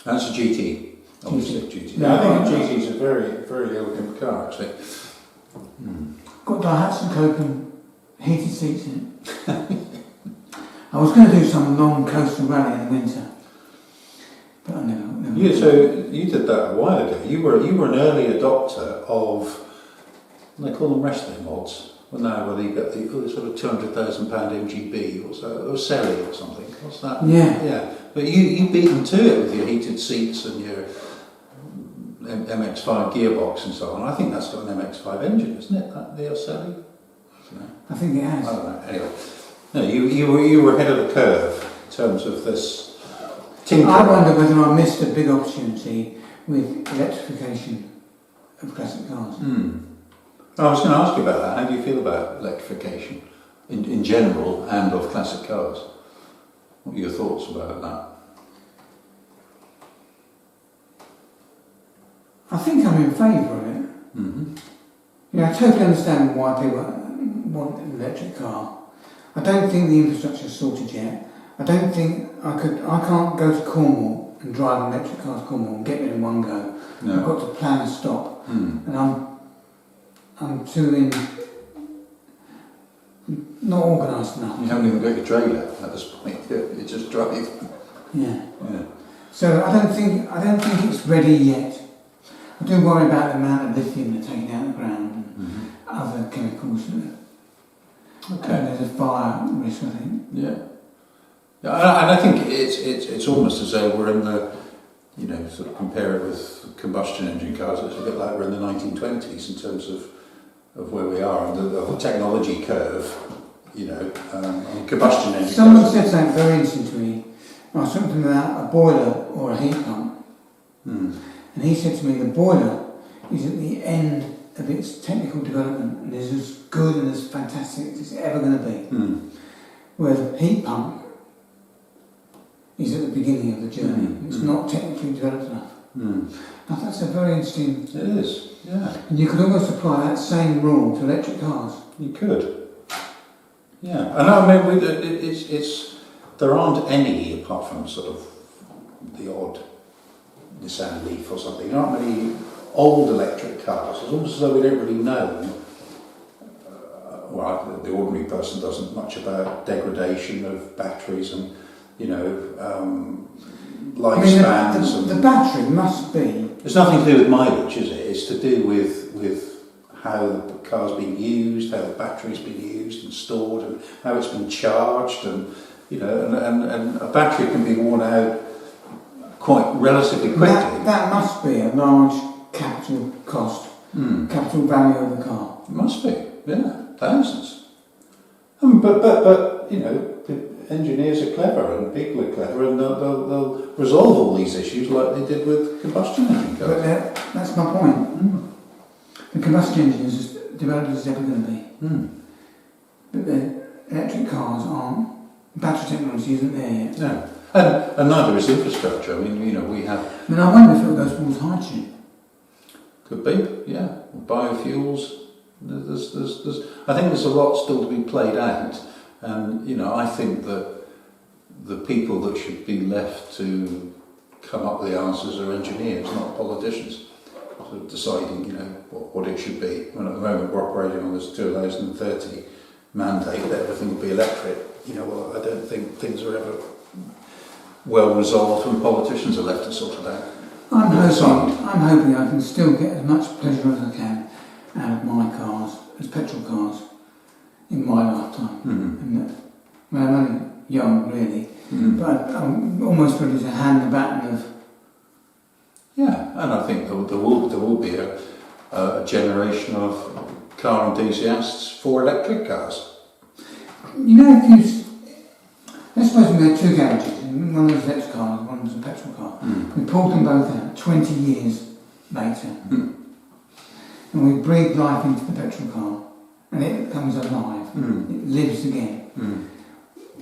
That's a GT. Obviously, GT. Yeah, I think GT is a very, very elegant car, actually. Got Daihatsu Copen heated seats in it. I was going to do some long coastal rally in the winter, but I never So you did that a while ago. You were an early adopter of, they call them wrestling mods. Well, now whether you get the sort of £200,000 MGB or Selly or something. What's that? Yeah. Yeah. But you beat them to it with your heated seats and your MX-5 gearbox and so on. I think that's got an MX-5 engine, isn't it? That the Selly? I think it has. I don't know. Anyway, no, you were ahead of the curve in terms of this tinkering. I wonder whether I missed a big opportunity with electrification of classic cars. I was going to ask you about that. How do you feel about electrification in general and of classic cars? What are your thoughts about that? I think I'm in favour of it. Mm-hmm. I totally understand why people want an electric car. I don't think the infrastructure is sorted yet. I don't think I can't go to Cornwall and drive an electric car to Cornwall and get there in one go. No. I've got to plan a stop. And I'm not organised enough. You haven't even got your trailer at this point. You just drive. Yeah. So I don't think it's ready yet. I do worry about the amount of lithium they're taking out of the ground and other chemicals. Okay. And there's a fire risk, I think. Yeah. And I think it's almost as though we're in the, sort of compare it with combustion engine cars. It's a bit like we're in the 1920s in terms of where we are and the technology curve. On combustion engine. Someone said something very interesting to me. I was talking about a boiler or a heat pump. And he said to me, the boiler is at the end of its technical development and is as good and as fantastic as it's ever going to be. Whereas a heat pump is at the beginning of the journey. It's not technically developed enough. Now that's a very interesting... It is, yeah. And you could almost apply that same rule to electric cars. You could. Yeah. And I mean, there aren't any, apart from sort of the odd Nissan Leaf or something, there aren't many old electric cars. It's almost as though we don't really know. The ordinary person doesn't much about degradation of batteries and, lifespans. The battery must be... It's nothing to do with mileage, is it? It's to do with how the car's been used, how the battery's been used and stored, and how it's been charged, and and a battery can be worn out quite relatively quickly. That must be a large capital cost, capital value of the car. It must be, yeah, thousands. But the engineers are clever and people are clever, and they'll resolve all these issues like they did with combustion engine cars. But that's my point. The combustion engine is as developed as it's ever going to be. But the electric cars aren't. Battery technology isn't there yet. No. And neither is infrastructure. I mean, we have... I wonder if it goes towards hydrogen. Could be, yeah. Biofuels. There's I think there's a lot still to be played out. And, I think that the people that should be left to come up with the answers are engineers, not politicians. Sort of deciding, what it should be. When at the moment we're operating on this 2030 mandate that everything will be electric. I don't think things are ever well resolved when politicians are left to sort it out. I'm hoping I can still get as much pleasure as I can out of my cars as petrol cars in my lifetime. And I'm only young, really, but I'm almost ready to hand the baton of... Yeah, and I think there will be a generation of car enthusiasts for electric cars. Let's suppose we had two garages, one was an electric car and one was a petrol car. We pulled them both out 20 years later, and we breathed life into the petrol car, and it comes alive, it lives again.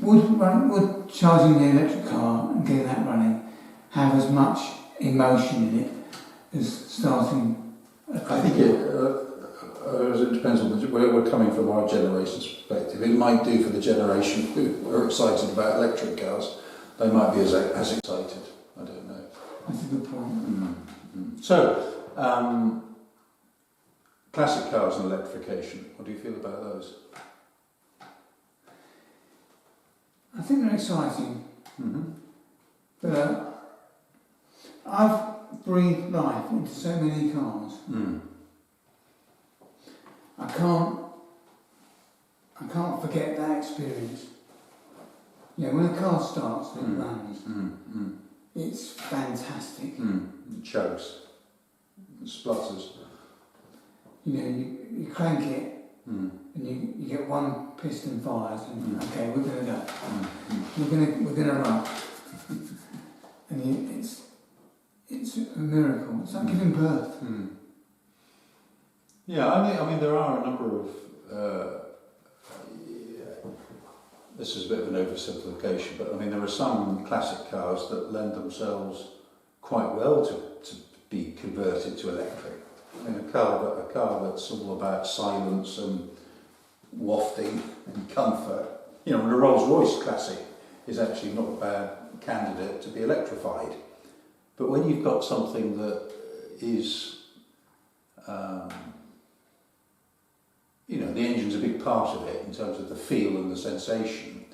Would charging the electric car and getting that running have as much emotion in it as starting a petrol? I think it depends on where we're coming from our generation's perspective. It might do for the generation who are excited about electric cars. They might be as excited. I don't know. That's a good point. So, classic cars and electrification. What do you feel about those? I think they're exciting. But I've breathed life into so many cars. I can't forget that experience. You know, when a car starts and it runs, it's fantastic. It chugs, it splutters. You know, you crank it and you get one piston fires and okay, we're going to go. We're going to run. And it's a miracle. It's like giving birth. Yeah, I mean, there are a number of. This is a bit of an oversimplification, but I mean, there are some classic cars that lend themselves quite well to be converted to electric. I mean, a car that's all about silence and wafting and comfort. You know, and a Rolls-Royce Classic is actually not a bad candidate to be electrified. But when you've got something that is, you know, the engine's a big part of it in terms of the feel and the sensation.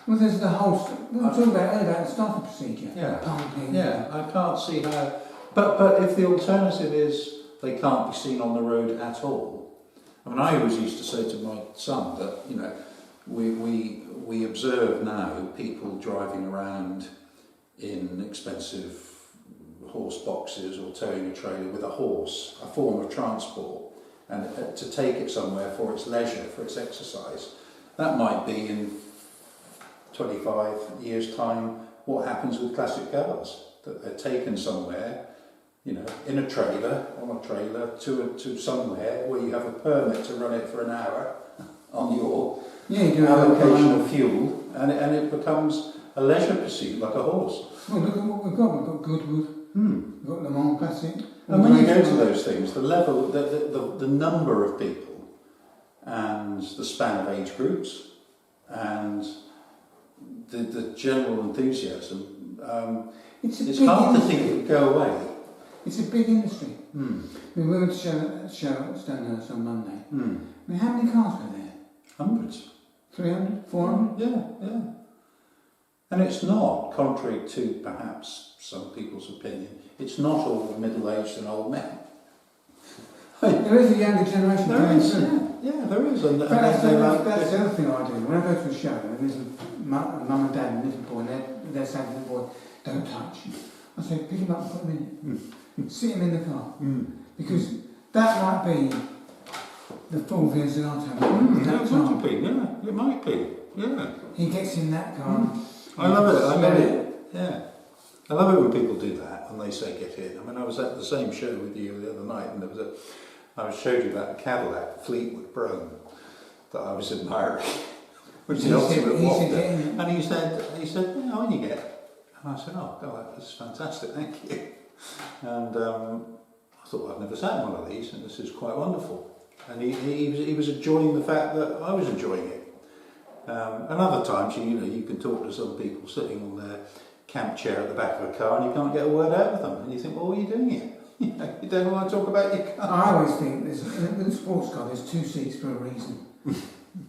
Well, there's the whole. We were talking about earlier about the starter procedure. Yeah. Pumping. Yeah, I can't see how. But if the alternative is they can't be seen on the road at all. I mean, I always used to say to my son that, you know, we observe now people driving around in expensive horse boxes or towing a trailer with a horse, a form of transport, and to take it somewhere for its leisure, for its exercise. That might be in 25 years' time what happens with classic cars, that they're taken somewhere, you know, in a trailer, on a trailer, to somewhere where you have a permit to run it for an hour on your allocation of fuel, and it becomes a leisure pursuit like a horse. Well, look at what we've got. We've got Goodwood. We've got Le Mans Classic. And when you go to those things, the level, the number of people, and the span of age groups, and the general enthusiasm, it's hard to think it would go away. It's a big industry. I mean, we went to show at Stanhurst on Monday. I mean, how many cars were there? Hundreds. 300? 400? Yeah. And it's not, contrary to perhaps some people's opinion, it's not all middle-aged and old men. There is a younger generation. There is, yeah, there is. And that's the other thing I do. When I go to a show, and there's a mum and dad and a little boy, and they're saying to the boy, don't touch. I say, pick him up and put him in. Sit him in the car. Because that might be the full Vincinato. It might be. Yeah. He gets in that car. I love it. Yeah. I love it when people do that and they say get in. I mean, I was at the same show with you the other night, and I showed you about the Cadillac Fleetwood Brougham that I was admiring, which is the ultimate wafter. And he said, yeah, when you get. And I said, oh God, that's fantastic, thank you. And I thought, well, I've never sat in one of these, and this is quite wonderful. And he was enjoying the fact that I was enjoying it. And other times, you can talk to some people sitting on their camp chair at the back of a car and you can't get a word out of them. And you think, well, what are you doing here? You don't want to talk about your car. I always think with a sports car, there's two seats for a reason.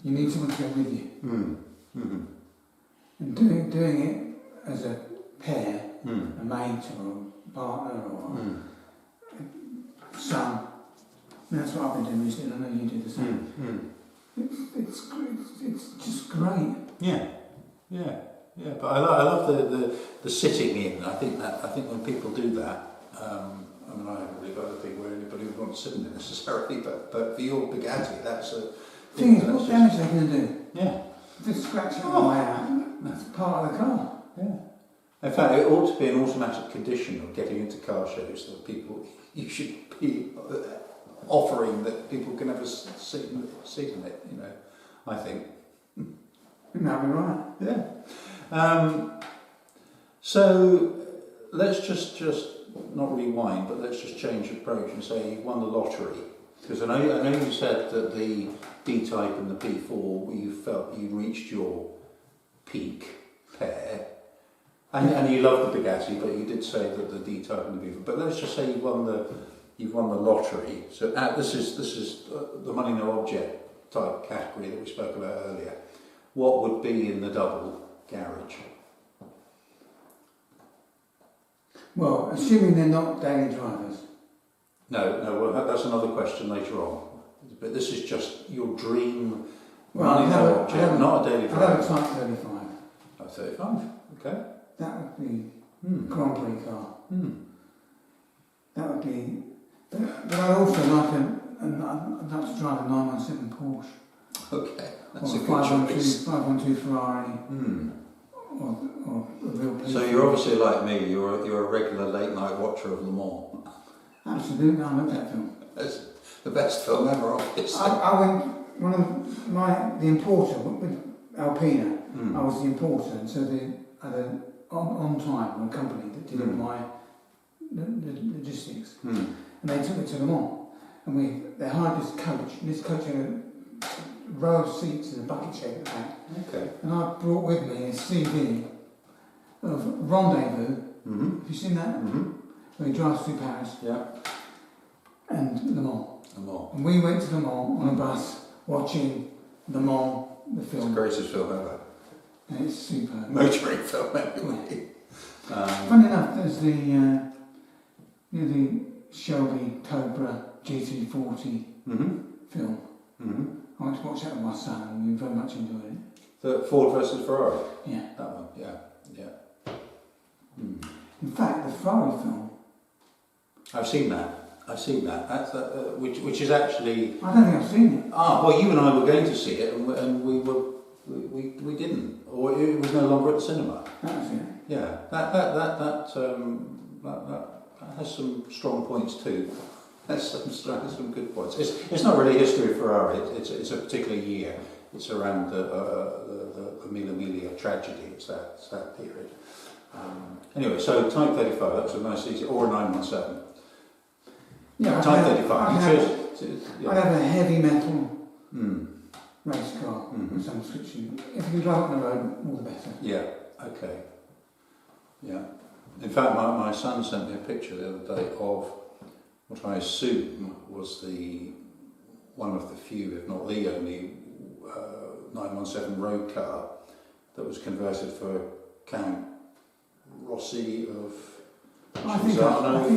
You need someone to go with you. And doing it as a pair, a mate or a partner or a son, that's what I've been doing recently, and I know you do the same. It's just great. Yeah. But I love the sitting in. I think when people do that, I mean, I haven't really got anything where anybody would want to sit in it necessarily, but for your Bugatti, that's a thing. Is, what damage are they going to do? Yeah. Just scratch it on the way out. That's part of the car. Yeah. In fact, it ought to be an automatic condition of getting into car shows that you should be offering that people can have a seat in it, I think. That'd be right. Yeah. So let's just not rewind, but let's just change approach and say you won the lottery. Because I know you said that the D-Type and the P4, you felt you reached your peak pair. And you love the Bugatti, but you did say that the D-Type and the P4. But let's just say you've won the lottery. So this is the money no object type category that we spoke about earlier. What would be in the double garage? Well, assuming they're not daily drivers. No, well, that's another question later on. But this is just your dream Well, money object, not a daily I'd have a driver. Type 35. Type 35, okay. That would be Grand Prix car. That would be... But I'd also like I'd like to drive a 917 Porsche. Okay, that's or a good choice. 512 Ferrari. Or a real So you're obviously like me, you're a regular late night watcher of Le Mans. Absolutely, I love that film. It's the best film ever, obviously. I went, the importer, with ALPINA, I was the importer, and so on time, a company that did all my logistics. And they took me to Le Mans, and they hired this coach, and this coach had a row of seats in a bucket shape at the back. Okay. And I brought with me a CD of Rendezvous. Have you seen that? Where he drives through Paris. Yeah. And Le Mans. Le Mans. And we went to Le Mans on a bus watching Le Mans, the film. It's the greatest film ever. And it's superb. Motoring film, anyway. Funny enough, there's the Shelby Cobra GT40 film. I went to watch that with my son and we very much enjoyed it. The Ford versus Ferrari? Yeah. That one, yeah. In fact, the Ferrari film... I've seen that. That's which is actually... I don't think I've seen it. Well, you and I were going to see it and we didn't. Or it was no longer at the cinema. That was it. Yeah. That has some strong points too. That's some good points. It's not really a history of Ferrari. It's a particular year. It's around the Mille Miglia tragedy. It's that period. Anyway, so Type 35. That's a nice easy, or a 917. Yeah, Type 35. I'd have a heavy metal race car of some description. If you can drive it on the road, all the better. Yeah. Okay. Yeah. In fact, my son sent me a picture the other day of what I assume was one of the few, if not the only, 917 road car that was converted for Count Rossi of I think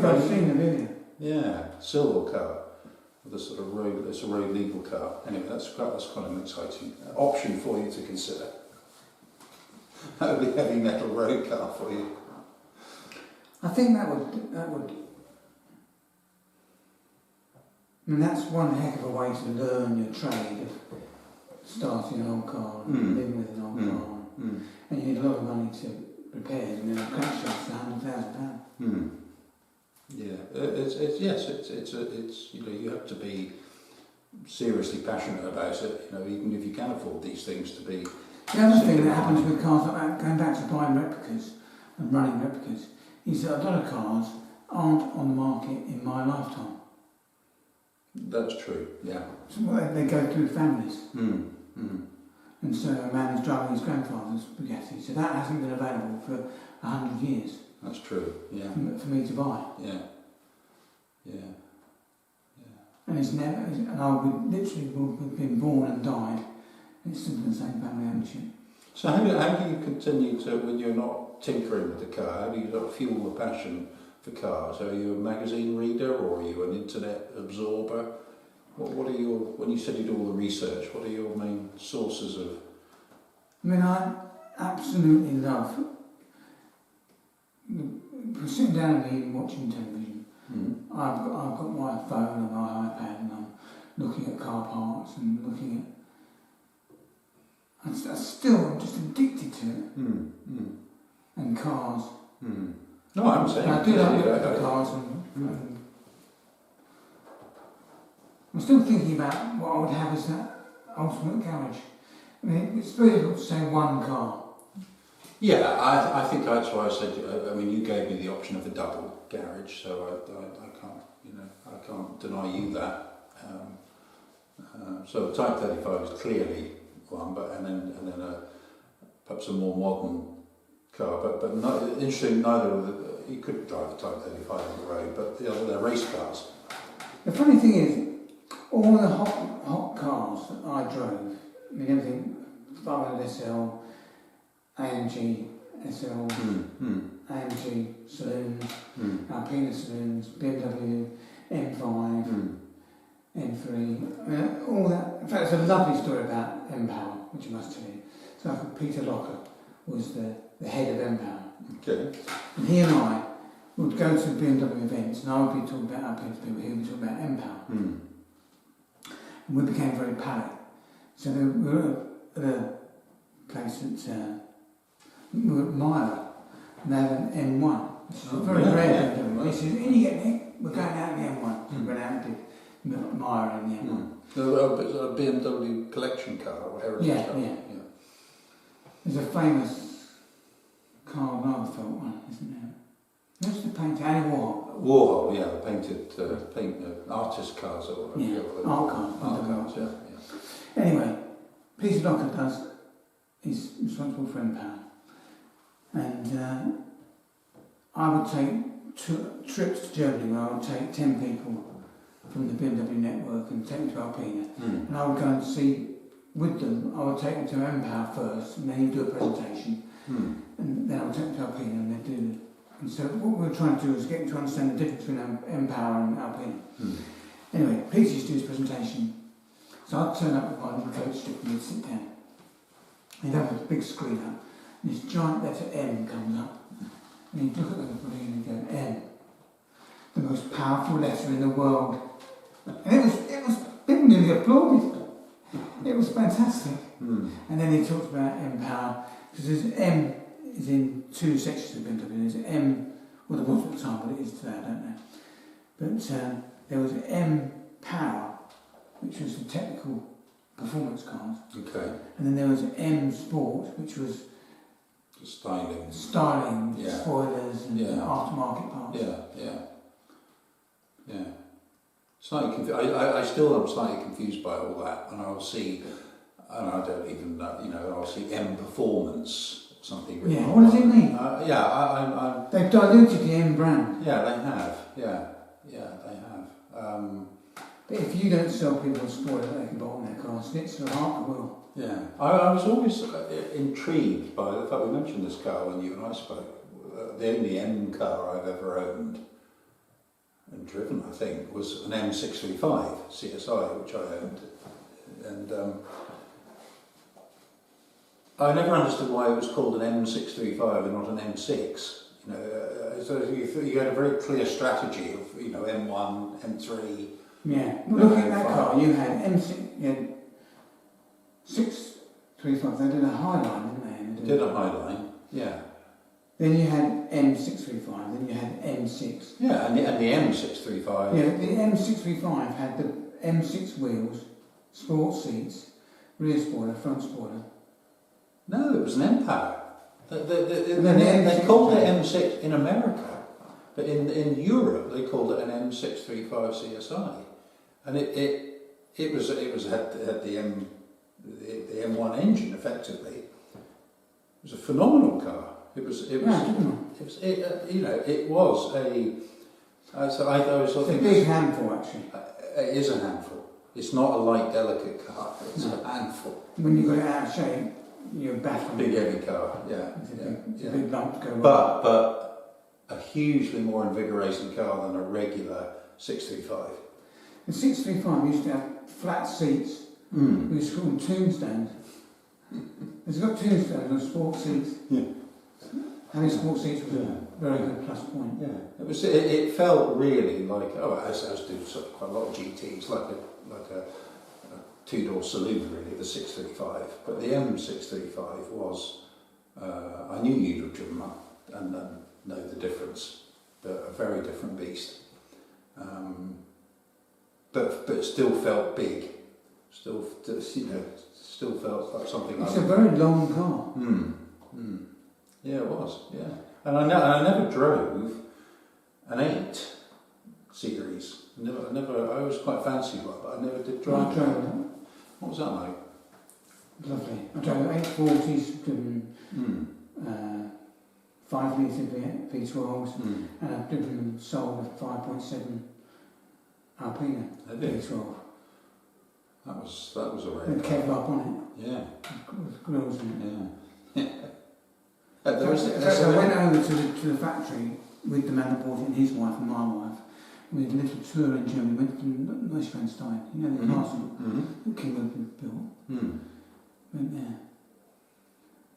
I've seen the video. Yeah, silver car with a sort of road. It's a road legal car. Anyway, that's quite an exciting option for you to consider. That would be a heavy metal road car for you. I think that would. I mean, that's one heck of a way to learn your trade of starting an old car and living with an old car. And you need a lot of money to repair it, and then a crash shop's £100,000. Yeah, it's you have to be seriously passionate about it. Even if you can afford these things to be. The other thing that happens with cars like that, going back to buying replicas and running replicas, is that a lot of cars aren't on the market in my lifetime. That's true. Yeah. So they go through families. And so a man is driving his grandfather's Bugatti, so that hasn't been available for 100 years. That's true. Yeah. For me to buy. Yeah. And it's never. And I would literally have been born and died. And it's still the same family ownership. So how do you continue to, when you're not tinkering with the car, how do you sort of fuel the passion for cars? Are you a magazine reader or are you an internet absorber? What are your, when you said you do all the research, what are your main sources of? I mean, I absolutely love sitting down and reading, watching television. I've got my phone and my iPad and I'm looking at car parts and looking at... I'm just addicted to it. And cars. No, I'm saying... I do like looking at cars and I'm still thinking about what I would have as that ultimate garage. I mean, it's very difficult to say one car. Yeah, I think that's why I said. I mean, you gave me the option of a double garage, so I can't deny you that. So the Type 35 is clearly one, but and then perhaps a more modern car. But not, interesting, neither of the, you could drive the Type 35 on the road, but they're race cars. The funny thing is, all the hot cars that I drove, I mean everything, 500 SL, AMG, SL, AMG saloons, ALPINA saloons, BMW, M5, M3, all that. In fact, there's a lovely story about M-Power, which I must tell you. So Peter Locker was the head of M-Power. Okay. And he and I would go to BMW events, and I would be talking about ALPINA to people, he would be talking about M-Power. And we became very pally. So we were at a place at we were at Myra, and they had an M1, which is a very rare BMW. He says, "In you get Nick, we're going out in the M1." So we went out and did Myra in the M1. A BMW collection car or heritage car. Yeah. There's a famous Karl Lagerfeld one, isn't there? Who's the painter? Andy Warhol. Warhol, yeah, painted artist cars or whatever. Yeah, art cars. Art cars, yeah. Anyway, Peter Locker is responsible for M-Power. And I would take trips to Germany where I would take 10 people from the BMW network and take them to ALPINA. And I would go and see with them. I would take them to M-Power first, and then he'd do a presentation. And then I would take them to ALPINA and they'd do. And so what we were trying to do was get them to understand the difference between M-Power and ALPINA. Anyway, Peter used to do his presentation. So I'd turn up with my little coat strip and we'd sit down. He'd have a big screen up. And this giant letter M comes up, and he'd look at everybody and he'd go, M, the most powerful letter in the world. And it was people nearly applauded. It was fantastic. And then he talked about M-Power, because there's M is in two sections of BMW. There's M, well there was at the time, but it is today, I don't know. But there was M-Power, which was the technical performance cars. Okay. And then there was M-Sport, which was styling, spoilers and aftermarket parts. Yeah. Slightly I still am slightly confused by all that, and I'll see, and I don't even know, I'll see M Performance, something. Really what does it mean? I'm they've diluted the M brand. Yeah, they have. Yeah, they have. But if you don't sell people a spoiler that they can buy on their cars, Schnitzer Harker will. Yeah, I was always intrigued by the fact we mentioned this car when you and I spoke. The only M car I've ever owned and driven, I think, was an M635 CSI, which I owned, and I never understood why it was called an M635 and not an M6. So you had a very clear strategy of M1, M3. Yeah. Well, look at that car. You had M6. You had 635. They did a Highline, didn't they? Did a Highline. Yeah. Then you had M635, then you had M6. Yeah, and the M635. Yeah, the M635 had the M6 wheels, sport seats, rear spoiler, front spoiler. No, it was an M-Power. They called it M6 in America, but in Europe they called it an M635 CSI, and it had the M1 engine effectively. It was a phenomenal car. It was a. So I was sort of. It's a big handful, actually. It is a handful. It's not a light, delicate car. It's a handful. When you got it out of shape, you're battling. Big heavy car. Yeah. It's a big lump to go. But a hugely more invigorating car than a regular 635. The 635 used to have flat seats. We used to call them tombstones. It's got tombstones on sport seats. Yeah. Having sport seats was a very good plus point. Yeah. It felt really like as do sort of quite a lot of GTs, like a two-door saloon really, the 635. But the M635 was I knew you'd have driven that and know the difference. But a very different beast. But it still felt big. Still felt like something. It's a very long car. Yeah, it was. Yeah, and I never drove an 8 series. I was quite fancy one, but I never did drive. I drove that. What was that like? Lovely. I drove 840s, driven 5 litre V12s, and I've driven and sold a 5.7 ALPINA V12. That was a rare. With Kevlar on it. Yeah. With grills in it. Yeah. I went over to the factory with the man that bought it and his wife and my wife. We had a little tour in Germany. We went to Neuschwanstein, you know, the castle that King William built. Went there.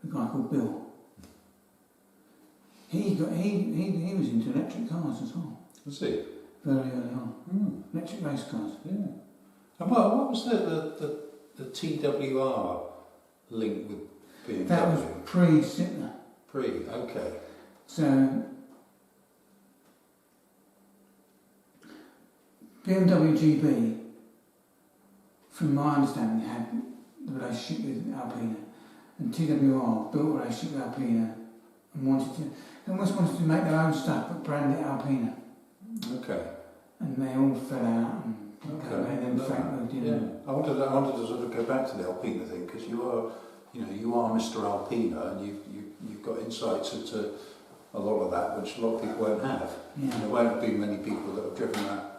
A guy called Bill. He was into electric cars as well. Was he? Very early on. Electric race cars. Yeah. And what was the TWR link with BMW? That was pre-Sittler. Okay. So BMW GB, from my understanding, had the relationship with ALPINA, and TWR built a relationship with ALPINA and almost wanted to make their own stuff but brand it ALPINA. Okay. And they all fell out and then Frank moved in. Yeah. I wanted to sort of go back to the ALPINA thing, because you are Mr. ALPINA, and you've got insights into a lot of that which a lot of people won't have. Yeah. And there won't have been many people that have driven that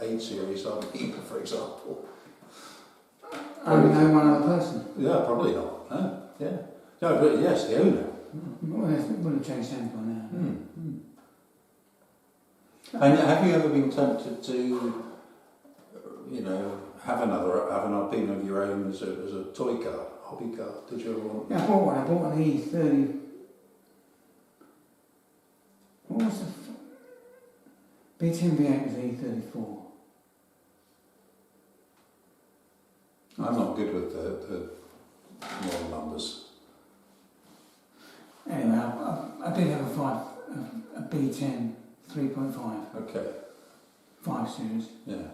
8 Series ALPINA, for example. I only know one other person. Yeah, probably not. No. Yeah. No, but yes, the owner. Well, it would have changed hands by now. And have you ever been tempted to, have an ALPINA of your own as a toy car, hobby car? Did you ever want? Yeah, I bought one. I bought an E30. What was the B10 V8 was E34. I'm not good with the model numbers. Anyway, I did have a B10 3.5. Okay. 5 Series. Yeah.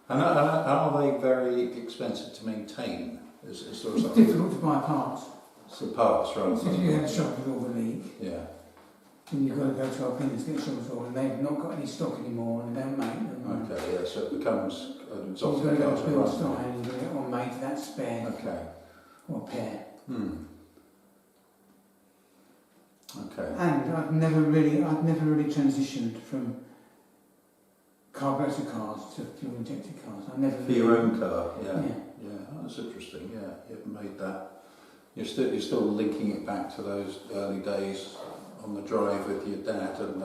And are they very expensive to maintain? Is there It's something? difficult to buy parts. So parts, right? So if you had a shop with all the leak, Yeah. then you've got to go to ALPINA to get shops all, and they've not got any stock anymore, and they don't make them. Okay, yeah, so it becomes an So you've got to go to Bill right? Stein and you've got to get one made to that spec Okay. or pair. Okay. And I've never really transitioned from carburetor cars to fuel injected cars. I never. For your own car, yeah. Yeah. Yeah, that's interesting. Yeah, you've made that. You're still linking it back to those early days on the drive with your dad, and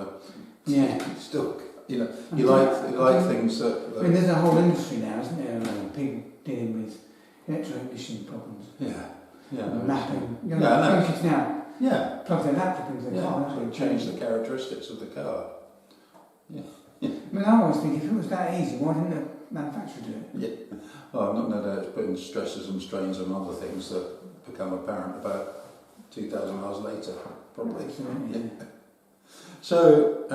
still, you like things that. I mean, there's a whole industry now, isn't there? People dealing with electro-emission problems. Yeah. Mapping. Yeah. Now. Yeah. Plug their laptop into the car. So change the characteristics of the car. Yeah. I mean, I always think if it was that easy, why didn't the manufacturer do it? Yeah. Well, I'm not no doubt it's putting stresses and strains and other things that become apparent about 2,000 miles later, probably. Absolutely. Yeah. So,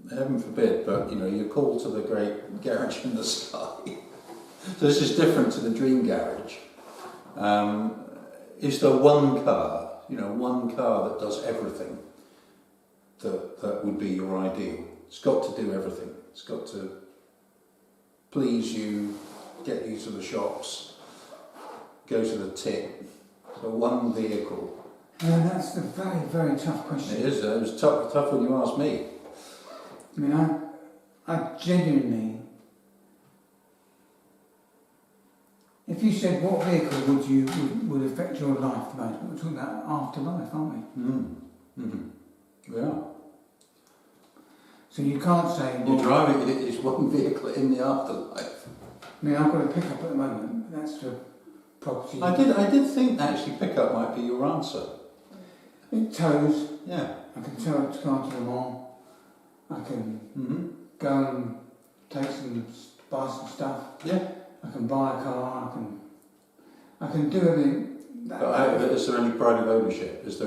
heaven forbid, but you're called to the great garage in the sky. So this is different to the dream garage. Is there one car that does everything that would be your ideal? It's got to do everything. It's got to please you, get you to the shops, go to the tip. So one vehicle. Yeah, that's a very, very tough question. It is. It was tough when you asked me. I mean, I genuinely. If you said what vehicle would affect your life the most, we're talking about afterlife, aren't we? Yeah. So you can't say. You're driving is one vehicle in the afterlife. I mean, I've got a pickup at the moment. But that's for property. I did think actually pickup might be your answer. It tows. Yeah. I can tow it to car to the mall. I can go and buy some stuff. Yeah. I can buy a car. I can do everything. But is there any pride of ownership? Is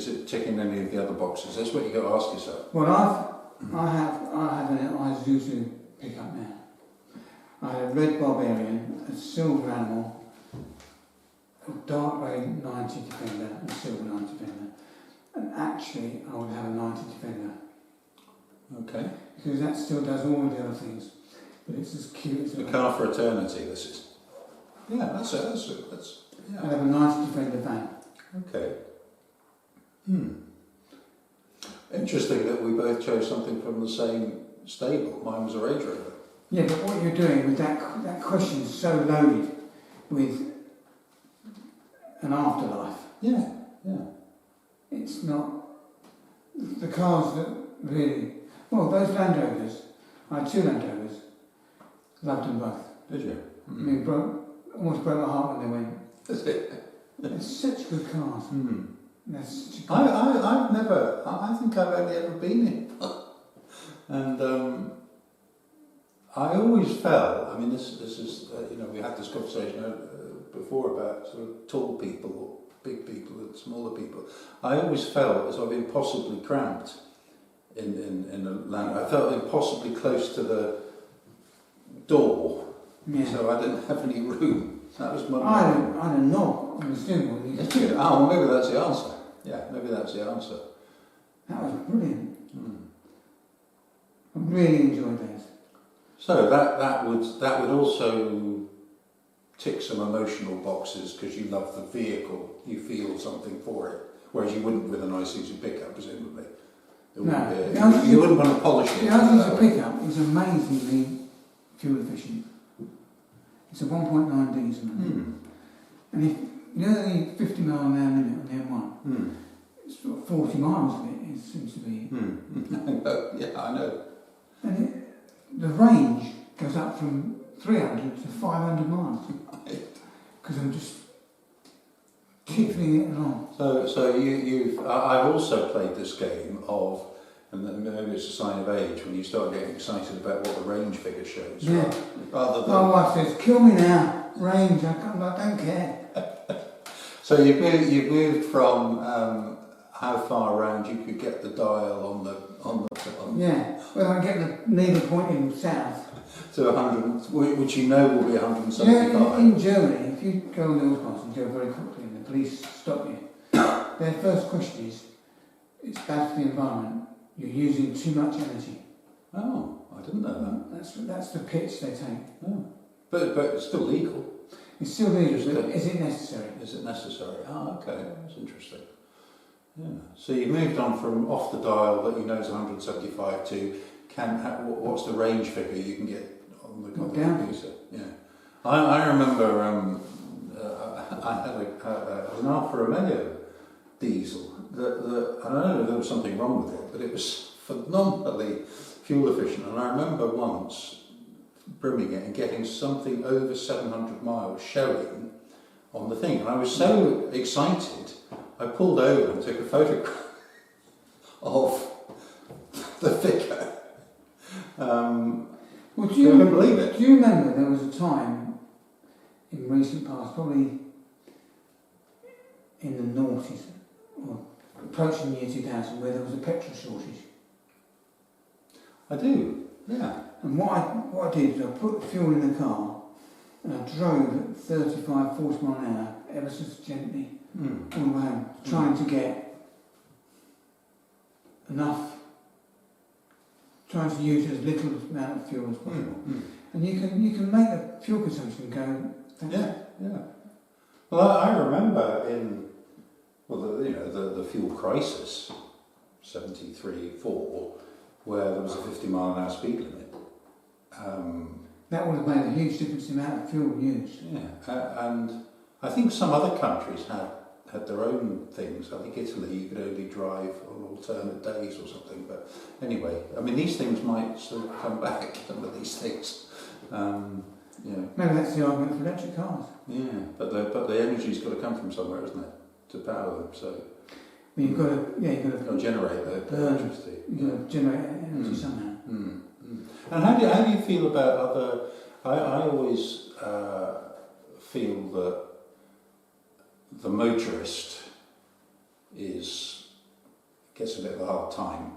it ticking any of the other boxes? That's what you got to ask yourself. Well, I have an Isuzu pickup now. I had a red Barbarian, a silver Animal, a dark grey 90 Defender, and a silver 90 Defender. And actually, I would have a 90 Defender. Okay. Because that still does all the other things. But it's as cute as a car for eternity, this is. Yeah, that's yeah. I have a 90 Defender van. Okay. Interesting that we both chose something from the same stable. Mine was a Range Rover. Yeah, but what you're doing with that question is so loaded with an afterlife. Yeah. it's not the cars that really. Well, those Land Rovers, I had 2 Land Rovers, loved them both. Did you? I mean, almost broke my heart when they went. They're such good cars. They're such a good I've never. I think I've only ever been in, and I always felt. I mean, this is we had this conversation before about sort of tall people, or big people, and smaller people. I always felt as though I've been impossibly cramped in the land. I felt impossibly close to the door, so I didn't have any room. That was my. I had a knob on the steering wheel. Did you? Oh, well, maybe that's the answer. Yeah, maybe that's the answer. That was brilliant. I really enjoyed those. So that would also tick some emotional boxes because you love the vehicle, you feel something for it, whereas you wouldn't with a nice easy pickup, presumably. You wouldn't want to polish it. The Alpina pickup is amazingly fuel efficient. It's a 1.9 diesel. And if you know the 50 mile an hour limit on the M1, it's sort of 40 miles of it seems to be. Yeah, I know. And the range goes up from 300 to 500 miles. Because I'm just tickling it along. So I've also played this game of, and then maybe it's a sign of age when you start getting excited about what the range figure shows. Yeah. Rather than. My wife says, "Kill me now, range." I don't care. So you've moved from how far around you could get the dial on the. Yeah. Well, I get the needle pointing south. To 100, which you know will be 175. Yeah, in Germany, if you go on the autopass and go very quickly and the police stop you, their first question is, it's bad for the environment, you're using too much energy. Oh, I didn't know that. That's the pitch they take. Oh. But it's still legal. It's still legal, but is it necessary? Is it necessary? Oh, okay, that's interesting. Yeah. So you moved on from off the dial that you know is 175 to what's the range figure you can get on the computer? Yeah. I remember I had an Alfa Romeo diesel that I don't know if there was something wrong with it, but it was phenomenally fuel efficient. And I remember once brimming it and getting something over 700 miles showing on the thing. And I was so excited, I pulled over and took a photograph of the figure. Well, I couldn't believe it. Do you remember there was a time in recent past, probably in the noughties, or approaching the year 2000, where there was a petrol shortage? I do, yeah. And what I did is I put fuel in the car and I drove at 35, 40 mile an hour, ever so gently, all the way home, trying to get enough, trying to use as little amount of fuel as possible. And you can make the fuel consumption go. Yeah. Well, I remember in the fuel crisis, 73-4, where there was a 50 mile an hour speed limit. That would have made a huge difference in the amount of fuel used. Yeah, and I think some other countries had their own things. I think Italy, you could only drive on alternate days or something. But anyway, I mean, these things might still come back, some of these things. Maybe that's the argument for electric cars. Yeah, but the energy's got to come from somewhere, isn't it, to power them? So you've got to generate the electricity. You've got to generate energy somehow. And how do you feel about other? I always feel that the motorist gets a bit of a hard time.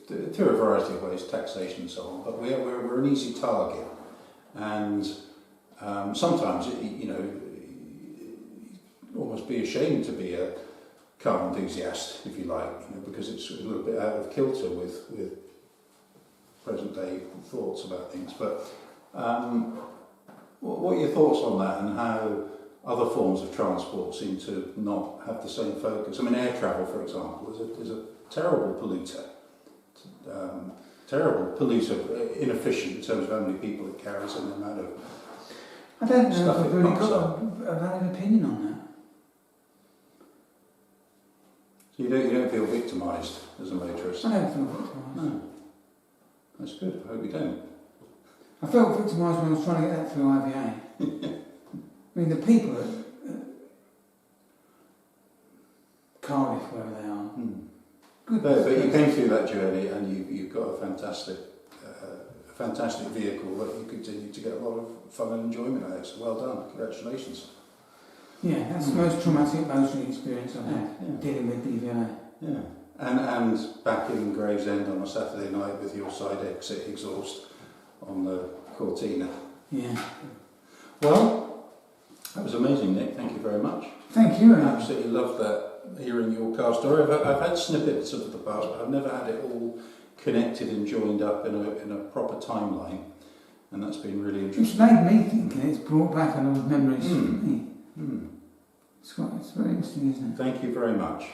Through a variety of ways, taxation and so on. But we're an easy target, and sometimes almost be ashamed to be a car enthusiast, if you like, because it's a little bit out of kilter with present day thoughts about things. But what are your thoughts on that, and how other forms of transport seem to not have the same focus? I mean, air travel, for example, is a terrible polluter. Inefficient in terms of how many people it carries and the amount of I don't know if stuff I've it really knocks got up. a valid opinion on that. So you don't feel victimised as a motorist? I don't feel victimised. No. That's good. I hope you don't. I felt victimised when I was trying to get that through IVA. I mean, the people at Cardiff, wherever they are, good. But you came through that journey and you've got a fantastic vehicle that you continue to get a lot of fun and enjoyment out of. So well done. Congratulations. Yeah, that's the most traumatic motoring experience I've had, dealing with DVLA. Yeah. And back in Gravesend on a Saturday night with your side exit exhaust on the Cortina. Yeah. Well, that was amazing, Nick. Thank you very much. Thank you. I absolutely love that, hearing your car story. I've had snippets of the past, but I've never had it all connected and joined up in a proper timeline, and that's been really It's interesting. made me think, and it's brought back a lot of memories for me. It's very interesting, isn't it? Thank you very much,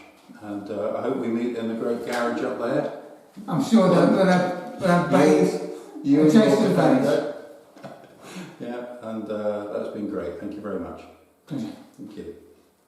and I hope we meet in the great garage up there. I'm sure that we'll have bays. You and Jason your Bays. Defender. Yeah, and that's been great. Thank you very much. Pleasure. Thank you.